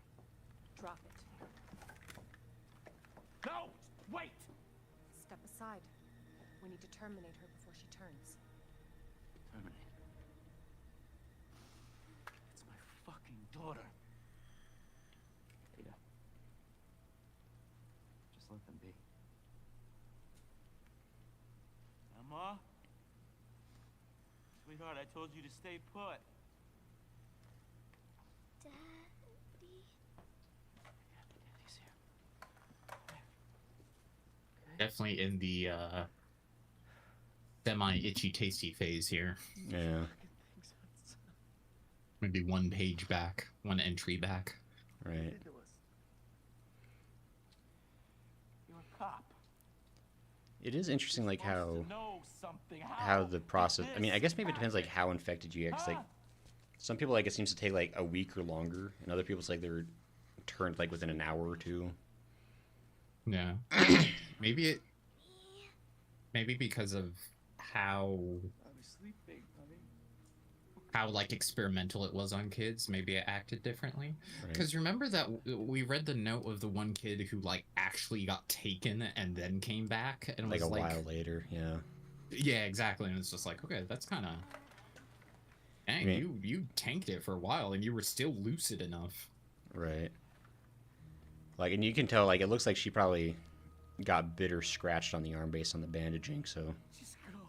Drop it. No! Wait! Step aside. We need to terminate her before she turns. Terminate. It's my fucking daughter. Ada. Just let them be. Emma? Sweetheart, I told you to stay put. Daddy's here. Definitely in the semi-itchy tasty phase here. Yeah. Maybe one page back, one entry back. Right. Ridiculous. You're a cop. It is interesting like You're how supposed to know something. how the process I mean, I guess maybe it depends like happened? how infected you get 'cause, like some people like it seems to take like a week or longer and other people it's like they're turned like within an hour or two. Yeah. maybe because of how I was sleeping, honey. like experimental it was on kids, maybe it acted differently. Right. Because remember that we read the note of the one kid who like actually got taken and then came back and Like was a like, while later, yeah. yeah, exactly. And it's just like, okay, that's kind of, dang, I mean- you tanked it for a while and you were still lucid enough. Right. Like and you can tell like it looks like she probably got bit or scratched on the arm based on the bandaging, so Just go.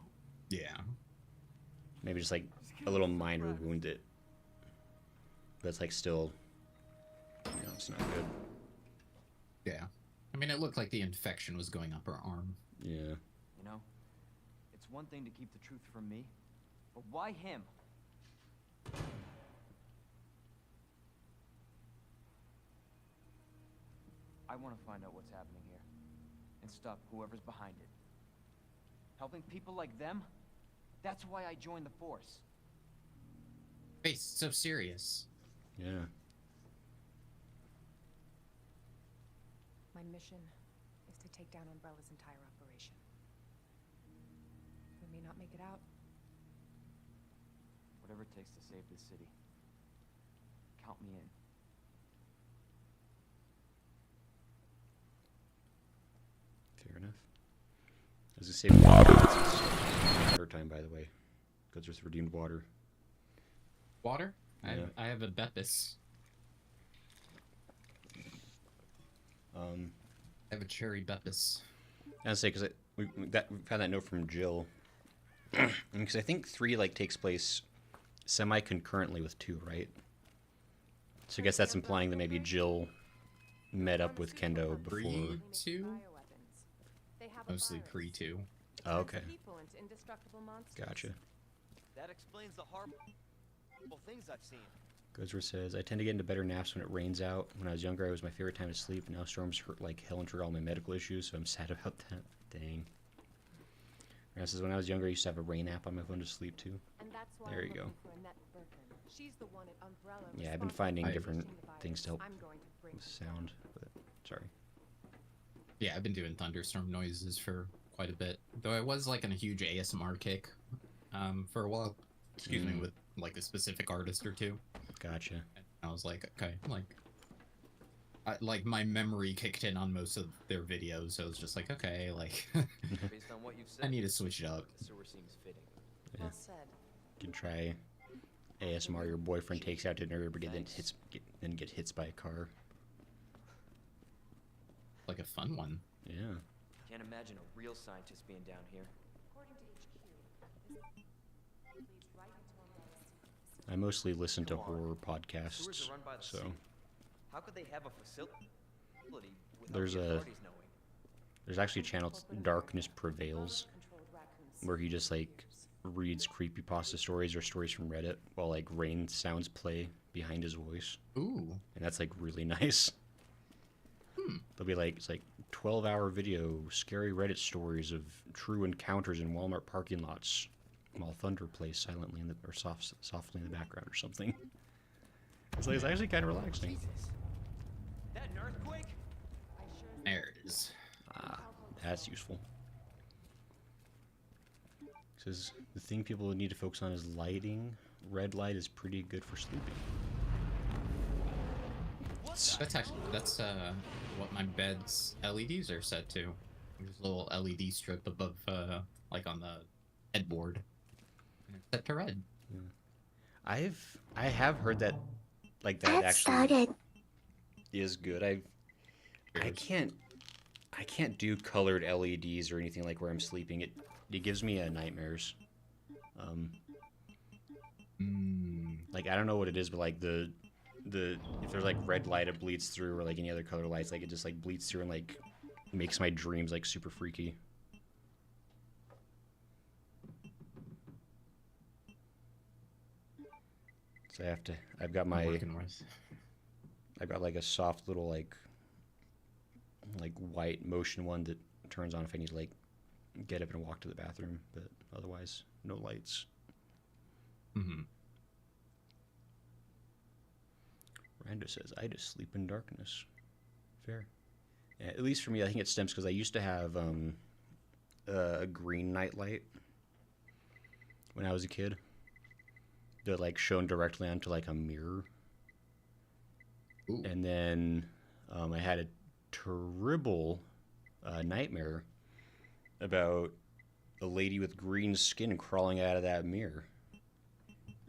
Yeah. maybe just like a little minor wound that but it's like still you know, it's not good. Yeah. I mean, it looked like the infection was going up her arm. Yeah. You know, it's one thing to keep the truth from me, but why him? I want to find out what's happening here and stop whoever's behind it. Helping people like them? That's why I joined the force. Face so serious. Yeah. My mission is to take down Umbrella's entire operation. We may not make it out. Whatever it takes to save this city. Count me in. Fair enough. I was gonna say water time, by the way. Goes with redeemed water. Water? Yeah. I have a Beppis. I have a cherry Beppis. I was say because we found that note from Jill, because I think 3 like takes place semi concurrently with 2, right? So I guess that's implying that maybe Jill met up with Kendo before. Pre- Two? They have a Mostly virus. pre-2. Oh, okay, Turns people into indestructible monsters. gotcha. That explains the horrible things I've seen. Gozer says, I tend to get into better naps when it rains out. When I was younger, it was my favorite time to sleep. Now storms hurt like hell and trigger all my medical issues, so I'm sad about that. Dang. Rana says, when I was younger, I used to have a rain app on my phone to sleep too. And that's why There I'm you go. looking for Annette Birkin. She's the one at Umbrella. Yeah, I've been responsible finding for different reaching the virus. things to help I'm going to bring with her down. sound, but sorry. Yeah, I've been doing thunderstorm noises for quite a bit. Though I was like in a huge ASMR kick for a while. Excuse me, with like a specific artist or two. Gotcha. And I was like, okay, like my memory kicked in on most of their videos, so I was just like, okay, like Based on what you've said, I need to switch it up. the sewer seems fitting. Yeah. Well said. You can try ASMR. Your boyfriend takes you out to dinner, but then get hits by a car. Like a fun one. Yeah. Can't imagine a real scientist being down here. According to HQ, this leads right into Umbrella's secret facility. I mostly listen to Come on. horror Sewers podcasts, are run by the so sea. How could they have a facility without There's the a- authorities knowing? there's actually a channel, Darkness Prevails, Controlled raccoon where he just like years. reads creepypasta stories or stories from Reddit while like rain sounds play behind his voice, Ooh. and that's like really nice. They'll be like, it's like 12-hour video, scary Reddit stories of true encounters in Walmart parking lots, while thunder plays silently in the or softly in the background or something. It's like, it's actually kind of relaxing. Jesus. That an earthquake? I sure as There it is. Ah, that's useful. Says the thing people need to focus on is lighting. Red light is pretty good for sleeping. That's actually what my bed's LEDs are set to. There's a little LED strip above like on the headboard. And it's set to red. I have heard that like that Get actually started. is good. I can't do colored LEDs or anything like where I'm sleeping. It gives me nightmares. Like I don't know what it is, but like the if there's like red light, it bleeds through, or like any other color lights, like it just like bleeds through and like makes my dreams like super freaky. So I've got Working with. I've got like a soft little like white motion one that turns on if I need to like get up and walk to the bathroom, but otherwise no lights. Mm-hmm. Rando says, I just sleep in darkness. Fair. Yeah, at least for me, I think it stems because I used to have a green nightlight when I was a kid that like shone directly onto like a mirror. Ooh. And then I had a terrible nightmare about a lady with green skin crawling out of that mirror.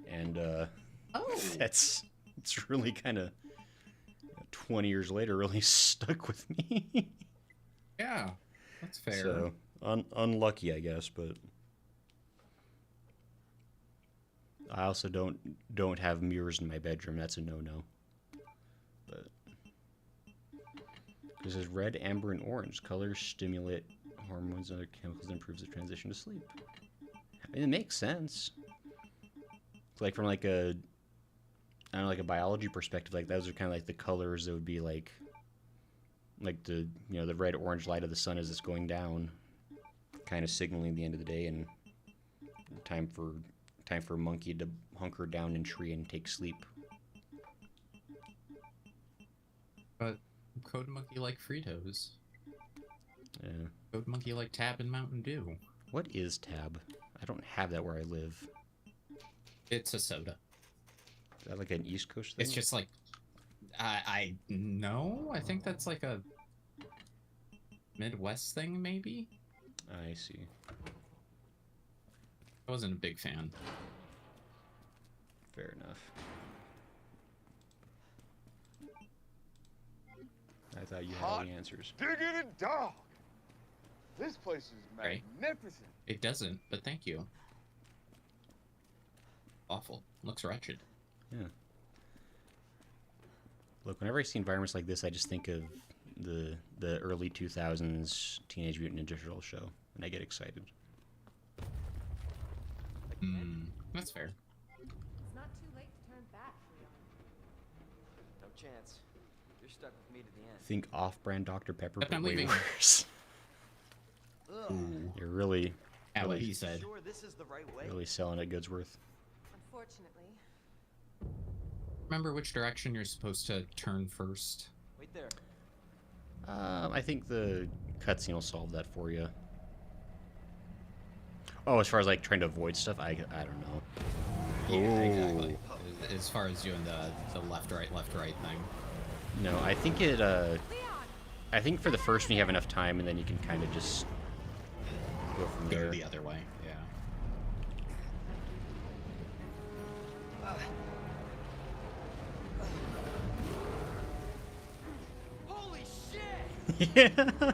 And it's really kind of 20 years later really stuck with me. Yeah, that's fair. So unlucky, I guess, but I also don't have mirrors in my bedroom. That's a no-no. But this is red, amber, and orange. Colors stimulate hormones and other chemicals that improves the transition to sleep. I mean, it makes sense. It's like from like a I don't know, like a biology perspective, like those are kind of like the colors that would be like the the red orange light of the sun as it's going down, kind of signaling the end of the day and time for monkey to hunker down in tree and take sleep. But Code Monkey like Fritos. Yeah. Code Monkey like Tab and Mountain Dew. What is Tab? I don't have that where I live. It's a soda. Is that like an East Coast thing? It's just like I no, I think that's like a Midwest thing, maybe. I see. I wasn't a big fan. Fair enough. I thought you had all the answers. Diggity dog! This place is Right. magnificent. It doesn't, but thank you. Awful. Looks wretched. Yeah. Look, whenever I see environments like this, I just think of the early 2000s Teenage Mutant Ninja Turtles show, and I get excited. That's fair. It's not too late to turn back, Leon. chance. You're stuck with me to the end. Think off-brand Dr. Pepper, Except but I'm way leaving. worse. Ooh. You're really, Yeah, what really, he said. Sure, this is the right way. really selling at Goodsworth. Unfortunately, Remember which direction you're supposed to turn first? Wait there. I think the cutscene will solve that for you. Oh, as far as like trying to avoid stuff, I don't know. Yeah, exactly. As far as doing the left right thing. No, I think I think for the first one you have enough time, and then you can kind of just go from Go there. the other way. Yeah. Holy shit! Yeah.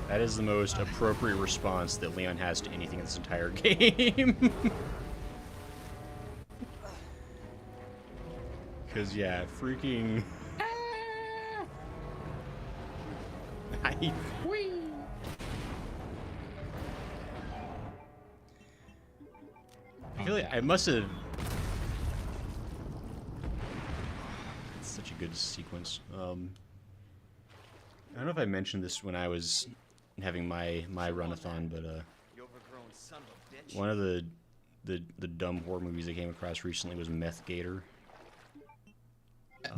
That is the most appropriate response that Leon has to anything in this entire game. Because, yeah, freaking... I feel like I must have... It's such a good sequence. I don't know if I mentioned this when I was having my runathon, but You overgrown son of a bitch. one of the dumb horror movies I came across recently was Meth Gator. I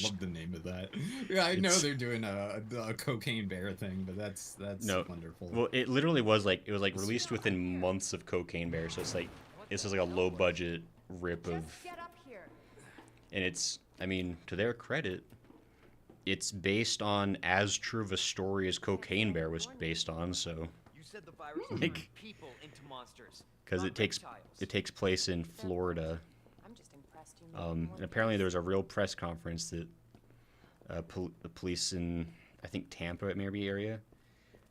love the name of that. Yeah, I know It's- they're doing a cocaine bear thing, but that's No, wonderful. Well, it literally was like released within months of Cocaine Bear, so it's like this is like a low budget rip of, just get up here. and it's, I mean, to their credit, it's based on as true of a story as Cocaine Bear was based on, so You said the virus Like- turned people into monsters. because not it takes place in Florida. I'm just impressed you made more And apparently there was a real press conference that the police in, I think, Tampa maybe area,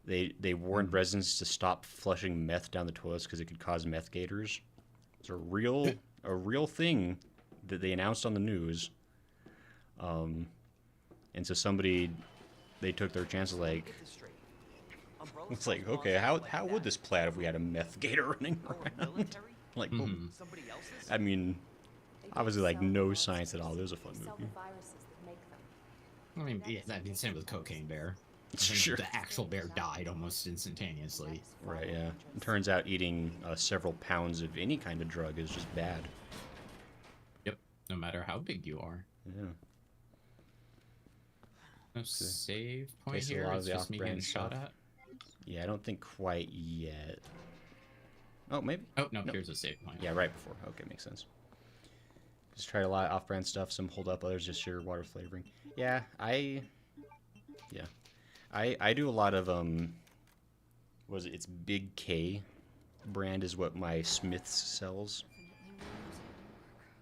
they warned residents to stop flushing meth down the toilets because it could cause meth gators. It's a real thing that they announced on the news. And so they took their chances, like, Get this straight. Umbrella it's like, sells okay, monsters how like would that. this play out if we had a meth gator running Our around? military? Like, Mhm. Somebody else's? I mean, They obviously, don't like, sell no monsters, science at all. It was a fun they sell movie. the viruses that make them. I mean, yeah, I mean, same with Cocaine Bear. I think Sure. The actual bear died almost instantaneously. Right, yeah. It turns out eating several pounds of any kind of drug is just bad. Yep. No matter how big you are. Yeah. No save point Tastes a here. lot of It's the just me off-brand getting shot stuff. at. Yeah, I don't think quite yet. Oh, maybe? Oh no, Nope. here's a save point. Yeah, right before. Okay, makes sense. Just tried a lot of off-brand stuff. Some hold up, others just sheer water flavoring. Yeah, I do a lot of what is it? It's Big K brand is what my Smith's sells,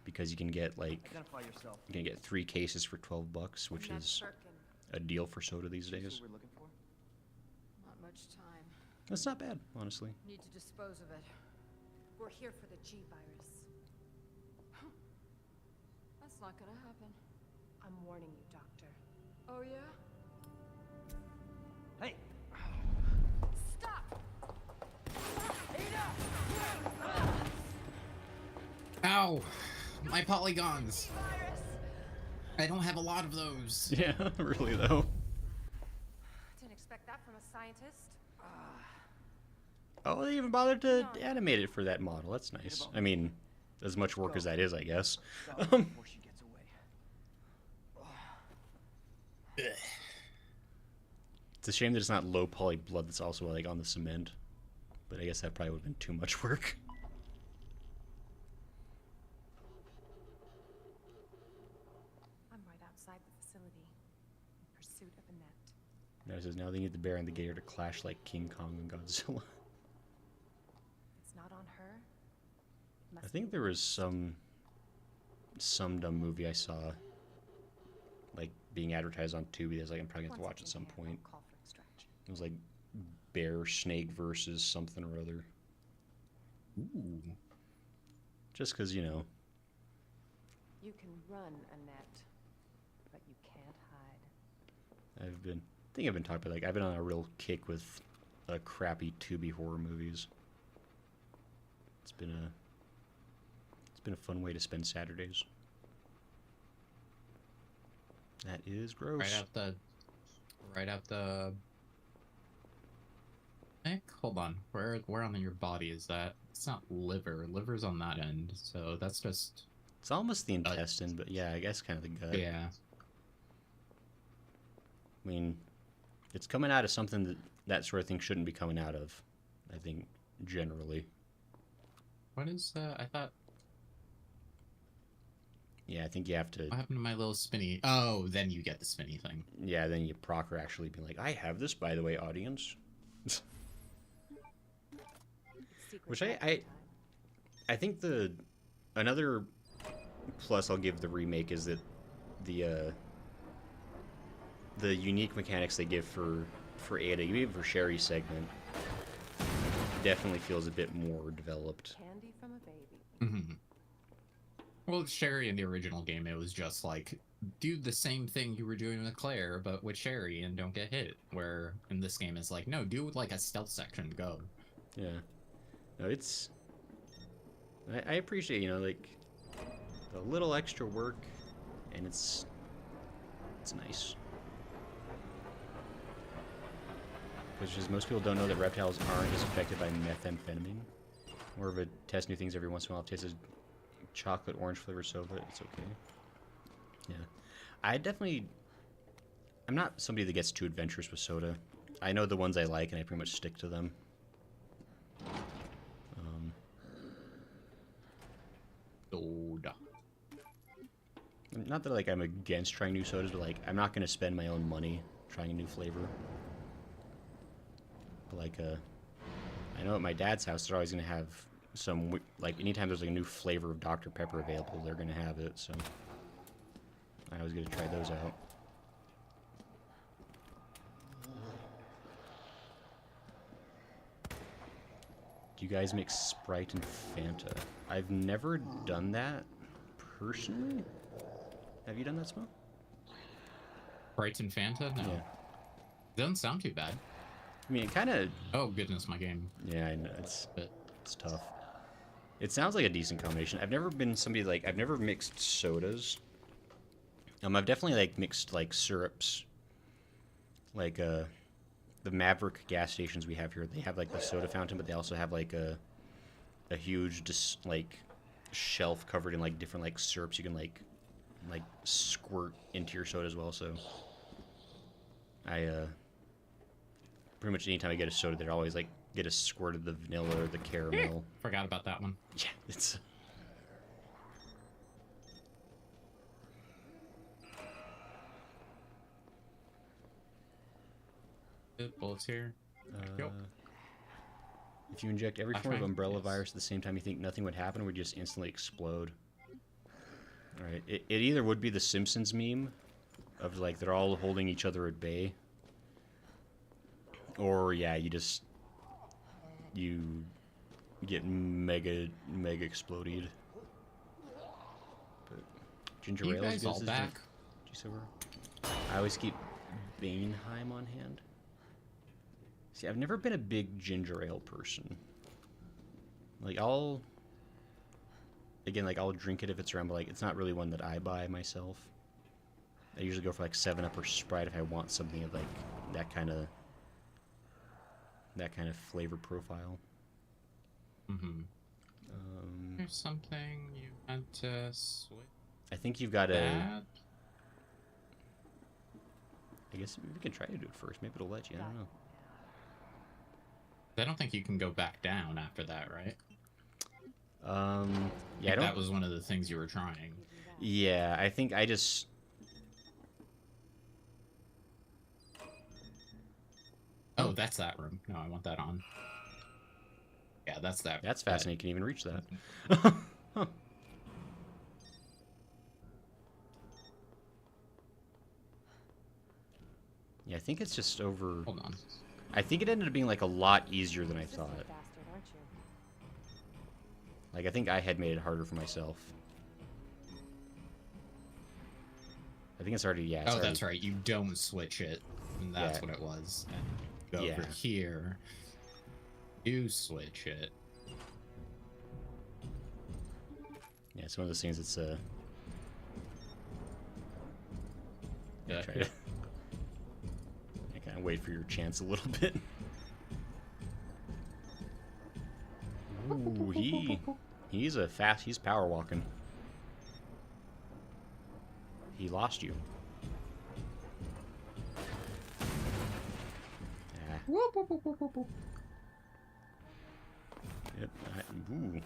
because you can get like Identify yourself. you can get 3 cases for $12, which I'm not is Birkin. a deal for soda these Is days. this what we're looking for? Not much time. That's not bad, honestly. Need to dispose of it. We're here for the G virus. That's not gonna happen. I'm warning you, Doctor. Oh yeah? Hey! Stop! Ow! My polygons. I don't have a lot of those. Yeah, really though. Didn't expect that from a scientist. Oh, they even bothered to animate it for that model. That's nice. I mean, as much work as that is, I guess. Stop before she gets away. It's a shame that it's not low poly blood that's also like on the cement. But I guess that probably would have been too much work. I'm right outside the facility, in pursuit of Annette. Now it says now they need the bear and the gator to clash like King Kong and Godzilla. It's not on her. It must I think be there was some dumb movie I saw like being advertised on Tubi. I was like, I'm probably gonna have to Once watch at it's some in here, point. I'll call for extraction. It was like bear snake versus something or other. Ooh. Just because, you know. You can run, Annette, but you can't hide. I think I've been talking about, like, I've been on a real kick with crappy Tubi horror movies. It's been a fun way to spend Saturdays. That is gross. Right out the. Nick, hold on. Where on your body is that? It's not liver. Liver's on that end, so that's just. It's almost the intestine, but yeah, I guess kind of the gut. Yeah. I mean, it's coming out of something that sort of thing shouldn't be coming out of, I think, generally. What is I thought. Yeah, I think you have to. What happened to my little spinny? Oh, then you get the spinny thing. Yeah, then you proc actually be like, I have this, by the way, audience. Which I think another plus I'll give the remake is that the unique mechanics they give for Ada, even for Sherry's segment, definitely feels a bit more developed. Candy from a baby. Mm-hmm. Well, Sherry in the original game, it was just like, do the same thing you were doing with Claire, but with Sherry and don't get hit. Where in this game, it's like, no, do like a stealth section, go. Yeah. No, it's... I appreciate, you know, like, the little extra work, and it's nice. Which is, most people don't know that reptiles aren't as affected by methamphetamine. More of a test new things every once in a while. It tastes chocolate orange flavor soda. It's okay. Yeah. I'm not somebody that gets too adventurous with soda. I know the ones I like, and I pretty much stick to them. Soda. Not that like I'm against trying new sodas, but like I'm not going to spend my own money trying a new flavor. But like I know at my dad's house they're always going to have some, like anytime there's like a new flavor of Dr. Pepper available, they're going to have it, so I always get to try those out. Do you guys mix Sprite and Fanta? I've never done that personally. Have you done that, Smoke? Sprite and Fanta? No. Yeah. Doesn't sound too bad. I mean, it kind of... Oh, goodness, my game. Yeah, I know. It's tough. It sounds like a decent combination. I've never been somebody like... I've never mixed sodas. I've definitely, like, mixed, like, syrups. Like, the Maverick gas stations we have here, they have, like, the soda fountain, but they also have, like, a huge, just, like, shelf covered in, like, different, like, syrups you can, like squirt into your soda as well, so... pretty much anytime I get a soda, they always, like, get a squirt of the vanilla or the caramel. Forgot about that one. Yeah, it's... Bullets here. Yep. If you inject every form of umbrella virus at the same time, you think nothing would happen, or would just instantly explode? Alright, it either would be the Simpsons meme of, like, they're all holding each other at bay, or, yeah, you get mega exploded. But ginger ale is all back. I always keep Baneheim on hand. See, I've never been a big ginger ale person. Like, I'll drink it if it's around, but, like, it's not really one that I buy myself. I usually go for, like, 7-Up or Sprite if I want something of, like, that kind of flavor profile. Mm-hmm. There's something you had to switch. I think you've got to... I guess we can try to do it first. Maybe it'll let you. I don't know. I don't think you can go back down after that, right? Yeah, that was one of the things you were trying. Yeah, I think I just... Oh, that's that room. No, I want that on. Yeah, that's that. That's fascinating. You can even reach that. Huh. Yeah, I think it's just over... Hold on. I think it ended up being, like, a lot easier than I thought. Like, I think I had made it harder for myself. I think it's already, yeah. It's that's right. You don't switch it. And that's what it was. And go over here. You switch it. Yeah, it's one of those things that's, Yeah. Try to. I kind of wait for your chance a little bit. Ooh, he's power walking. He lost you. Ah. Yep. Ooh.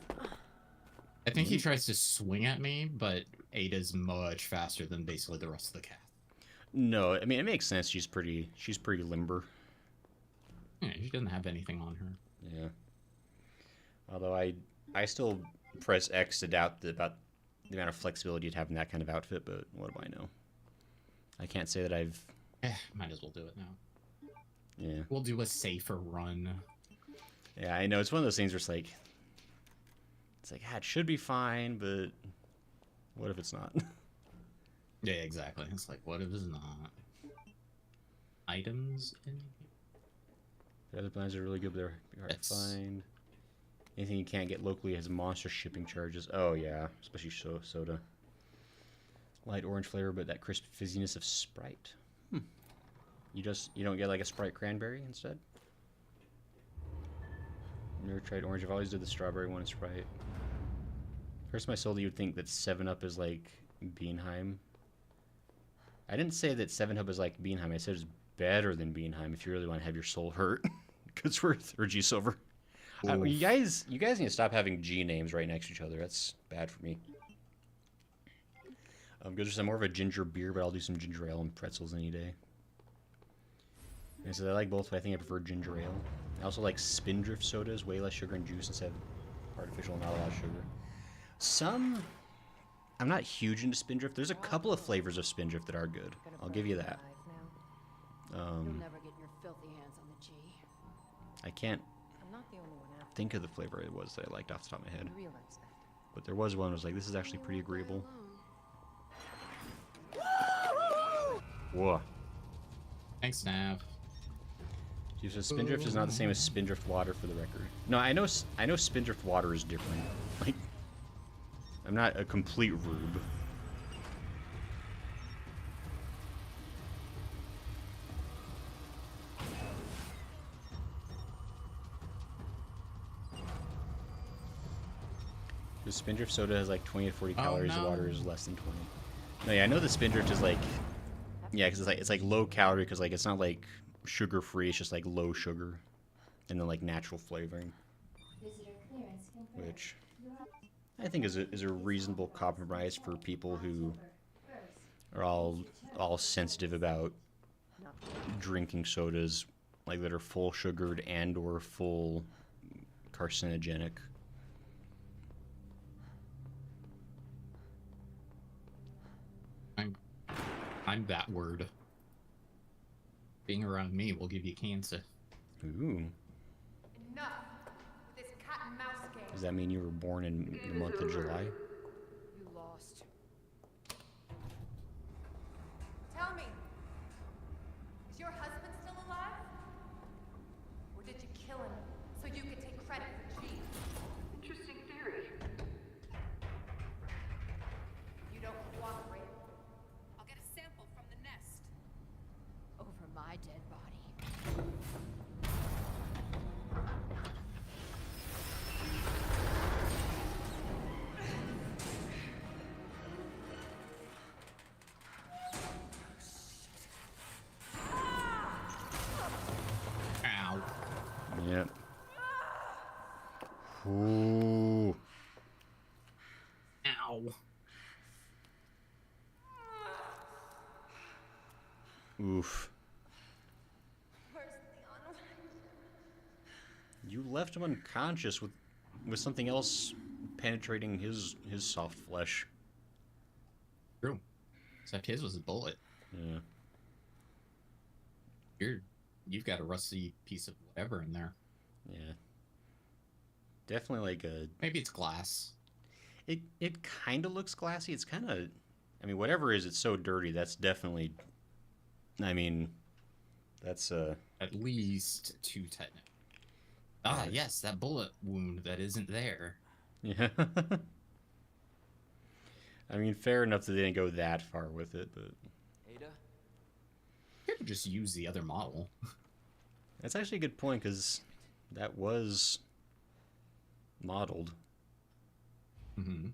I think he tries to swing at me, but Ada's much faster than basically the rest of the cast. No, I mean it makes sense. She's pretty limber. Yeah, she doesn't have anything on her. Yeah. Although I still press X to doubt about the amount of flexibility you'd have in that kind of outfit, but what do I know? I can't say that I've... Might as well do it now. Yeah. We'll do a safer run. Yeah, I know. It's one of those things where it's like, it should be fine, but what if it's not? Yeah, exactly. It's like, what if it's not? Items in The other plans are really good, but they're hard to find. Anything you can't get locally has monster shipping charges. Oh, yeah. Especially soda. Light orange flavor, but that crisp fizziness of Sprite. You don't get like a Sprite cranberry instead? Never tried orange. I've always did the strawberry one in Sprite. First time I sold it, you'd think that 7-Up is like Beanheim. I didn't say that 7-Up is like Beanheim. I said it's better than Beanheim if you really want to have your soul hurt. Goodsworth or G Silver. You guys need to stop having G names right next to each other. That's bad for me. Goodsworth, I'm more of a ginger beer, but I'll do some ginger ale and pretzels any day. And so I like both, but I think I prefer ginger ale. I also like Spindrift sodas, way less sugar and juice instead of artificial and not a lot of sugar. I'm not huge into Spindrift. There's a couple of flavors of Spindrift that are good. I'll give you that. You'll never get your filthy hands on the G. I can't I'm not the only one out think of the flavor it was that I liked off the top of my head. there. I realize that. But there was one that was like, this is actually pretty agreeable. Whoa. Thanks, Nav. So Spindrift is not the same as Spindrift water, for the record. No, I know Spindrift water is different. Like, I'm not a complete rube. The Spindrift soda has like 20 to 40 calories. No. The water is less than 20. No, yeah, I know the Spindrift is like, yeah, because it's like low calorie, because like it's not like sugar free. It's just like low sugar, and then like natural flavoring, which I think is a reasonable compromise for people who are all sensitive about drinking sodas like that are full sugared and or full carcinogenic. I'm that word. Being around me will give you cancer. Ooh. Enough with this cat and mouse game. Does that mean you were born in the month of July? You lost. Tell me, is your husband still alive? Or did you kill him so you could take credit for G? Interesting theory. You don't cooperate. I'll get a sample from the nest. Over my dead body. Ow. Yep. Ooh. Ow. Oof. Where's Leon? You left him unconscious with something else penetrating his soft flesh. True. Except his was a bullet. Yeah. You've got a rusty piece of whatever in there. Yeah. Definitely like a... Maybe it's glass. It kind of looks glassy. It's kind of... I mean, whatever it is, it's so dirty. That's definitely... I mean, that's... At least 2 technical. Ah, yes, that bullet wound that isn't there. Yeah. I mean, fair enough that they didn't go that far with it, but... Ada? have just used the other model. That's actually a good point, because that was modeled. Mm-hmm.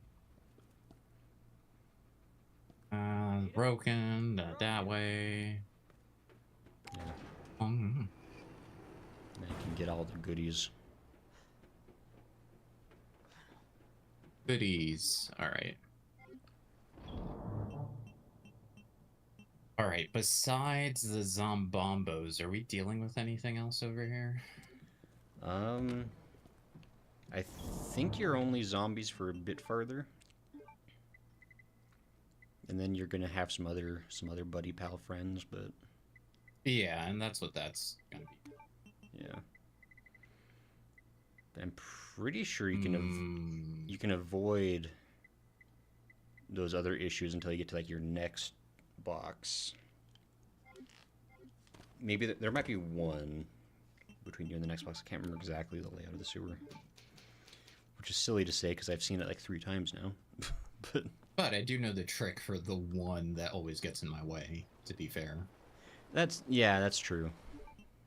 Broken that way. Yeah. Mm-hmm. Now you can get all the goodies. Goodies. All right. All right. Besides the zombombos, are we dealing with anything else over here? I think you're only zombies for a bit farther. And then you're gonna have some other buddy pal friends, but Yeah, and that's what that's gonna be. yeah. I'm pretty sure you can you can avoid those other issues until you get to like your next box. Maybe there might be one between you and the next box. I can't remember exactly the layout of the sewer, which is silly to say because I've seen it like 3 times now. But I do know the trick for the one that always gets in my way, to be fair. That's true.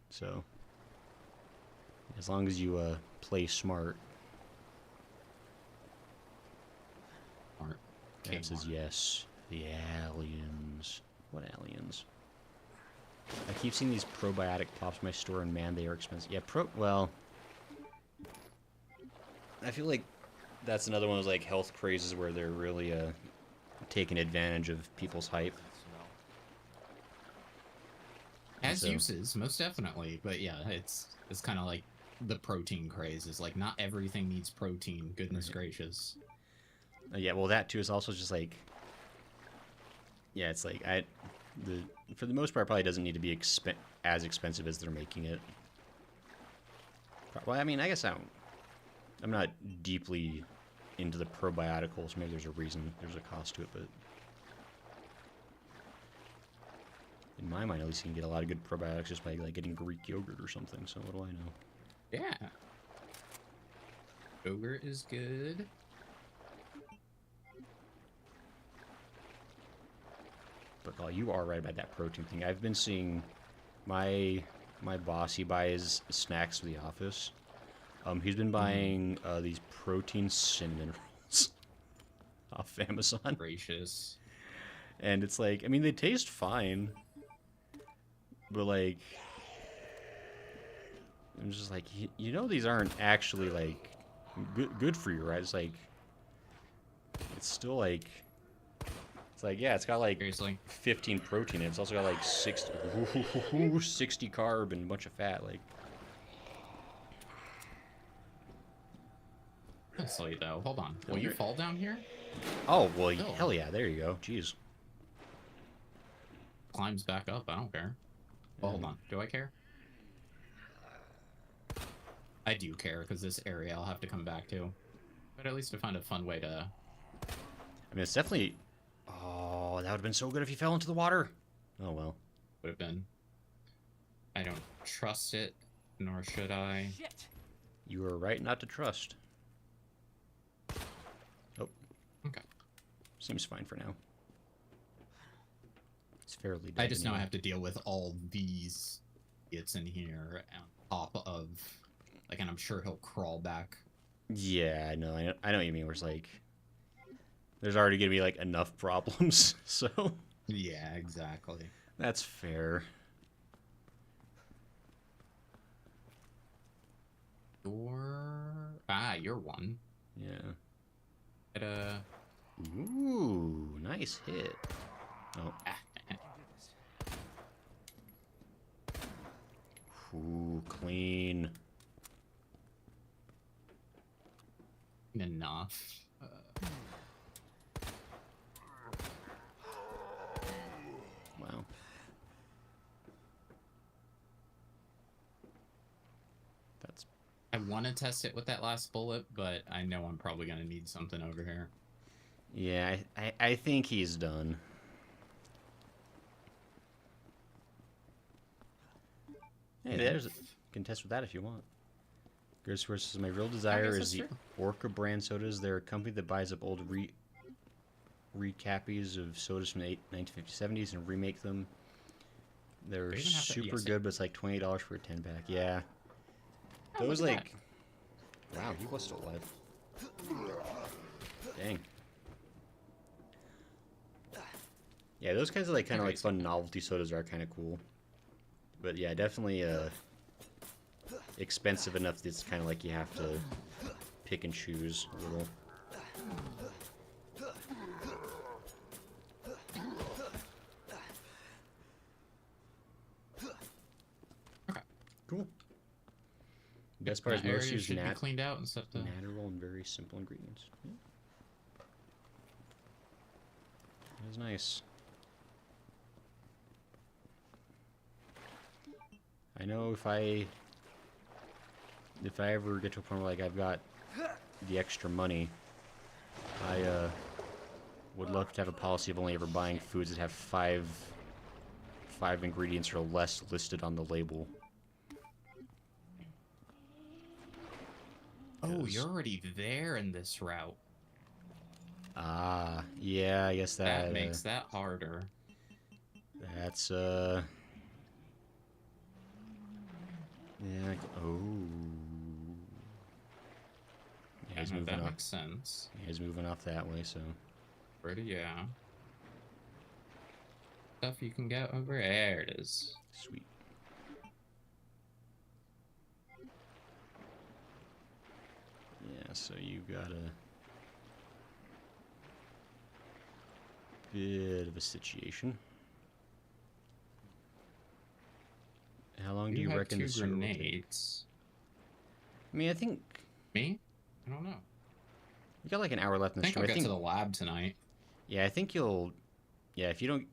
So as long as you play smart. Smart. Cat says yes. The aliens. What aliens? I keep seeing these probiotic pops in my store, and man, they are expensive. Yeah, well, I feel like that's another one of those like health crazes where they're really taking advantage of people's hype. Has uses, most definitely, but yeah, it's kind of like the protein craze. Is like not everything needs protein. Goodness gracious. Yeah, well, that too is also just like, yeah, it's like for the most part, probably doesn't need to be as expensive as they're making it. Well, I mean, I guess I'm not deeply into the probioticals. Maybe there's a reason, there's a cost to it, but in my mind, at least, you can get a lot of good probiotics just by like getting Greek yogurt or something. So what do I know? Yeah, yogurt is good. But you are right about that protein thing. I've been seeing my boss. He buys snacks for the office. He's been buying these protein cinnamon rolls off Amazon. Gracious. And it's like, I mean, they taste fine, but like, I'm just like, you know, these aren't actually like good for you, right? It's like, it's still like, it's like, yeah, it's got like Seriously? 15 protein. It's also got like 60 carb and a bunch of fat. Like, Honestly, though, hold on. Will you fall down here? oh well, hell yeah, there you go. Jeez. Climbs back up. I don't care. Well, hold on. Do I care? I do care because this area I'll have to come back to. But at least I found a fun way to. I mean, it's definitely. Oh, that would have been so good if you fell into the water. Oh well. Would have been. I don't trust it, nor should I. Shit! You were right not to trust. Oh. Okay. Seems fine for now. It's fairly. I just know I have to deal with all these idiots in here on top of, like, and I'm sure he'll crawl back. Yeah, I know what you mean. Where it's like, there's already gonna be like enough problems, so. Yeah, exactly. That's fair. You're one. Yeah. But, Ooh, nice hit. Oh. Ooh, clean. enough. Wow. That's. I want to test it with that last bullet, but I know I'm probably going to need something over here. Yeah, I think he's done. Hey, there's you can test with that if you want. Gertz says, my real desire is the Orca brand sodas. They're a company that buys up old recappies of sodas from the 1950s, 70s and remake them. They're They even have to- super yes, good, but it's like $20 for a 10-pack. Yeah. Oh, Those look at like... Wow, he was still alive. Dang. Yeah, those kinds of like kind of like fun novelty sodas are kind of cool. But yeah, definitely expensive enough that it's kind of like you have to pick and choose a little. Okay. Cool. Best part is That most area use should be cleaned out and stuff. natural and very simple ingredients. Yeah. That is nice. I know if I ever get to a point where like I've got the extra money, I would love to have a policy of only ever buying foods that have five ingredients or less listed on the label. Oh, you're already there in this route. Ah, yeah, I guess That makes that harder. That's yeah. Oh. Yeah, he's moving that off. makes sense. Yeah, he's moving off that way, so. Pretty, yeah. Stuff you can get over there. It is. Sweet. Yeah, so you got a bit of a situation. How long do you have reckon two this server will take? grenades? I mean, I think Me? I don't know. you got like an hour left in I the think stream. I'll get to the lab tonight. Yeah, I think you'll. Yeah, if you don't,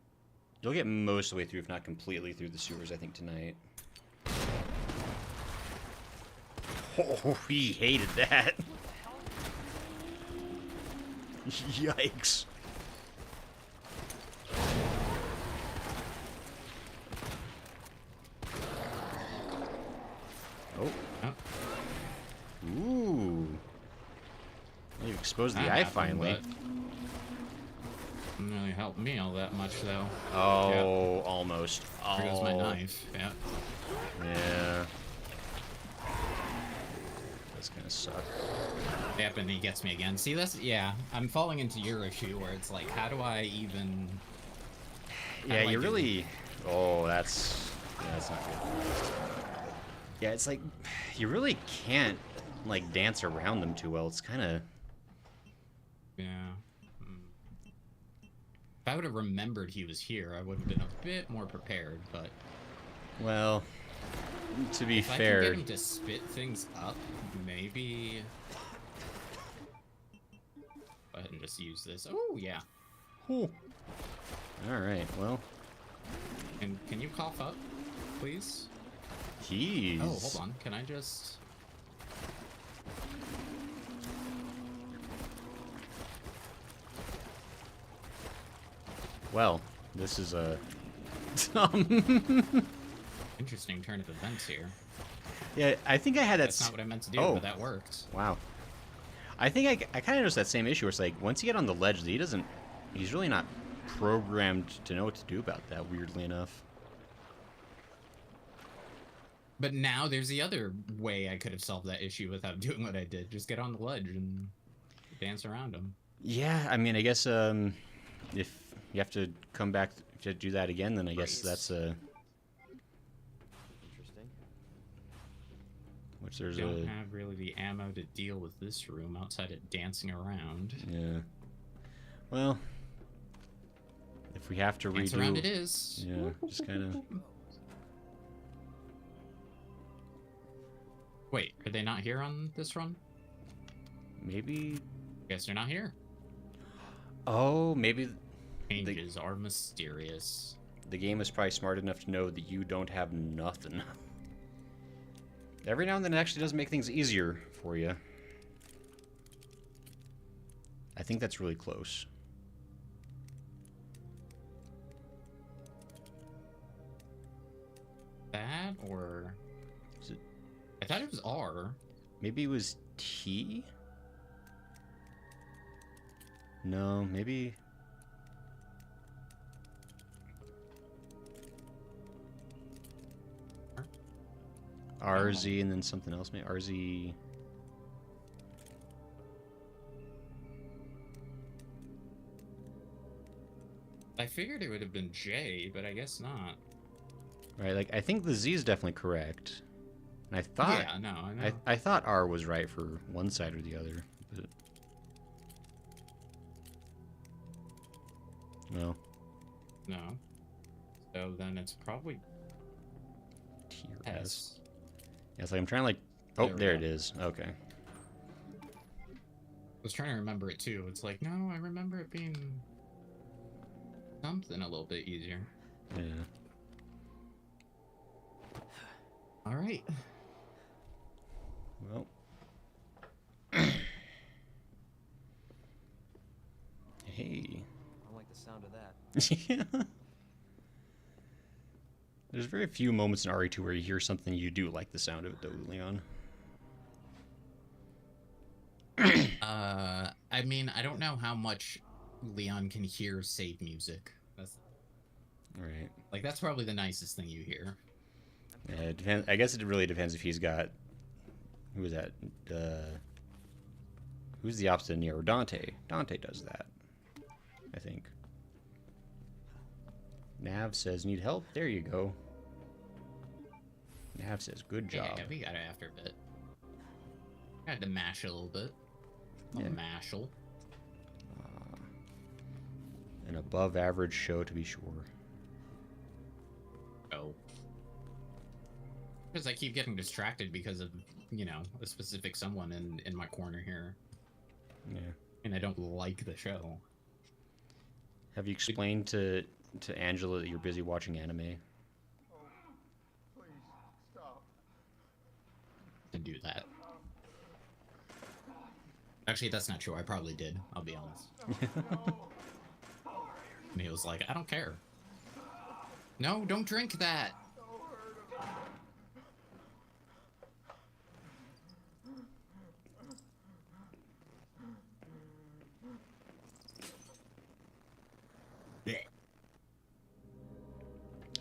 you'll get most of the way through, if not completely through the sewers. I think tonight. Oh, he hated that. Yikes. Oh. Oh. Ooh. You exposed the That eye happened, finally. but didn't really help me all that much, though. Oh, Yeah. almost. There goes my Oh. knife. Yeah. Yeah. That's gonna suck. Yep, and he gets me again. See, that's, yeah, I'm falling into your issue where it's like, how do I even... Yeah, do I you do- really... Oh, that's not good. Yeah, it's like, you really can't, like, dance around them too well. It's kind of... Yeah. If I would have remembered he was here, I would have been a bit more prepared, but... Well, to be if fair... I can get him to spit things up, maybe... Go ahead and just use this. Oh, yeah. Ooh. Alright, well... And can you cough up, please? Jeez. Oh, hold on. Can I just... Well, this is a... Interesting turn of events here. Yeah, I think I had that... That's not what I meant to do, Oh. but that worked. Wow. I think I kind of noticed that same issue where it's like, once you get on the ledge, he's really not programmed to know what to do about that, weirdly enough. But now there's the other way I could have solved that issue without doing what I did. Just get on the ledge and dance around him. Yeah, I mean, I guess if you have to come back to do that again, then I guess that's Interesting. which there's Don't have really the ammo to deal with this room outside of dancing around. Yeah. Well, if we have to Dance redo... around it is. Yeah, just kind of... Wait, are they not here on this run? Maybe... Guess they're not here. Oh, maybe Changes are mysterious. the game is probably smart enough to know that you don't have nothing. Every now and then it actually does make things easier for you. I think that's really close. That or... Is it... I thought it was R. Maybe it was T? No, maybe... RZ and then something else, maybe RZ. I figured it would have been J, but I guess not. Right, like I think the Z is definitely correct. And I thought Yeah, no, I know. I thought R was right for one side or the other, but no. No. So then it's probably T or S. S. Yeah, it's like I'm trying to like. Oh, There we there go. it is. Okay. I was trying to remember it too. It's like, no, I remember it being something a little bit easier. Yeah. All right. Well. Hey. I don't like the sound of that. Yeah. There's very few moments in RE2 where you hear something you do like the sound of it, though, Leon. I mean, I don't know how much Leon can hear save music. That's Right. like that's probably the nicest thing you hear. Yeah, it depends. I guess it really depends if he's got. Who is that? Who's the opposite of Nero? Dante. Dante does that, I think. Nav says, need help? There you go. Nav says, good job. Yeah, we got it after a bit. I had to mash a little bit. Yeah. Mashal. An above average show, to be sure. Oh. Because I keep getting distracted because of, you know, a specific someone in my corner here. Yeah. And I don't like the show. Have you explained to Angela that you're busy watching anime? Please, stop. To do that. Actually, that's not true. I probably did. I'll be honest. And he was like, I don't care. No, don't drink that.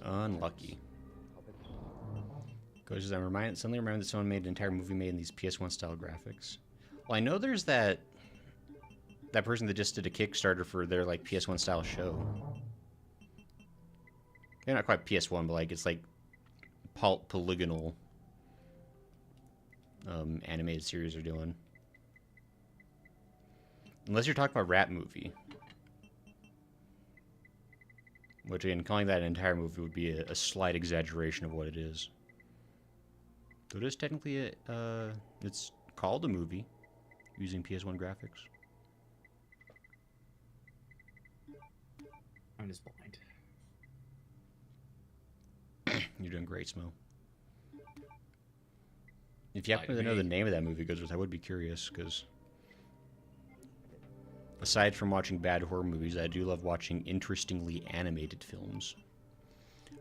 Unlucky. Goes, I'm suddenly reminded that someone made an entire movie made in these PS1 style graphics. Well, I know there's that person that just did a Kickstarter for their like PS1 style show. They're not quite PS1, but like it's like polygonal animated series they're doing. Unless you're talking about Rap Movie. Which, again, calling that an entire movie would be a slight exaggeration of what it is. So it is technically it's called a movie using PS1 graphics. I'm just blind. You're doing great, Smo. If you happen to know the name of that movie, goes with, I would be curious, because aside from watching bad horror movies, I do love watching interestingly animated films.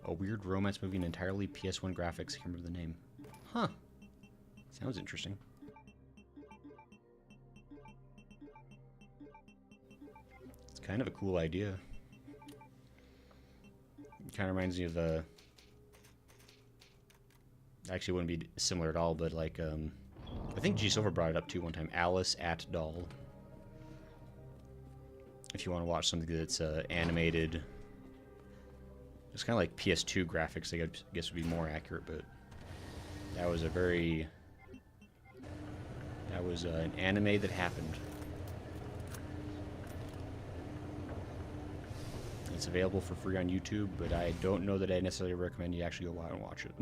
A weird romance movie in entirely PS1 graphics. I can't remember the name. Huh. Sounds interesting. It's kind of a cool idea. It kind of reminds me of actually, it wouldn't be similar at all, but like, I think G Silver brought it up too one time. Alice at Doll. If you want to watch something that's animated, it's kind of like PS2 graphics, I guess would be more accurate, but that was an anime that happened. It's available for free on YouTube, but I don't know that I necessarily recommend you actually go out and watch it.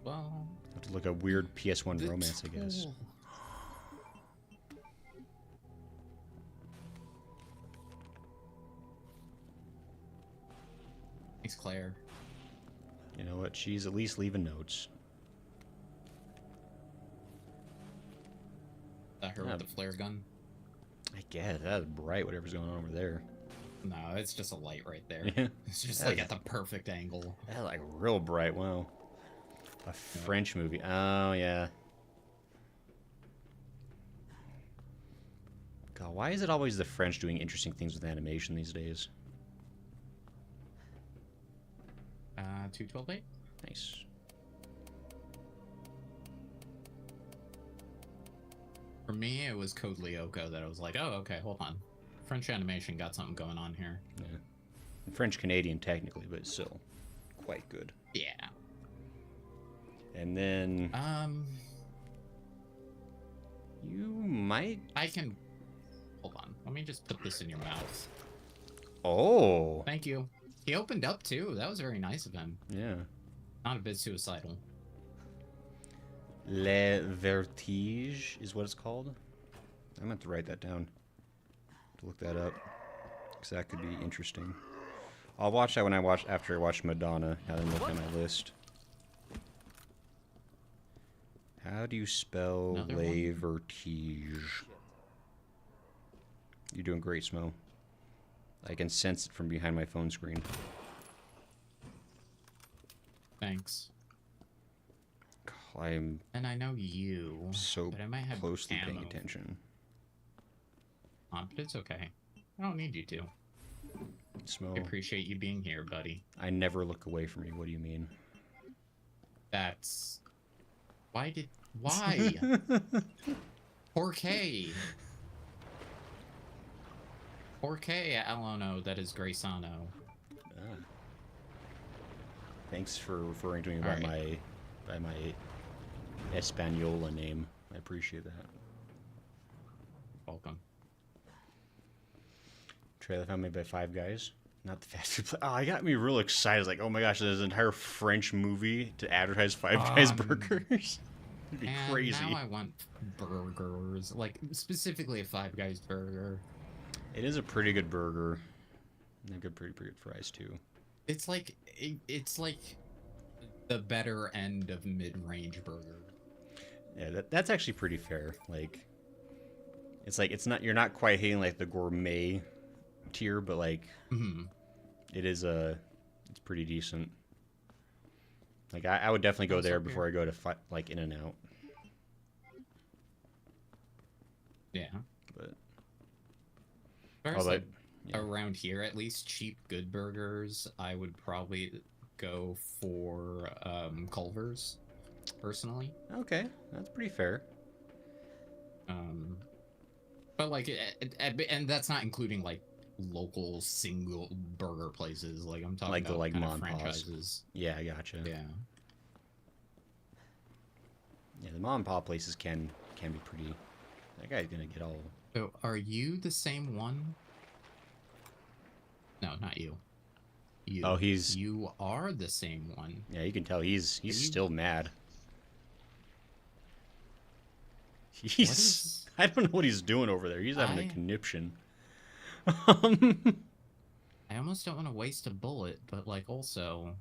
Well, Have to look at weird PS1 romance, I guess. Thanks, Claire. You know what? She's at least leaving notes. That her with the flare gun? I guess. That's bright, whatever's going on over there. No, it's just a light right there. Yeah. It's just like at the perfect angle. That's like real bright. Wow. A French movie. Oh, yeah. God, why is it always the French doing interesting things with animation these days? 212.8. Nice. For me, it was Code Lyoko that I was like, oh, okay, hold on. French animation got something going on here. Yeah. French Canadian technically, but still quite good. Yeah. And then you might. I can. Hold on. Let me just put this in your mouth. Oh. Thank you. He opened up too. That was very nice of him. Yeah. Not a bit suicidal. Le Vertige is what it's called. I meant to write that down. To look that up, because that could be interesting. I'll watch that when after I watch Madonna. Now then, look at my list. How do you spell Another Le one? Vertige? You're doing great, Smo. I can sense it from behind my phone screen. Thanks. I'm And I know you. so but I might have closely paying ammo. attention. But it's okay. I don't need you to. I Smo, appreciate you being here, buddy. I never look away from you. What do you mean? That's... Why? Porque. Porque Alono, that is Graysano. Ah. Thanks for referring to me by Alright. my Española name. I appreciate that. Welcome. Trailer found made by Five Guys. Not the fast food place. Oh, it got me real excited. Like, oh my gosh, there's an entire French movie to advertise Five Guys burgers. It'd be And crazy. now I want burgers. Like, specifically a Five Guys burger. It is a pretty good burger. They've got pretty good fries too. It's like the better end of mid-range burger. Yeah, that's actually pretty fair. Like, it's not, you're not quite hitting like the gourmet tier, but like it is it's pretty decent. Like I would definitely go there before I go to like In-N-Out. Yeah. But First, like, around here, at least, cheap good burgers, I would probably go for Culver's, personally. Okay, that's pretty fair. But like, and that's not including like local single burger places. Like I'm talking Like about the like kind of mom and pops. franchises. Yeah, I gotcha. Yeah. Yeah, the mom and pop places can be pretty. That guy's gonna get all. So, are you the same one? No, not you. You. Oh, he's. You are the same one. Yeah, you can tell he's still mad. He's. I don't know what he's doing over there. He's having a conniption. I almost don't want to waste a bullet, but like also.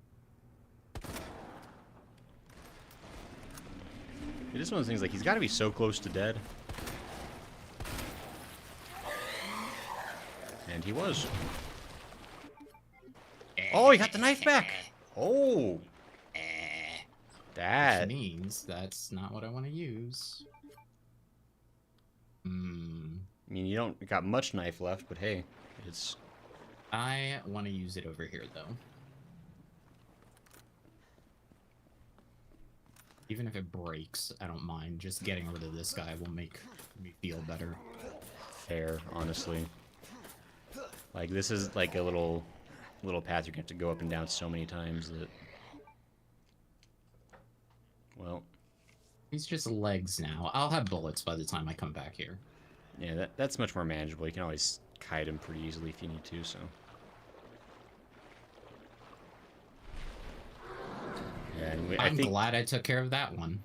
It is one of those things like he's got to be so close to dead. And he was. Oh, he got the knife back. Oh. That Which means that's not what I want to use. I mean, you don't got much knife left, but hey, it's. I want to use it over here, though. Even if it breaks, I don't mind. Just getting rid of this guy will make me feel better. Fair, honestly. Like, this is like a little path you're gonna have to go up and down so many times that. Well. He's just legs now. I'll have bullets by the time I come back here. Yeah, that's much more manageable. You can always kite him pretty easily if you need to, so. Yeah, and I'm glad I took care of that one.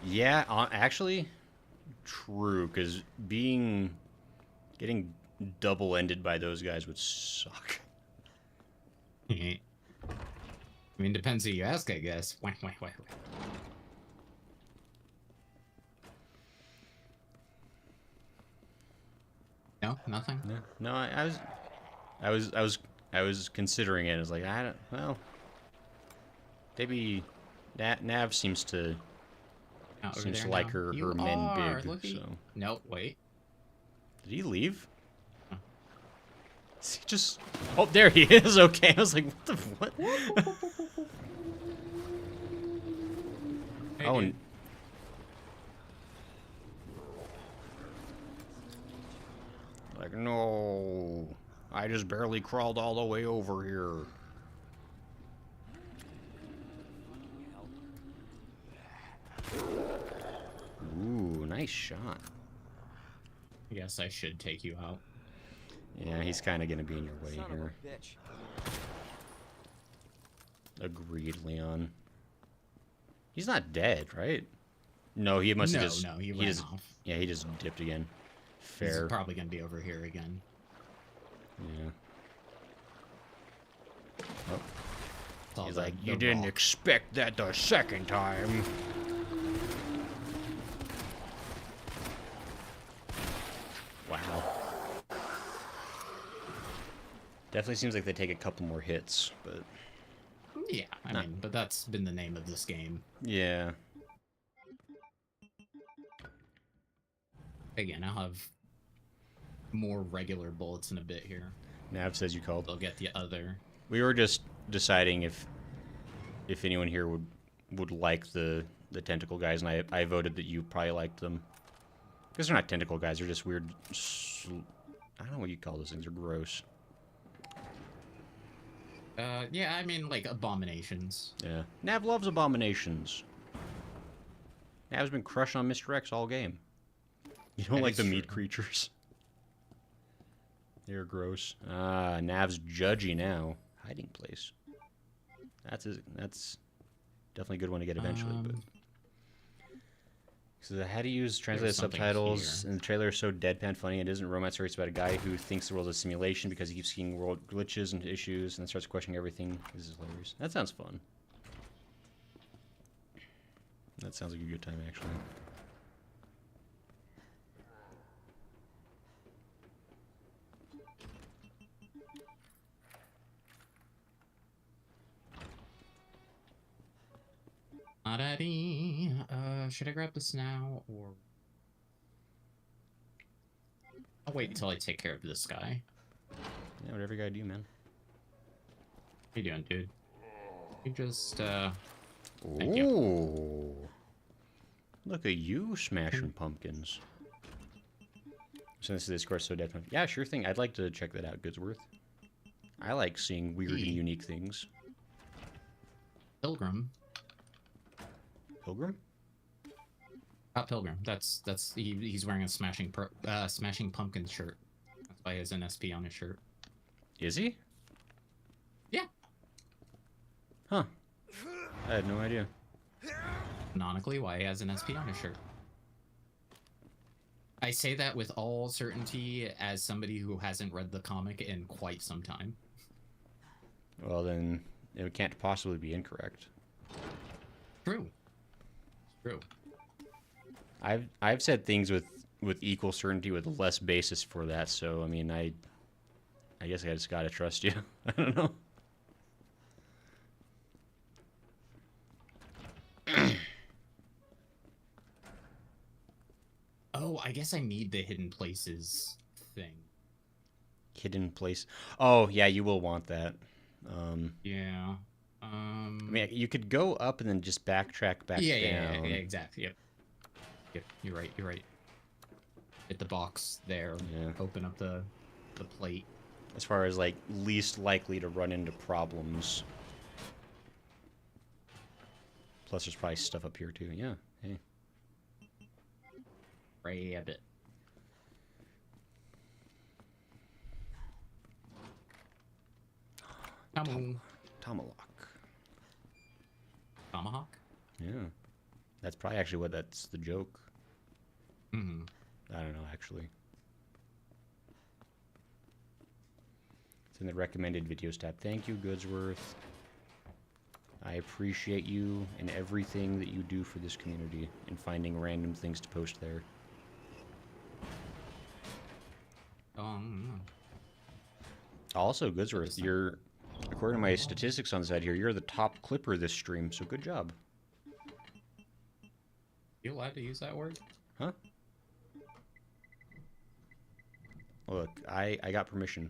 Yeah, actually, true, because getting double-ended by those guys would suck. I mean, depends who you ask, I guess. Wait. No, nothing. No, I was considering it. I was like, well, maybe Nav seems to Over seems there to like now. her You men are. big. Look at So you. No, wait. Did he leave? Is he just... Oh, there he is. Okay, I was like, what the... What? Hey, Oh, dude. like, no. I just barely crawled all the way over here. Ooh, nice shot. I guess I should take you out. Yeah, he's kind of going to be in your way Son of here. a bitch. Agreed, Leon. He's not dead, right? No, he must have just... No, he ran off. Yeah, he just dipped again. He's Fair. probably gonna be over here again. Yeah. It's all He's the- like, the you didn't rock. expect that the second time. Wow. Definitely seems like they take a couple more hits, but... Yeah, I mean, but that's been the name of this game. Yeah. Again, I'll have more regular bullets in a bit here. Nav says you called. They'll get the other. We were just deciding if anyone here would like the tentacle guys, and I voted that you probably liked them. Because they're not tentacle guys, they're just weird... I don't know what you call those things, they're gross. Yeah, I mean, like, abominations. Yeah. Nav loves abominations. Nav's been crushing on Mr. X all game. You don't That like is the meat true. creatures? They're gross. Ah, Nav's judgy now. Hiding place. That's definitely a good one to get eventually, but... So how to use translated something subtitles, here. and the trailer is so deadpan funny. It isn't a romance story. It's about a guy who thinks the world is a simulation because he keeps seeing world glitches and issues, and then starts questioning everything. This is hilarious. That sounds fun. That sounds like a good time, actually. Alrighty. Should I grab this now, or... I'll wait until I take care of this guy. Yeah, whatever you gotta do, man. How you doing, dude? You just, Thank Ooh. Look at you smashing pumpkins. So this is Discord so dead. Yeah, sure thing. I'd like to check that out, Goodsworth. I like seeing weird and unique things. Pilgrim. Pilgrim? Pilgrim. He's wearing a Smashing Pumpkins shirt. That's why he has an SP on his shirt. Is he? Yeah. Huh. I had no idea. Canonically, why he has an SP on his shirt. I say that with all certainty as somebody who hasn't read the comic in quite some time. Well, then it can't possibly be incorrect. True. True. I've said things with equal certainty with less basis for that, so I mean I guess I just gotta trust you. I don't know. Oh, I guess I need the hidden places thing. Hidden place. Oh yeah, you will want that. Yeah. I mean, you could go up and then just backtrack back yeah, down. yeah, exactly. Yep. Yep. You're right. You're right. Hit the box there. Yeah. Open up the plate. As far as like least likely to run into problems. Plus, there's probably stuff up here too. Yeah. Hey. Rabbit. Tomahawk. Tomahawk? Yeah. That's probably actually that's the joke. Mm-hmm. I don't know, actually. It's in the recommended videos tab. Thank you, Goodsworth. I appreciate you and everything that you do for this community and finding random things to post there. Also, Goodsworth, you're, according to my statistics on the side here, you're the top clipper this stream, so good job. You allowed to use that word? Huh? Look, I got permission.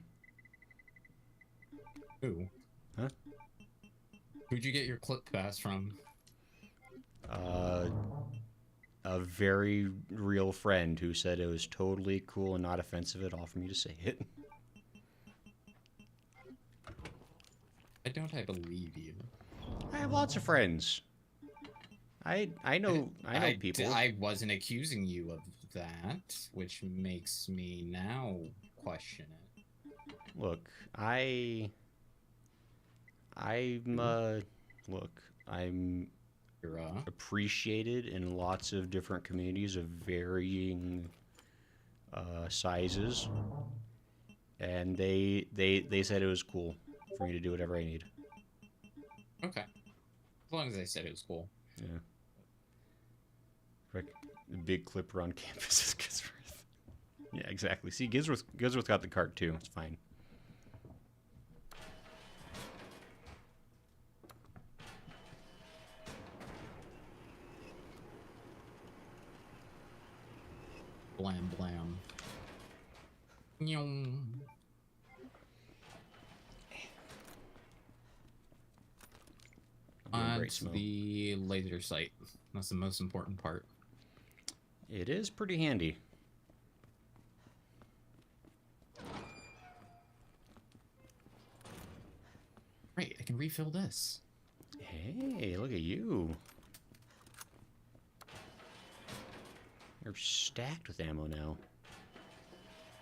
Who? Huh? Who'd you get your clip pass from? A very real friend who said it was totally cool and not offensive at all for me to say it. I believe you. I have lots of friends. I know people. I wasn't accusing you of that, which makes me now question it. Look, I'm appreciated in lots of different communities of varying sizes, and they said it was cool for me to do whatever I need. Okay, as long as they said it was cool. Yeah. The big clipper on campus is Gisworth. Yeah, exactly. See, Gisworth got the cart too. It's fine. Blam blam. Nyong. On to the laser sight. That's the most important part. It is pretty handy. Right, I can refill this. Hey, look at you. You're stacked with ammo now.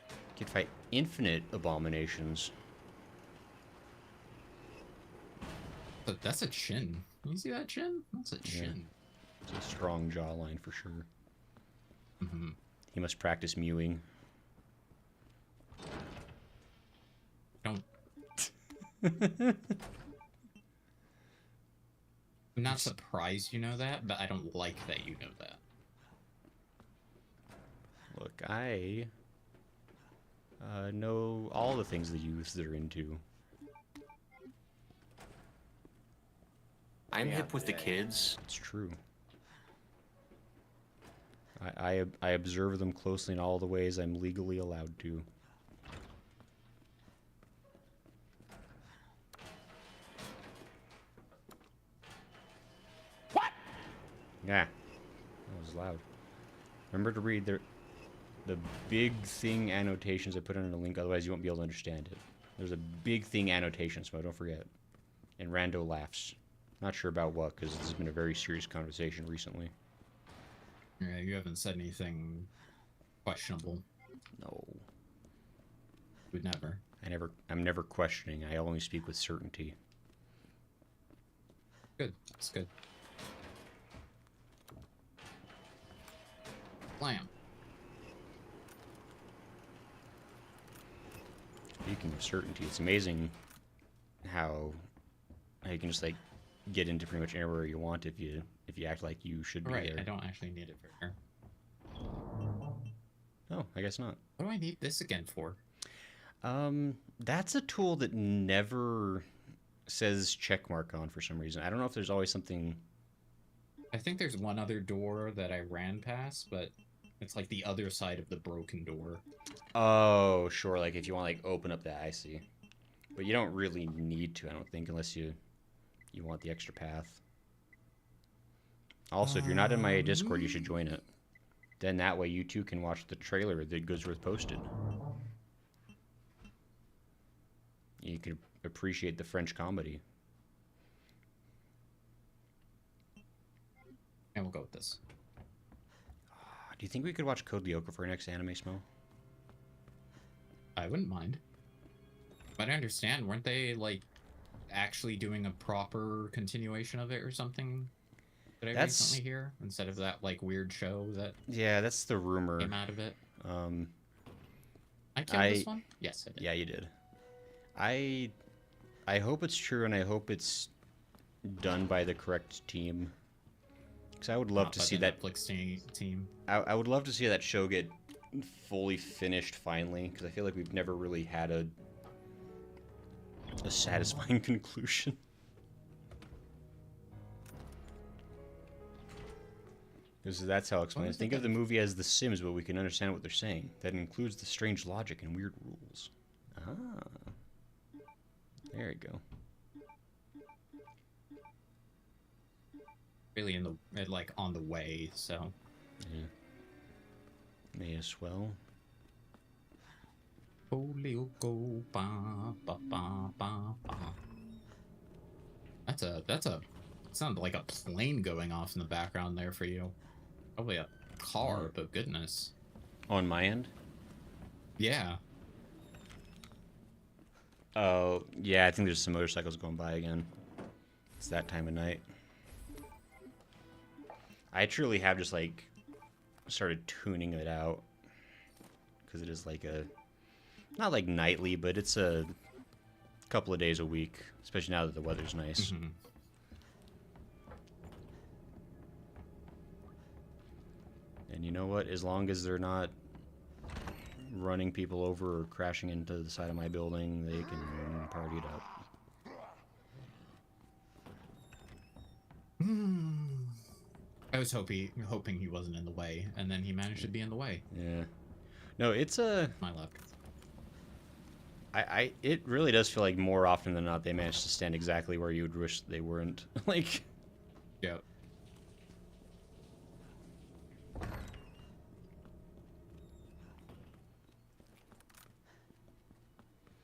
You can fight infinite abominations. But that's a chin. Can you see that chin? That's a chin. Yeah. It's a strong jawline for sure. Mm-hmm. He must practice mewing. Don't. I'm not surprised you know that, but I don't like that you know that. Look, I know all the things the youths are into. I'm hip with the kids. It's true. I observe them closely in all the ways I'm legally allowed to. What? Yeah, that was loud. Remember to read the big thing annotations I put in a link, otherwise you won't be able to understand it. There's a big thing annotation, so don't forget. And Rando laughs. Not sure about what, because this has been a very serious conversation recently. Yeah, you haven't said anything questionable. No. Would never. I'm never questioning. I only speak with certainty. Good. That's good. Blam. Speaking of certainty, it's amazing how you can just like get into pretty much anywhere you want if you act like you should be Right, there. I don't actually need it for her. Oh, I guess not. What do I need this again for? That's a tool that never says checkmark on for some reason. I don't know if there's always something. I think there's one other door that I ran past, but it's like the other side of the broken door. Oh, sure. Like if you want to like open up that, I see. But you don't really need to, I don't think, unless you want the extra path. Also, if you're not in my Discord, you should join it. Then that way you too can watch the trailer that Goodsworth posted. You can appreciate the French comedy. And we'll go with this. Do you think we could watch Code Lyoko for our next anime, Smo? I wouldn't mind. But I understand, weren't they like actually doing a proper continuation of it or something? Did I recently hear? Instead of that like weird show that that's the rumor. Came out of it. I killed this one? Yes, I did. Yeah, you did. I hope it's true, and I hope it's done by the correct team. Because I would love to see that Netflix team. I would love to see that show get fully finished finally, because I feel like we've never really had a satisfying conclusion. Because that's how I'll explain it. Think of the movie as The Sims, but we can understand what they're saying. That includes the strange logic and weird rules. Ah. There you go. Really in the like on the way, so. Yeah. May as well. That's a sounded like a plane going off in the background there for you. Probably a car, but goodness. On my end? Yeah. Oh, yeah, I think there's some motorcycles going by again. It's that time of night. I truly have just, like, started tuning it out. Because it is, like, a... Not, like, nightly, but it's a couple of days a week. Especially now that the weather's nice. Mm-hmm. And you know what? As long as they're not running people over or crashing into the side of my building, they can party it up. I was hoping he wasn't in the way, and then he managed to be in the way. Yeah. No, it's a... My luck. It really does feel like more often than not they manage to stand exactly where you would wish they weren't. Like... Yeah.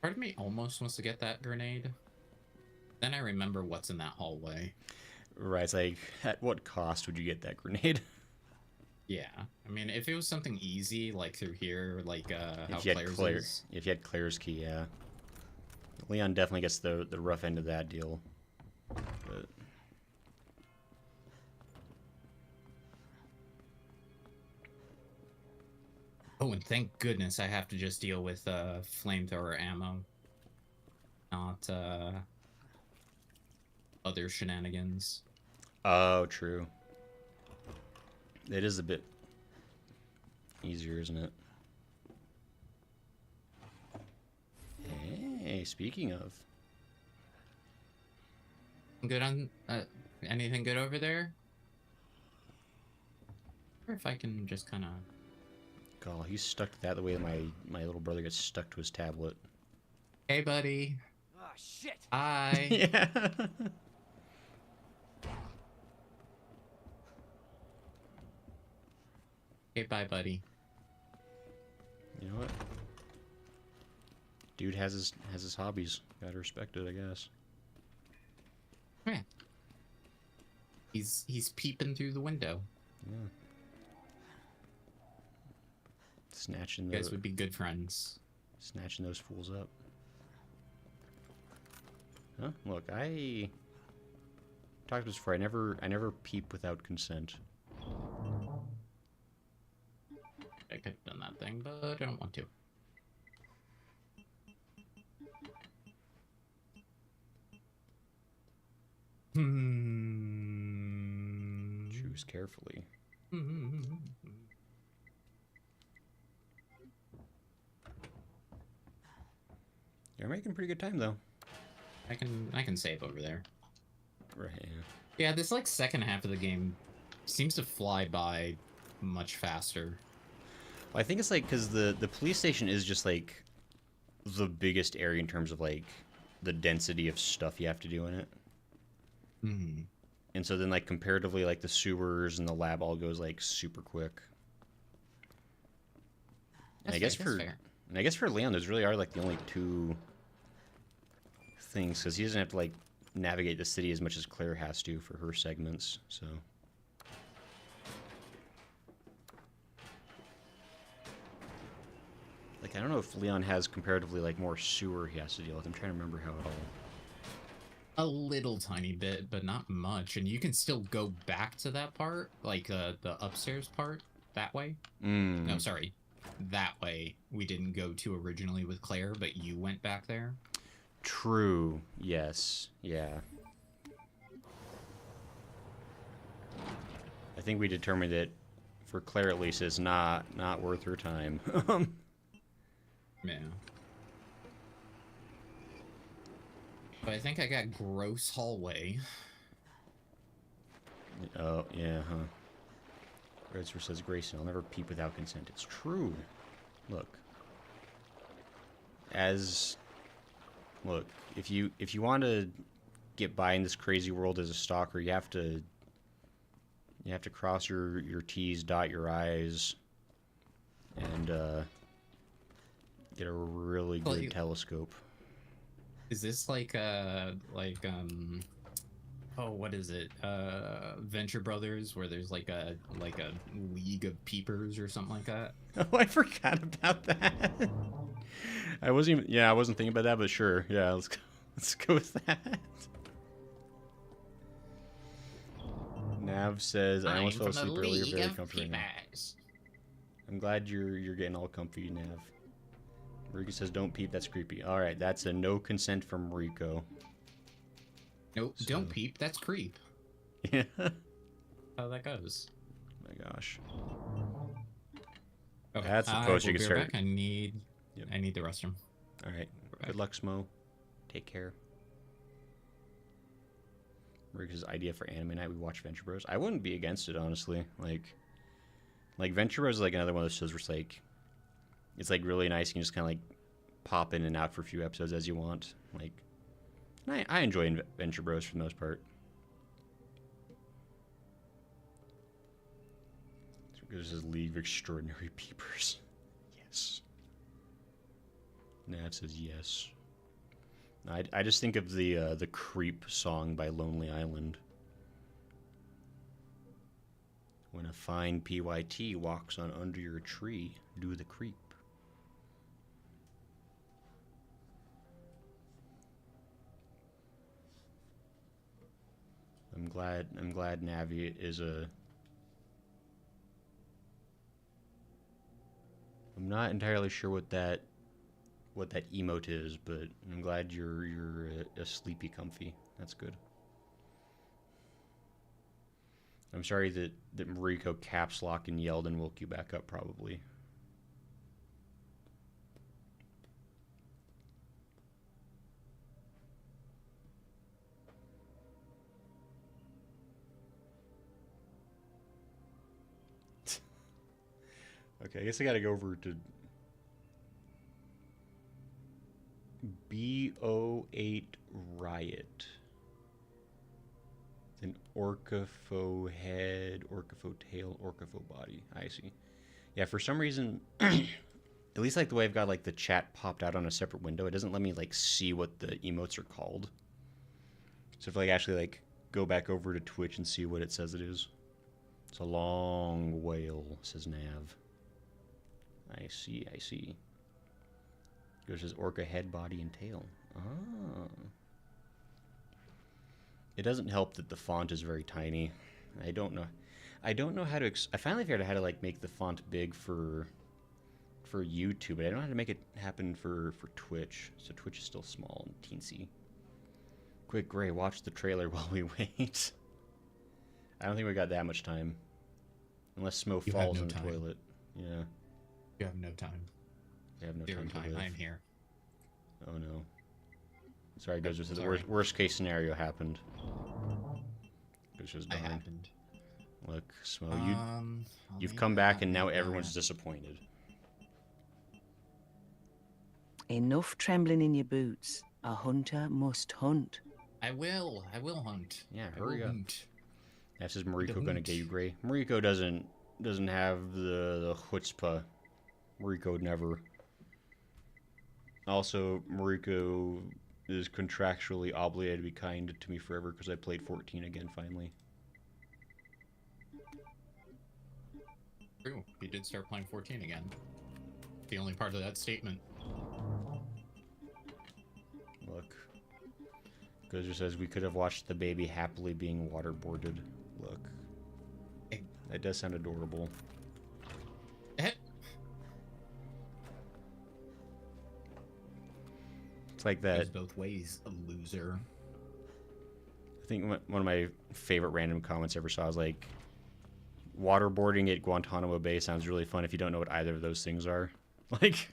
Part of me almost wants to get that grenade. Then I remember what's in that hallway. Right, it's like, at what cost would you get that grenade? Yeah. I mean, if it was something easy, like through here, like how if you had Claire's is. If you had Claire's key, yeah. Leon definitely gets the rough end of that deal. But... Oh, and thank goodness I have to just deal with flamethrower ammo. Not other shenanigans. Oh, true. It is a bit easier, isn't it? Hey, speaking of. Good on anything good over there? Or if I can just kind of... God, he's stuck to that the way my little brother gets stuck to his tablet. Hey, buddy. Ah, shit. Hi. Yeah. Okay, bye, buddy. You know what? Dude has his hobbies. Gotta respect it, I guess. Yeah. He's peeping through the window. Yeah. Snatching You guys would be good friends. Snatching those fools up. Huh? Look, I talked about this before. I never peep without consent. I could have done that thing, but I don't want to. Choose carefully. You're making pretty good time though. I can save over there. Right. Yeah. Yeah, this like second half of the game seems to fly by much faster. Well, I think it's like because the police station is just like the biggest area in terms of like the density of stuff you have to do in it. Mm-hmm. And so then like comparatively like the sewers and the lab all goes like super quick. And I guess for Leon, those really are like the only two things because he doesn't have to like navigate the city as much as Claire has to for her segments. So. Like I don't know if Leon has comparatively like more sewer he has to deal with. I'm trying to remember how it all. A little tiny bit, but not much, and you can still go back to that part, like the upstairs part, that way. No, sorry, that way we didn't go to originally with Claire, but you went back there. True. Yes. Yeah. I think we determined that for Claire at least it's not worth her time. Yeah. But I think I got gross hallway. Oh, yeah, huh. Redster says, Grayson, I'll never peep without consent. It's true. Look. Look, if you want to get by in this crazy world as a stalker, you have to cross your T's, dot your I's, and get a really good telescope. Is this like oh, what is it? Venture Brothers, where there's like a league of peepers or something like that? Oh, I forgot about that. I wasn't thinking about that, but sure. Yeah, let's go with that. Nav says, I almost fell asleep earlier, very comfortable. I'm glad you're getting all comfy, Nav. Mariko says, don't peep, that's creepy. Alright, that's a no consent from Mariko. Nope, so, don't peep, that's creep. Yeah. How that goes. Oh my gosh. Okay, that's the post you can start. Back. I need the restroom. Alright. Good luck, Smo. Take care. Mariko's idea for anime night, we watch Venture Bros. I wouldn't be against it, honestly. Like Venture Bros is like another one of those shows where it's like really nice. You can just kind of like pop in and out for a few episodes as you want. Like, I enjoy Venture Bros for the most part. This is League of Extraordinary Peepers. Yes. Nav says yes. I just think of the Creep song by Lonely Island. When a fine PYT walks on under your tree, do the creep. I'm glad Navi is a... I'm not entirely sure what that emote is, but I'm glad you're a sleepy comfy. That's good. I'm sorry that Mariko caps locked and yelled and woke you back up, probably. Okay, I guess I gotta go over to BO8 Riot. An Orcafo head, Orcafo tail, Orcafo body. I see. Yeah, for some reason, at least like the way I've got like the chat popped out on a separate window, it doesn't let me like see what the emotes are called. So if I actually like go back over to Twitch and see what it says it is. It's a long whale, says Nav. I see, I see. It says orca head, body, and tail. Ah. It doesn't help that the font is very tiny. I don't know how to... I finally figured out how to like make the font big for YouTube, but I don't know how to make it happen for Twitch. So Twitch is still small and teensy. Quick, Gray, watch the trailer while we wait. I don't think we got that much time. Unless Smo falls in the toilet. Yeah. You have no time. You have no Zero time. I'm here. Oh no. Sorry, Gozer said the worst case scenario happened. Gozer's dying. Happened. Look, Smo, you've come back and now everyone's disappointed. Enough trembling in your boots. A hunter must hunt. I will hunt. Yeah, hurry up. That's just Mariko gonna get you, Gray. Mariko doesn't have the chutzpah. Mariko never. Also, Mariko is contractually obligated to be kind to me forever because I played 14 again finally. True, he did start playing 14 again. The only part of that statement. Look. Gozer says we could have watched the baby happily being waterboarded. Look. That does sound adorable. It's like that. Goes both ways, a loser. I think one of my favorite random comments I ever saw was like, waterboarding at Guantanamo Bay sounds really fun if you don't know what either of those things are. Like,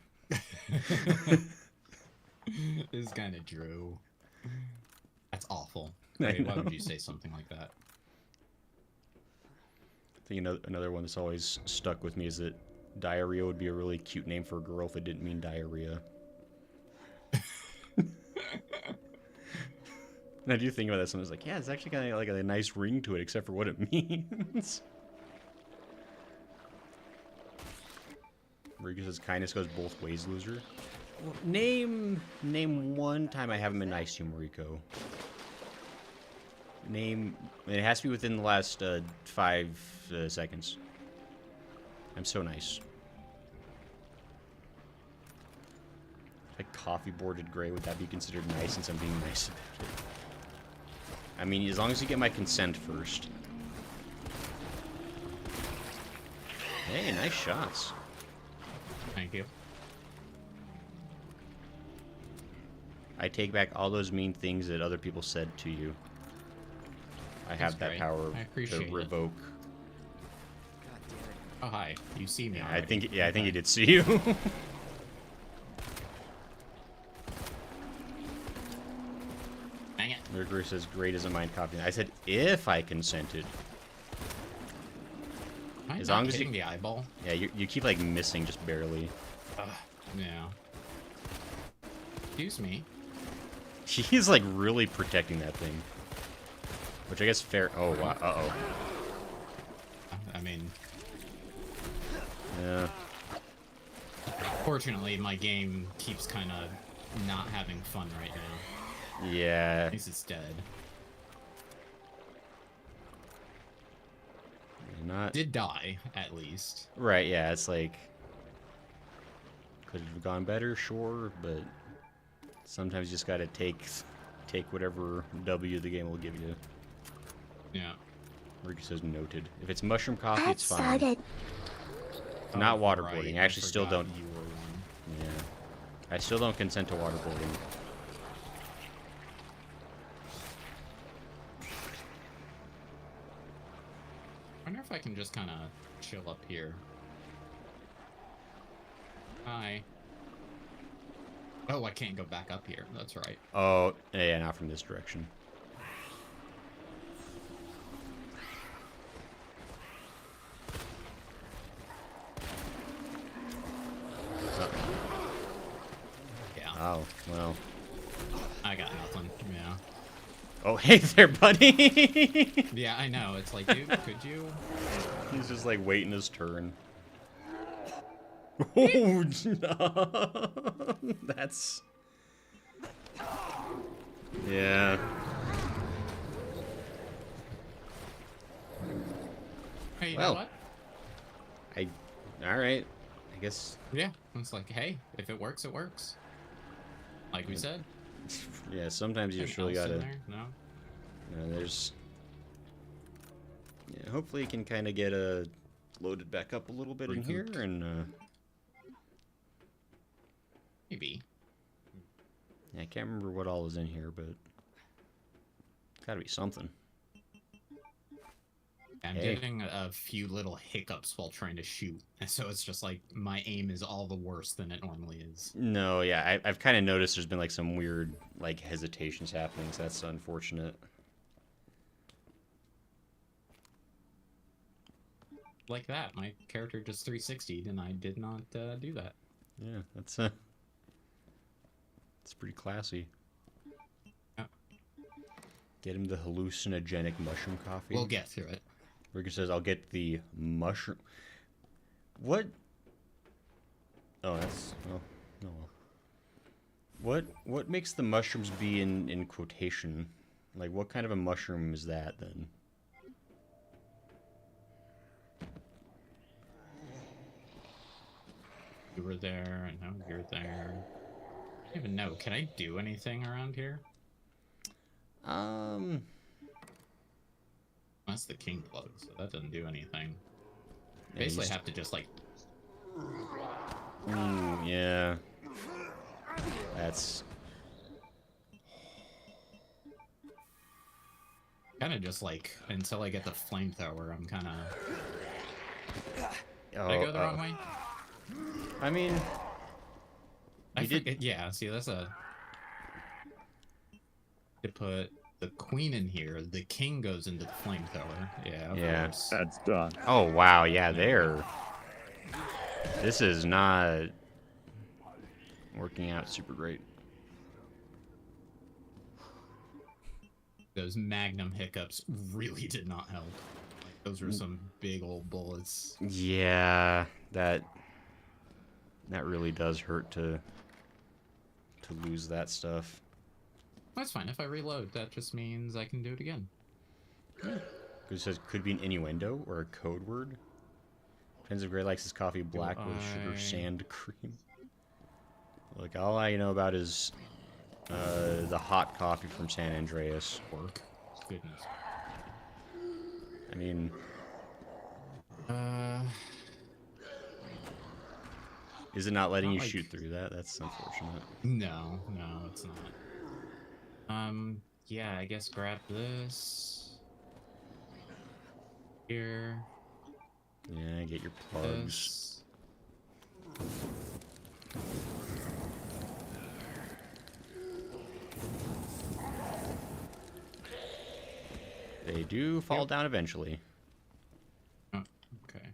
It's kind of true. That's awful. Right? Why would you say something like that? think another one that's always stuck with me is that diarrhea would be a really cute name for a girl if it didn't mean diarrhea. And I do think about that sometimes, like, yeah, it's actually kind of like a nice ring to it, except for what it means. Marika says kindness goes both ways, loser. Well, name one time I haven't been nice to you, Mariko. Name, it has to be within the last 5 seconds. I'm so nice. Like coffee bordered gray, would that be considered nice since I'm being nice about it? I mean, as long as you get my consent first. Hey, nice shots. Thank you. I take back all those mean things that other people said to you. I have that power to revoke. Oh, hi. You see me Yeah, already. I think he did see you. Dang it. Mercury says, great as a mind copy. I said, if I consented. Am I As not long as hitting you... the eyeball? Yeah, you keep, like, missing just barely. Yeah. Excuse me. He's, like, really protecting that thing. Which I guess fair... Oh, wow. Uh-oh. I mean... Yeah. Fortunately, my game keeps kind of not having fun right now. Yeah. At least it's dead. Not... Did die, at least. Right, yeah, it's like... Could it have gone better? Sure, but... Sometimes you just gotta take whatever W the game will give you. Yeah. Ricky says noted. If it's mushroom coffee, it's fine. Not Oh, waterboarding. right, I actually still forgot don't... you were one. Yeah. I still don't consent to waterboarding. I wonder if I can just kind of chill up here. Hi. Oh, I can't go back up here. That's right. Oh, yeah, not from this direction. Yeah. Oh, well. I got nothing. Yeah. Oh, hey there, buddy! Yeah, I know. It's like, dude, could you? He's just like waiting his turn. Oh, no. That's... Yeah. Hey, you Well. know what? Alright. I guess... Yeah. It's like, hey, if it works, it works. Like we said. Yeah, sometimes you just really Anything else gotta... in there? No? No, there's... Yeah, hopefully you can kind of get loaded back up a little bit in here, and Maybe. yeah, I can't remember what all is in here, but it's gotta be something. I'm Hey. getting a few little hiccups while trying to shoot, and so it's just like my aim is all the worse than it normally is. No, yeah, I've kind of noticed there's been like some weird like hesitations happening, so that's unfortunate. Like that, my character just 360'd, and I did not do that. Yeah, that's it's pretty classy. Yeah. Get him the hallucinogenic mushroom coffee. We'll get through it. Ricker says, I'll get the mushroom... What? Oh, that's... Oh, no. What makes the mushrooms be in quotation? Like, what kind of a mushroom is that, then? You were there, and now you're there. I don't even know. Can I do anything around here? That's the king plug, so that doesn't do anything. Yeah, Basically, have to just like. Ooh, yeah. That's. Kind of just like until I get the flamethrower, I'm kind of. Oh, Did I go the wrong way? I mean, I you did. forget. Yeah, see, that's a. To put the queen in here, the king goes into the flamethrower. Yeah, of Yeah. course. That's done. Oh, wow. Yeah, there. This is not working out super great. Those magnum hiccups really did not help. Like, those were some big old bullets. Yeah, that really does hurt to lose that stuff. That's fine. If I reload, that just means I can do it again. Because it says could be an innuendo or a code word. Depends if Gray likes his coffee black with sugar, sand, cream. Like, all I know about is the hot coffee from San Andreas. Work. Goodness. I mean... Is it not letting you shoot through that? That's unfortunate. No, it's not. Yeah, I guess grab this. Here. Yeah, get your plugs. They do fall down eventually. Oh, okay.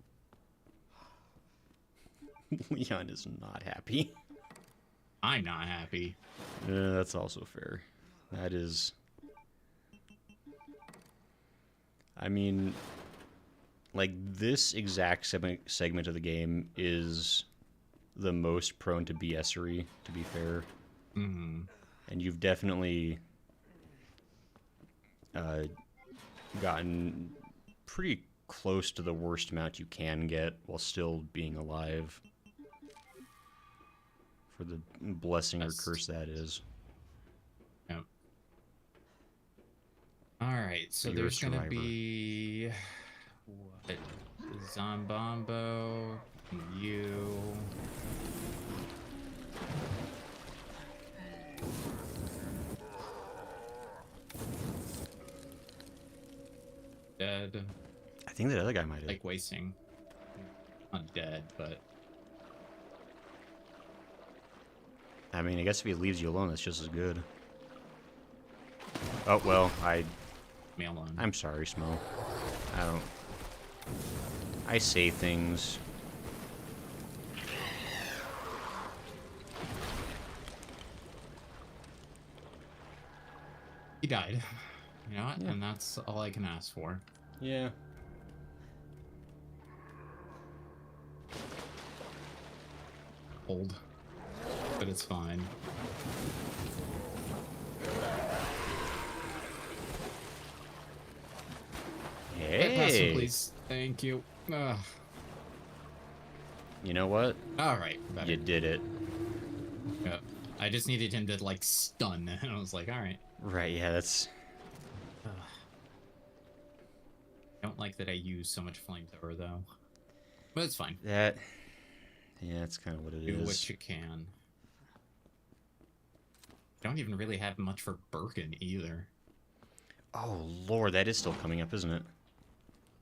Leon is not happy. I'm not happy. Yeah, that's also fair. That is... I mean, like, this exact segment of the game is the most prone to BS-ery, to be fair. Mm-hmm. And you've definitely gotten pretty close to the worst amount you can get while still being alive. For the blessing or curse that is. Yep. Alright, so You're a there's gonna survivor. be... What? Zombombo, you... Dead. I think the other guy might have. Like wasting. Not dead, but... I mean, I guess if he leaves you alone, that's just as good. Oh, well, Me alone. I'm sorry, Smo. I say things. He died. You know what? Yeah. And that's all I can ask for. Yeah. Old. But it's fine. Pass him, Hey! please. Thank you. Ugh. You know what? Alright. You did it. Yep. I just needed him to, like, stun. And I was like, alright. Right, yeah, that's... I don't like that I use so much flamethrower, though. But it's fine. That... Yeah, that's kind of what it is. Do what you can. Don't even really have much for Birkin, either. Oh, Lord, that is still coming up, isn't it?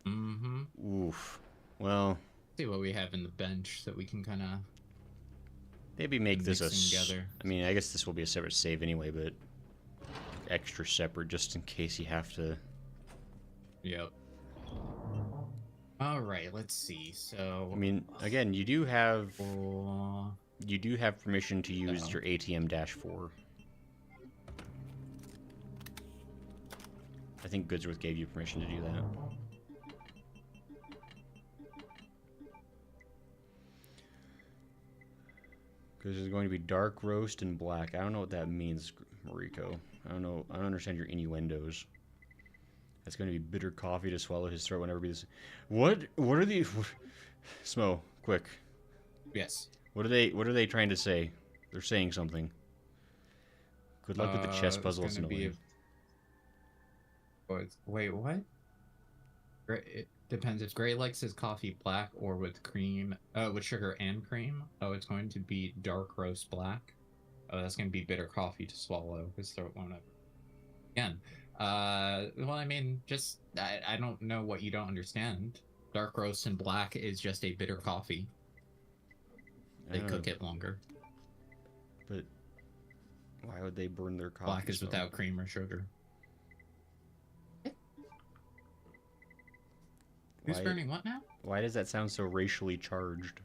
Mm-hmm. Oof. Well... See what we have in the bench that we can kind of... Maybe make this a... together. I mean, I guess this will be a separate save anyway, but... Extra separate, just in case you have to... Yep. Alright, let's see, so... I mean, again, you do have... You do have permission to use your ATM-4. I think Goodsworth gave you permission to do that. Because there's going to be dark roast and black. I don't know what that means, Mariko. I don't know. I don't understand your innuendos. That's going to be bitter coffee to swallow his throat whenever this. What? What are the? Smo, quick. Yes. What are they trying to say? They're saying something. Good luck with the chess puzzle. It's annoying. Wait, what? It depends if Gray likes his coffee black or with cream, with sugar and cream. Oh, it's going to be dark roast black. Oh, that's going to be bitter coffee to swallow his throat won't ever. Again, well, I mean, just I don't know what you don't understand. Dark roast and black is just a bitter coffee. They cook it longer. But why would they burn their coffee? Black is without cream or sugar. Who's burning what now? Why does that sound so racially charged?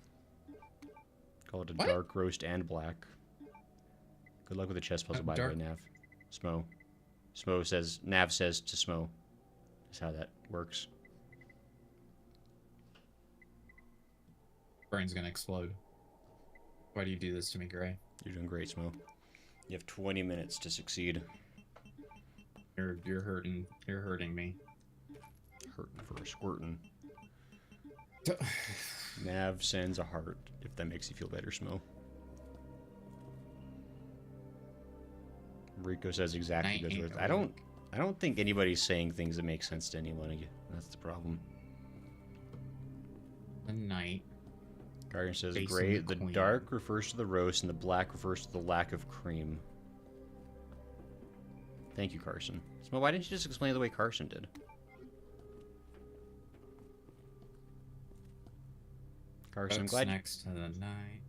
Call it a What? dark roast and black. Good luck with the chess puzzle, by the way, Nav. Smo. Smo says, Nav says to Smo. That's how that works. Brain's gonna explode. Why do you do this to me, Gray? You're doing great, Smo. You have 20 minutes to succeed. You're hurting. You're hurting me. Hurting for a squirtin'. Nav sends a heart, if that makes you feel better, Smo. Rico says exactly those words. I don't think anybody's saying things that make sense to anyone. That's the problem. The night. Guardian says, great. The dark refers to the roast, and the black refers to the lack of cream. Thank you, Carson. Smo, why didn't you just explain it the way Carson did? Carson, I'm glad next to the night.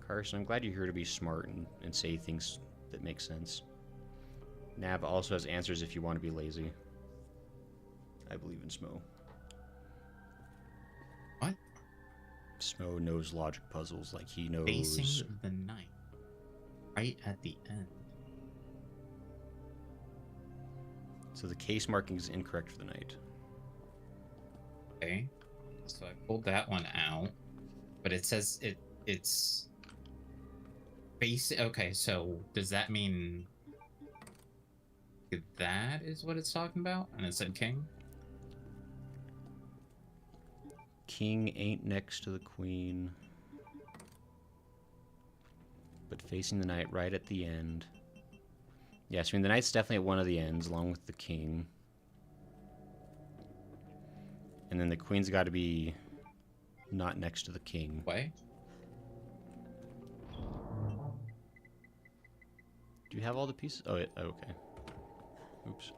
Carson, I'm glad you're here to be smart and say things that make sense. Nav also has answers if you want to be lazy. I believe in Smo. What? Smo knows logic puzzles like he knows. Facing the night. Right at the end. So the case marking is incorrect for the night. Okay. So I pulled that one out. But it says it's okay, so does that mean that is what it's talking about? And it said king? King ain't next to the queen. But facing the knight right at the end. Yes, I mean the knight's definitely at one of the ends, along with the king. And then the queen's got to be not next to the king. Way? Do you have all the pieces? Oh, okay. Oops.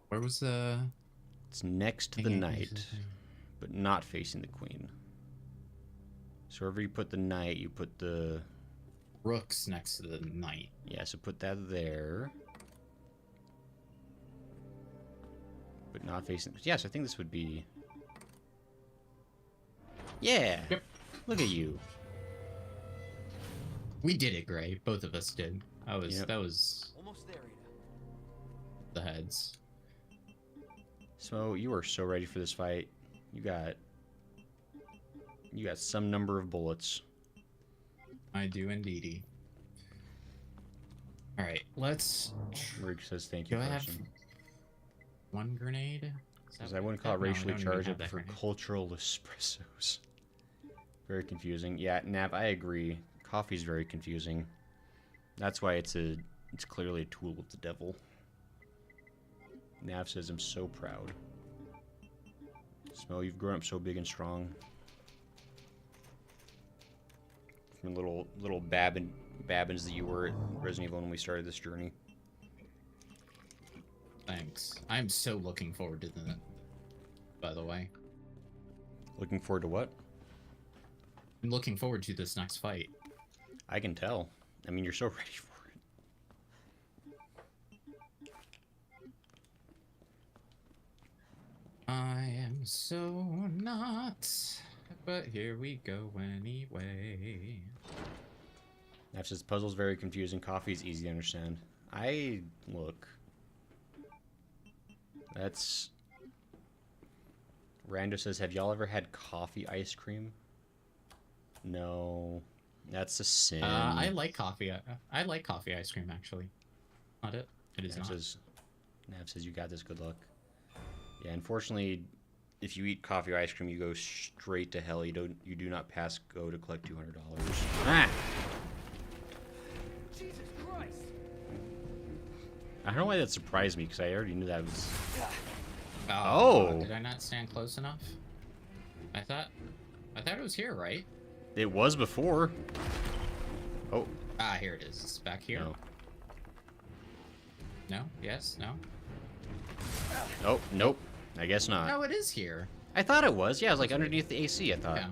Where was the... It's next to the knight, but not facing the queen. So wherever you put the knight, you put the... Rook's next to the knight. Yeah, so put that there. But not facing... Yeah, so I think this would be... Yeah! Yep. Look at you. We did it, Gray. Both of us did. That was almost there, Ada. The heads. So you are so ready for this fight. You got some number of bullets. I do indeedy. Alright, let's... Rick says thank you, Do I have Carson. one grenade? Because I wouldn't call it racially charged, but for cultural espressos. Very confusing. Yeah, Nav, I agree. Coffee's very confusing. That's why it's clearly a tool of the devil. Nav says, I'm so proud. Smo, you've grown up so big and strong. From little Babbins that you were at Resident Evil when we started this journey. Thanks. I'm so looking forward to that, by the way. Looking forward to what? I'm looking forward to this next fight. I can tell. I mean, you're so ready for it. I am so not, but here we go anyway. That's just puzzle's very confusing. Coffee's easy to understand. Look. That's... Rando says, have y'all ever had coffee ice cream? No. That's a sin. I like coffee. I like coffee ice cream, actually. Not it. It is not. Nav says, you got this, good luck. Yeah, unfortunately, if you eat coffee or ice cream, you go straight to hell. You do not pass go to collect $200. Ah! Jesus Christ! I don't know why that surprised me, because I already knew that was... Oh! Did I not stand close enough? I thought it was here, right? It was before. Oh. Ah, here it is. It's back here. No. No? Yes? No? Oh, nope. I guess not. No, it is here. I thought it was. Yeah, it was like underneath the AC, I thought. Yeah.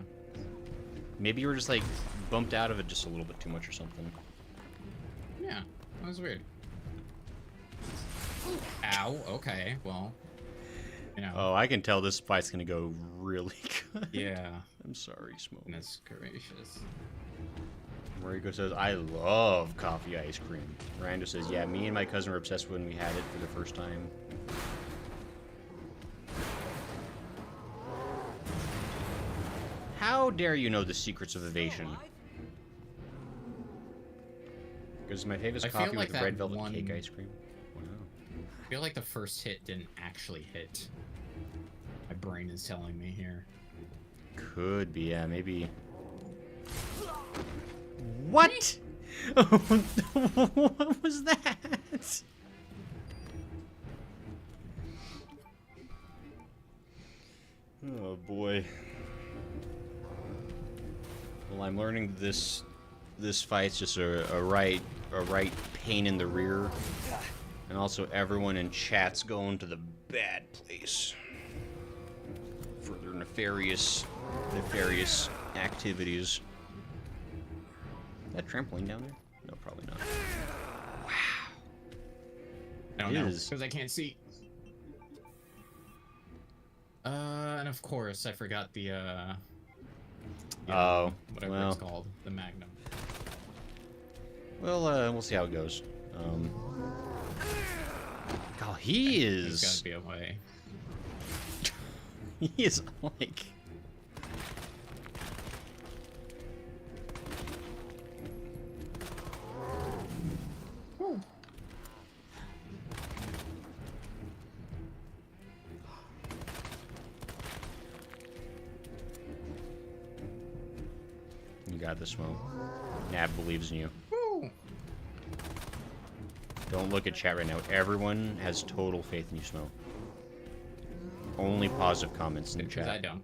Maybe you were just like bumped out of it just a little bit too much or something. Yeah, that was weird. Ow, okay, well. know. Oh, I can tell this fight's gonna go really good. Yeah. I'm sorry, Smoke. Goodness gracious. Mariko says, I love coffee ice cream. Rando says, yeah, me and my cousin were obsessed when we had it for the first time. How dare you know the secrets of evasion? Because my favorite is coffee like with red velvet cake ice cream. Wow. I feel like the first hit didn't actually hit. My brain is telling me here. Could be, yeah, maybe. What? What was that? Oh boy. Well, I'm learning this fight's just a right pain in the rear, and also everyone in chat's going to the bad place for their nefarious activities. Is that trampoline down there? No, probably not. Wow. I don't know, because I can't see. And of course, I forgot the, whatever it's called, the Magnum. Well, we'll see how it goes. Oh, he is... There's gotta be a way. He is, like... You got this, Mo. Nav believes in you. Woo. Don't look at chat right now. Everyone has total faith in you, Smo. Only positive comments in the chat. I don't.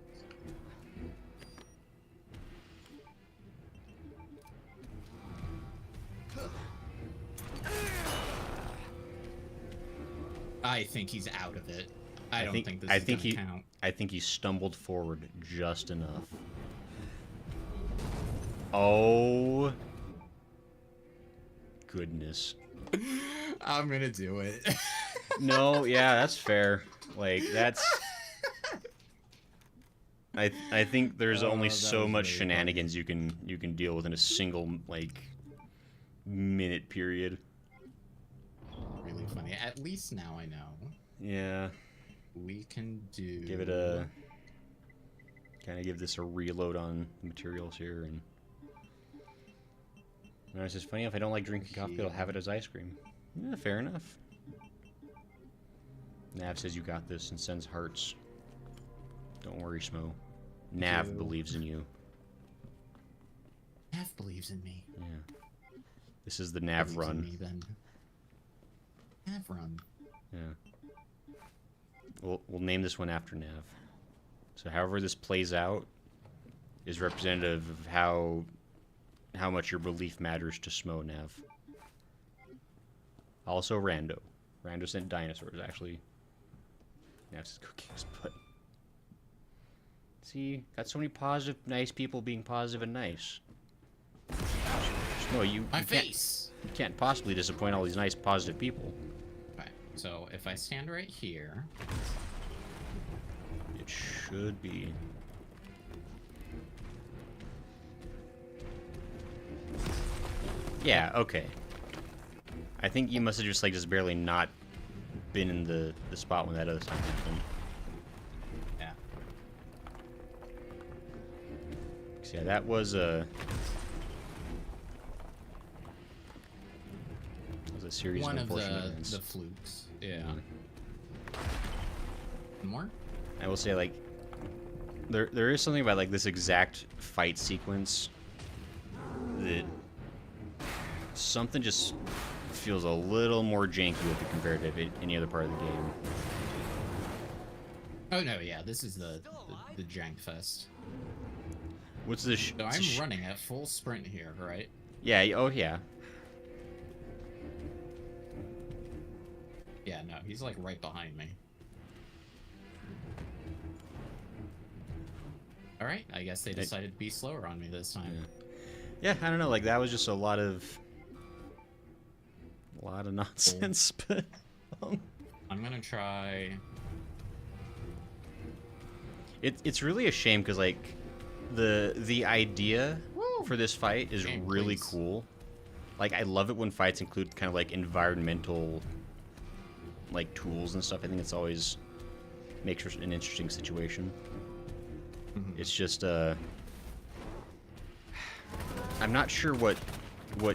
I think he's out of it. I don't think this is gonna count. I think he stumbled forward just enough. Oh. Goodness. I'm gonna do it. No, yeah, that's fair. Like, that's... I think there's only so much shenanigans you can deal with in a single, like, minute period. Really funny. At least now I know. Yeah. We can do... Give it a... Kind of give this a reload on materials here, and... No, it's just funny, if I don't like drinking coffee, I'll have it as ice cream. Yeah, fair enough. Nav says you got this and sends hearts. Don't worry, Smo. Nav believes in you. Nav believes in me. Yeah. This is the Nav run. Me, then. Nav run. Yeah. We'll name this one after Nav. So however this plays out is representative of how much your belief matters to Smo, Nav. Also Rando. Rando sent dinosaurs, actually. Nav says cookies, but... See, got so many positive, nice people being positive and nice. Smo, you can't possibly disappoint all these nice, positive people. Okay, so if I stand right here... It should be... Yeah, okay. I think you must have just barely not been in the spot when that other time happened. Yeah. So yeah, that was a series one of of unfortunate events. the flukes. Yeah. More? I will say, like, there is something about this exact fight sequence that something just feels a little more janky with it compared to any other part of the game. Oh no, yeah, this is the jank fest. What's the So I'm running at full sprint here, right? Yeah, oh yeah. Yeah, no, he's right behind me. Alright, I guess they decided to be slower on me this time. Yeah, I don't know, that was just a lot of nonsense, but... I'm gonna try It's really a shame because like the idea for this fight is really cool. Like I love it when fights include kind of like environmental like tools and stuff. I think it's always makes for an interesting situation. It's just I'm not sure what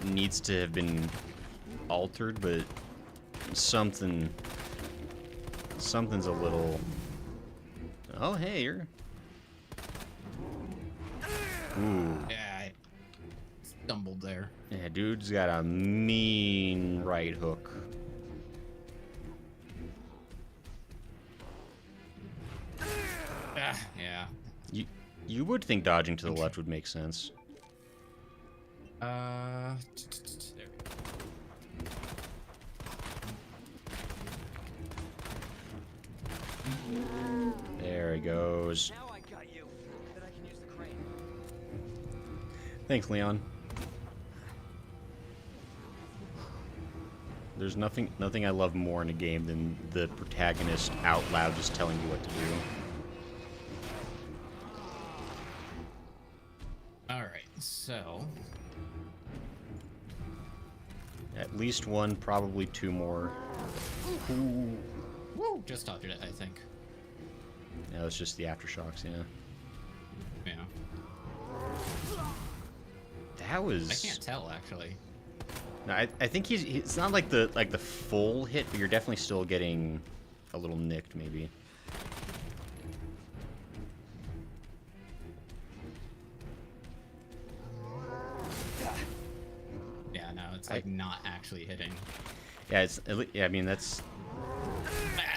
needs to have been altered, but something's a little. Oh hey, you're. Ooh. Yeah, I stumbled there. Yeah, dude's got a mean right hook. Yeah. You would think dodging to the left would make sense. There we go. There he goes. Now I got you. Then I can use the crane. Thanks, Leon. There's nothing I love more in a game than the protagonist out loud just telling you what to do. Alright, so... At least one, probably two more. Ooh. Woo! Just dodged it, I think. Yeah, it's just the aftershocks, yeah. Yeah. That was... I can't tell, actually. No, I think it's not like the full hit, but you're definitely still getting a little nicked, maybe. Yeah, no, it's like not actually hitting. Yeah, it's yeah. I mean, that's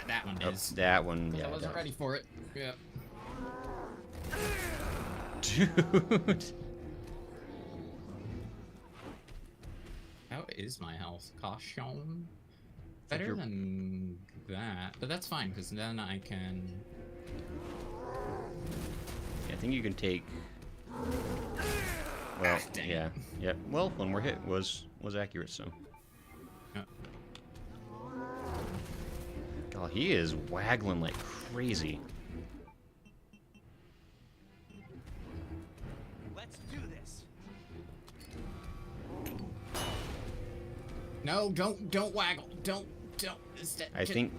That one is. that one. Yeah, I wasn't ready for it. Yeah. Dude. How is my health? Caution? Better than that, but that's fine because then I can. Yeah, I think you can take. Well, yeah, yeah. Well, one more hit was accurate, so. Yeah. God, he is waggling like crazy. Let's do this. No, don't waggle. Don't. I think.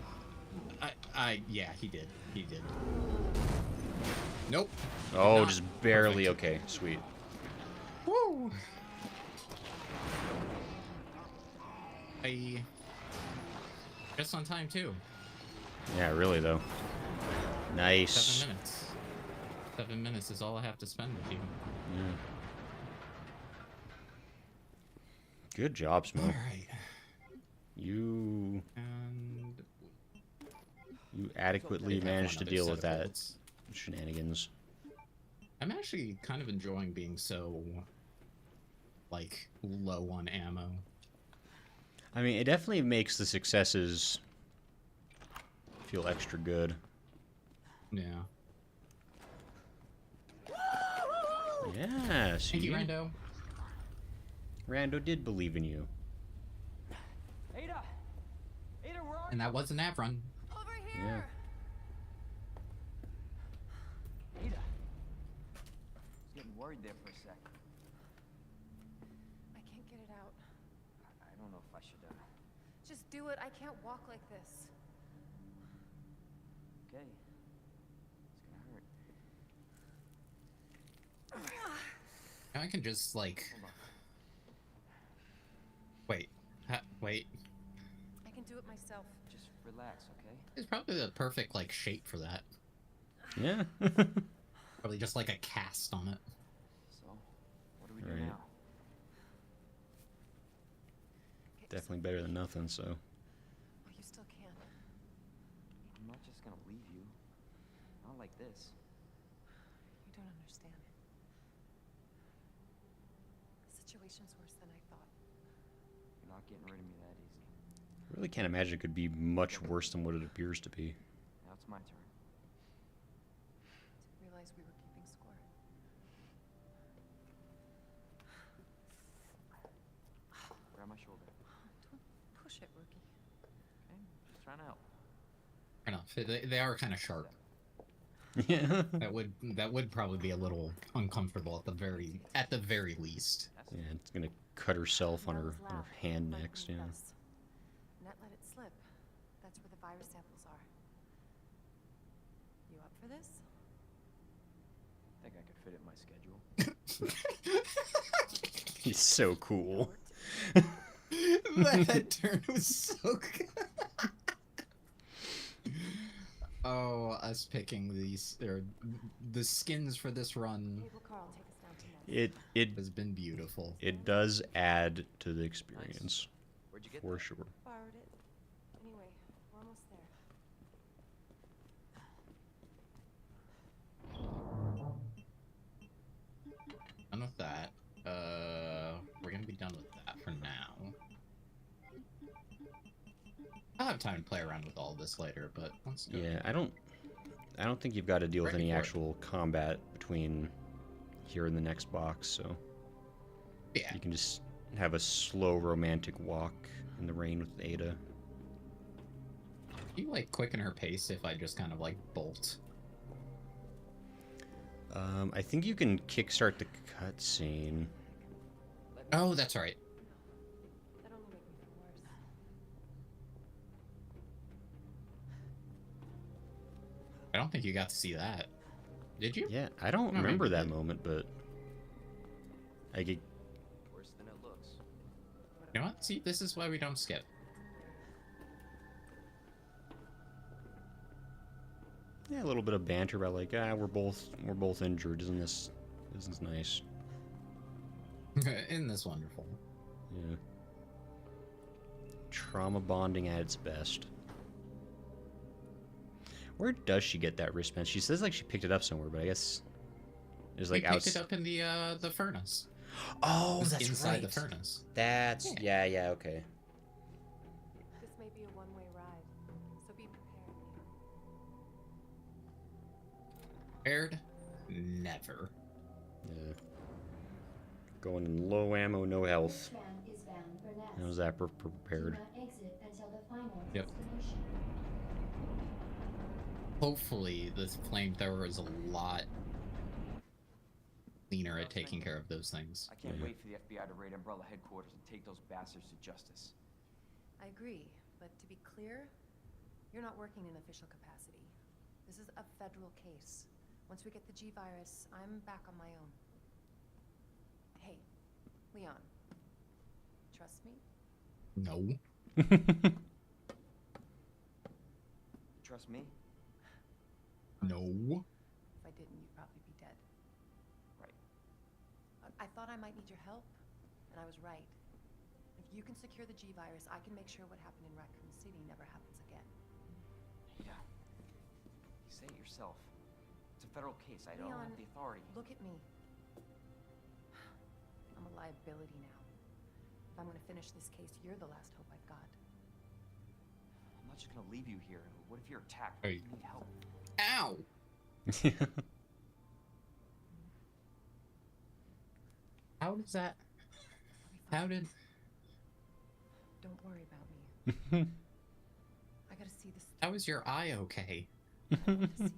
Yeah, he did. He did. Nope. Oh, just barely. Perfect. Okay, sweet. Woo! Just on time too. Yeah, really though. Nice. 7 minutes. 7 minutes is all I have to spend with you. Yeah. Good job, Smoke. All right. You adequately managed to deal with that shenanigans. I'm actually kind of enjoying being so, like, low on ammo. I mean, it definitely makes the successes feel extra good. Yeah. Yeah, see? Thank you, Rando. Rando did believe in you. Ada! Ada, where are you? And that was an nav run. Over here! Yeah. Ada. I was getting worried there for a sec. I can't get it out. I don't know if I should, Just do it. I can't walk like this. Okay. It's gonna hurt. I can just, like... Wait. Wait. I can do it myself. Just relax, okay? It's probably the perfect, like, shape for that. Yeah. Probably just, like, a cast on it. So, what do we do Right. now? Definitely better than nothing, so. Well, you still can. I'm not just gonna leave you. Not like this. You don't understand. The situation's worse than I thought. You're not getting rid of me that easy. I really can't imagine it could be much worse than what it appears to be. Now it's my turn. Didn't realize we were keeping score. Grab my shoulder. Don't push it, rookie. Okay? Just trying to help. Fair enough. They are kind of sharp. Yeah. That would probably be a little uncomfortable at the very least. Yeah, it's gonna cut herself on her hand Right next. beneath Yeah. us. Net let it slip. That's where the virus samples are. You up for this? Think I could fit it in my schedule. He's so cool. That turn was so good. Oh, us picking the skins for this run Cable Carl, take us down to Net. It has been beautiful. it does add to the experience, Where'd you get for that? sure. Borrowed it. Anyway, we're almost there. Done with that. We're gonna be done with that for now. I'll have time to play around with all this later, but let's go. Yeah, I don't think you've got to deal with Ready any for it. actual combat between here and the next box, so Yeah. you can just have a slow romantic walk in the rain with Ada. Do you like quicken her pace if I just kind of like bolt? I think you can kickstart the cutscene. Oh, that's right. That only make me feel worse. I don't think you got to see that. Did you? Yeah, I don't No, remember maybe that you did. moment, but I get Worse than it looks. You know what? See, this is why we don't skip. a little bit of banter about like, we're both injured. Isn't this nice? Isn't this wonderful? Yeah. Trauma bonding at its best. Where does she get that wristband? She says like she picked it up somewhere, but I guess it's like We picked it up in the furnace. Oh, It was that's inside right. the furnace. That's yeah, okay. This may be a one-way ride, so be prepared. Prepared? Never. Yeah. Going in low ammo, no health. How's that prepared? Yep. Hopefully, this flamethrower is a lot cleaner at taking care of those things. I can't wait for the FBI to raid Umbrella headquarters and take those bastards to justice. I agree, but to be clear, you're not working in official capacity. This is a federal case. Once we get the G-virus, I'm back on my own. Hey, Leon. Trust me? No. Trust me? No. If I didn't, you'd probably be dead. Right. I thought I might need your help, and I was right. If you can secure the G-virus, I can make sure what happened in Raccoon City never happens again. Yeah. You say it yourself. It's a federal case. I don't Leon, have the authority. Look at me. I'm a liability now. If I'm gonna finish this case, you're the last hope I've got. I'm not just gonna leave you here. What if you're attacked? Hey. You need help. Ow! How does that? How did? Don't worry about me. I gotta see this. How is your eye okay? I want to see you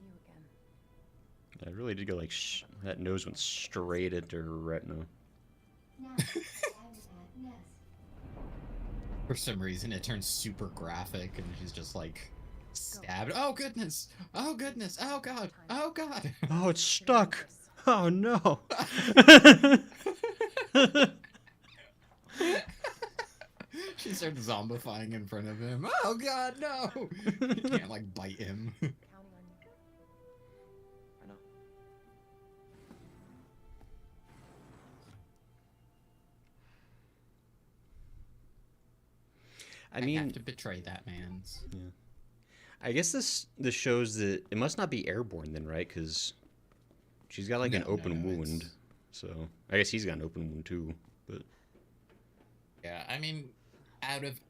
again. I really did go like that nose went straight into her retina. For some reason, it turns super graphic, and she's just like stabbed. Oh goodness! Oh goodness! Oh god! Oh god! Oh, it's stuck. Oh no. She starts zombifying in front of him. Oh god, no! You can't like bite him. Counting on you. I know. I mean, have to betray that man's. yeah. I guess this shows that it must not be airborne then, right? Because she's got like an open wound. So I guess he's got an open wound too. But Yeah, I mean, out of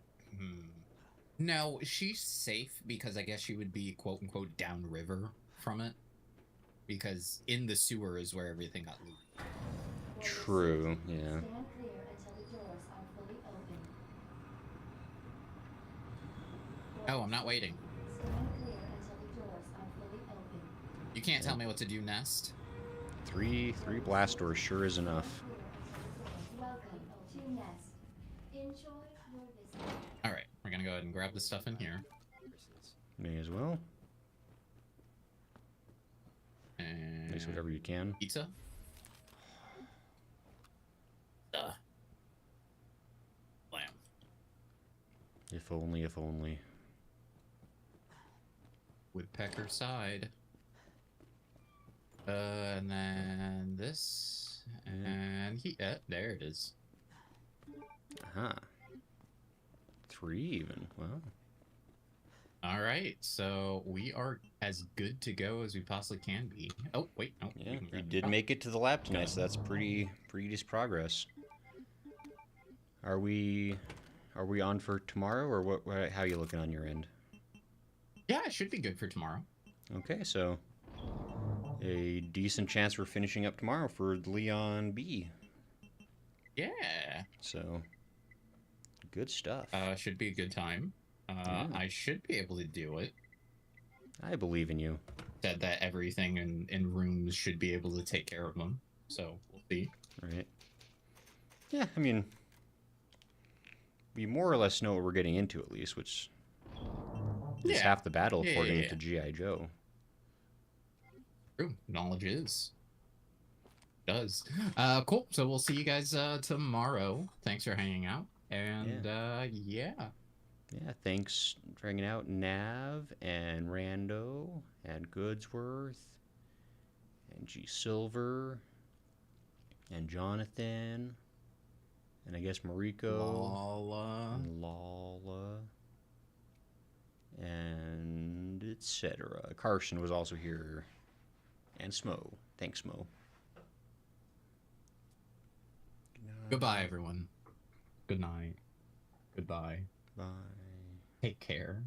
no, she's safe because I guess she would be quote unquote downriver from it, because in the sewer is where everything got looted. true, yeah. Stand clear until the doors are fully open. Oh, I'm not waiting. Stand clear until the doors are fully open. You can't tell me what to do, Nest. Three blast doors sure is enough. Welcome to Nest. Enjoy your visit. Alright, we're gonna go ahead and grab the stuff in here. May as well. And At least whatever you can. pizza. Lamb. If only, if only. Woodpecker side. And then this. And there it is. Uh-huh. 3 even. Wow. Alright, so we are as good to go as we possibly can be. Oh, wait, no. Yeah, you did make it to the lab tonight, so that's pretty decent progress. Are we on for tomorrow, or what? How are you looking on your end? Yeah, it should be good for tomorrow. Okay, so a decent chance we're finishing up tomorrow for Leon B. Yeah. So good stuff. Should be a good time. I should be able to do it. I believe in you. Said that everything in rooms should be able to take care of them. So we'll see. Right. Yeah, I mean, we more or less know what we're getting into at least, which is half the battle according to G.I. Joe. True. Knowledge is. Does. Cool. So we'll see you guys tomorrow. Thanks for hanging out. And yeah. Yeah, thanks for hanging out, Nav and Rando and Goodsworth and G Silver and Jonathan and I guess Mariko and Lala and etc. Carson was also here and Smo. Thanks, Smo. Goodbye, everyone. Good night. Goodbye. Bye. Take care.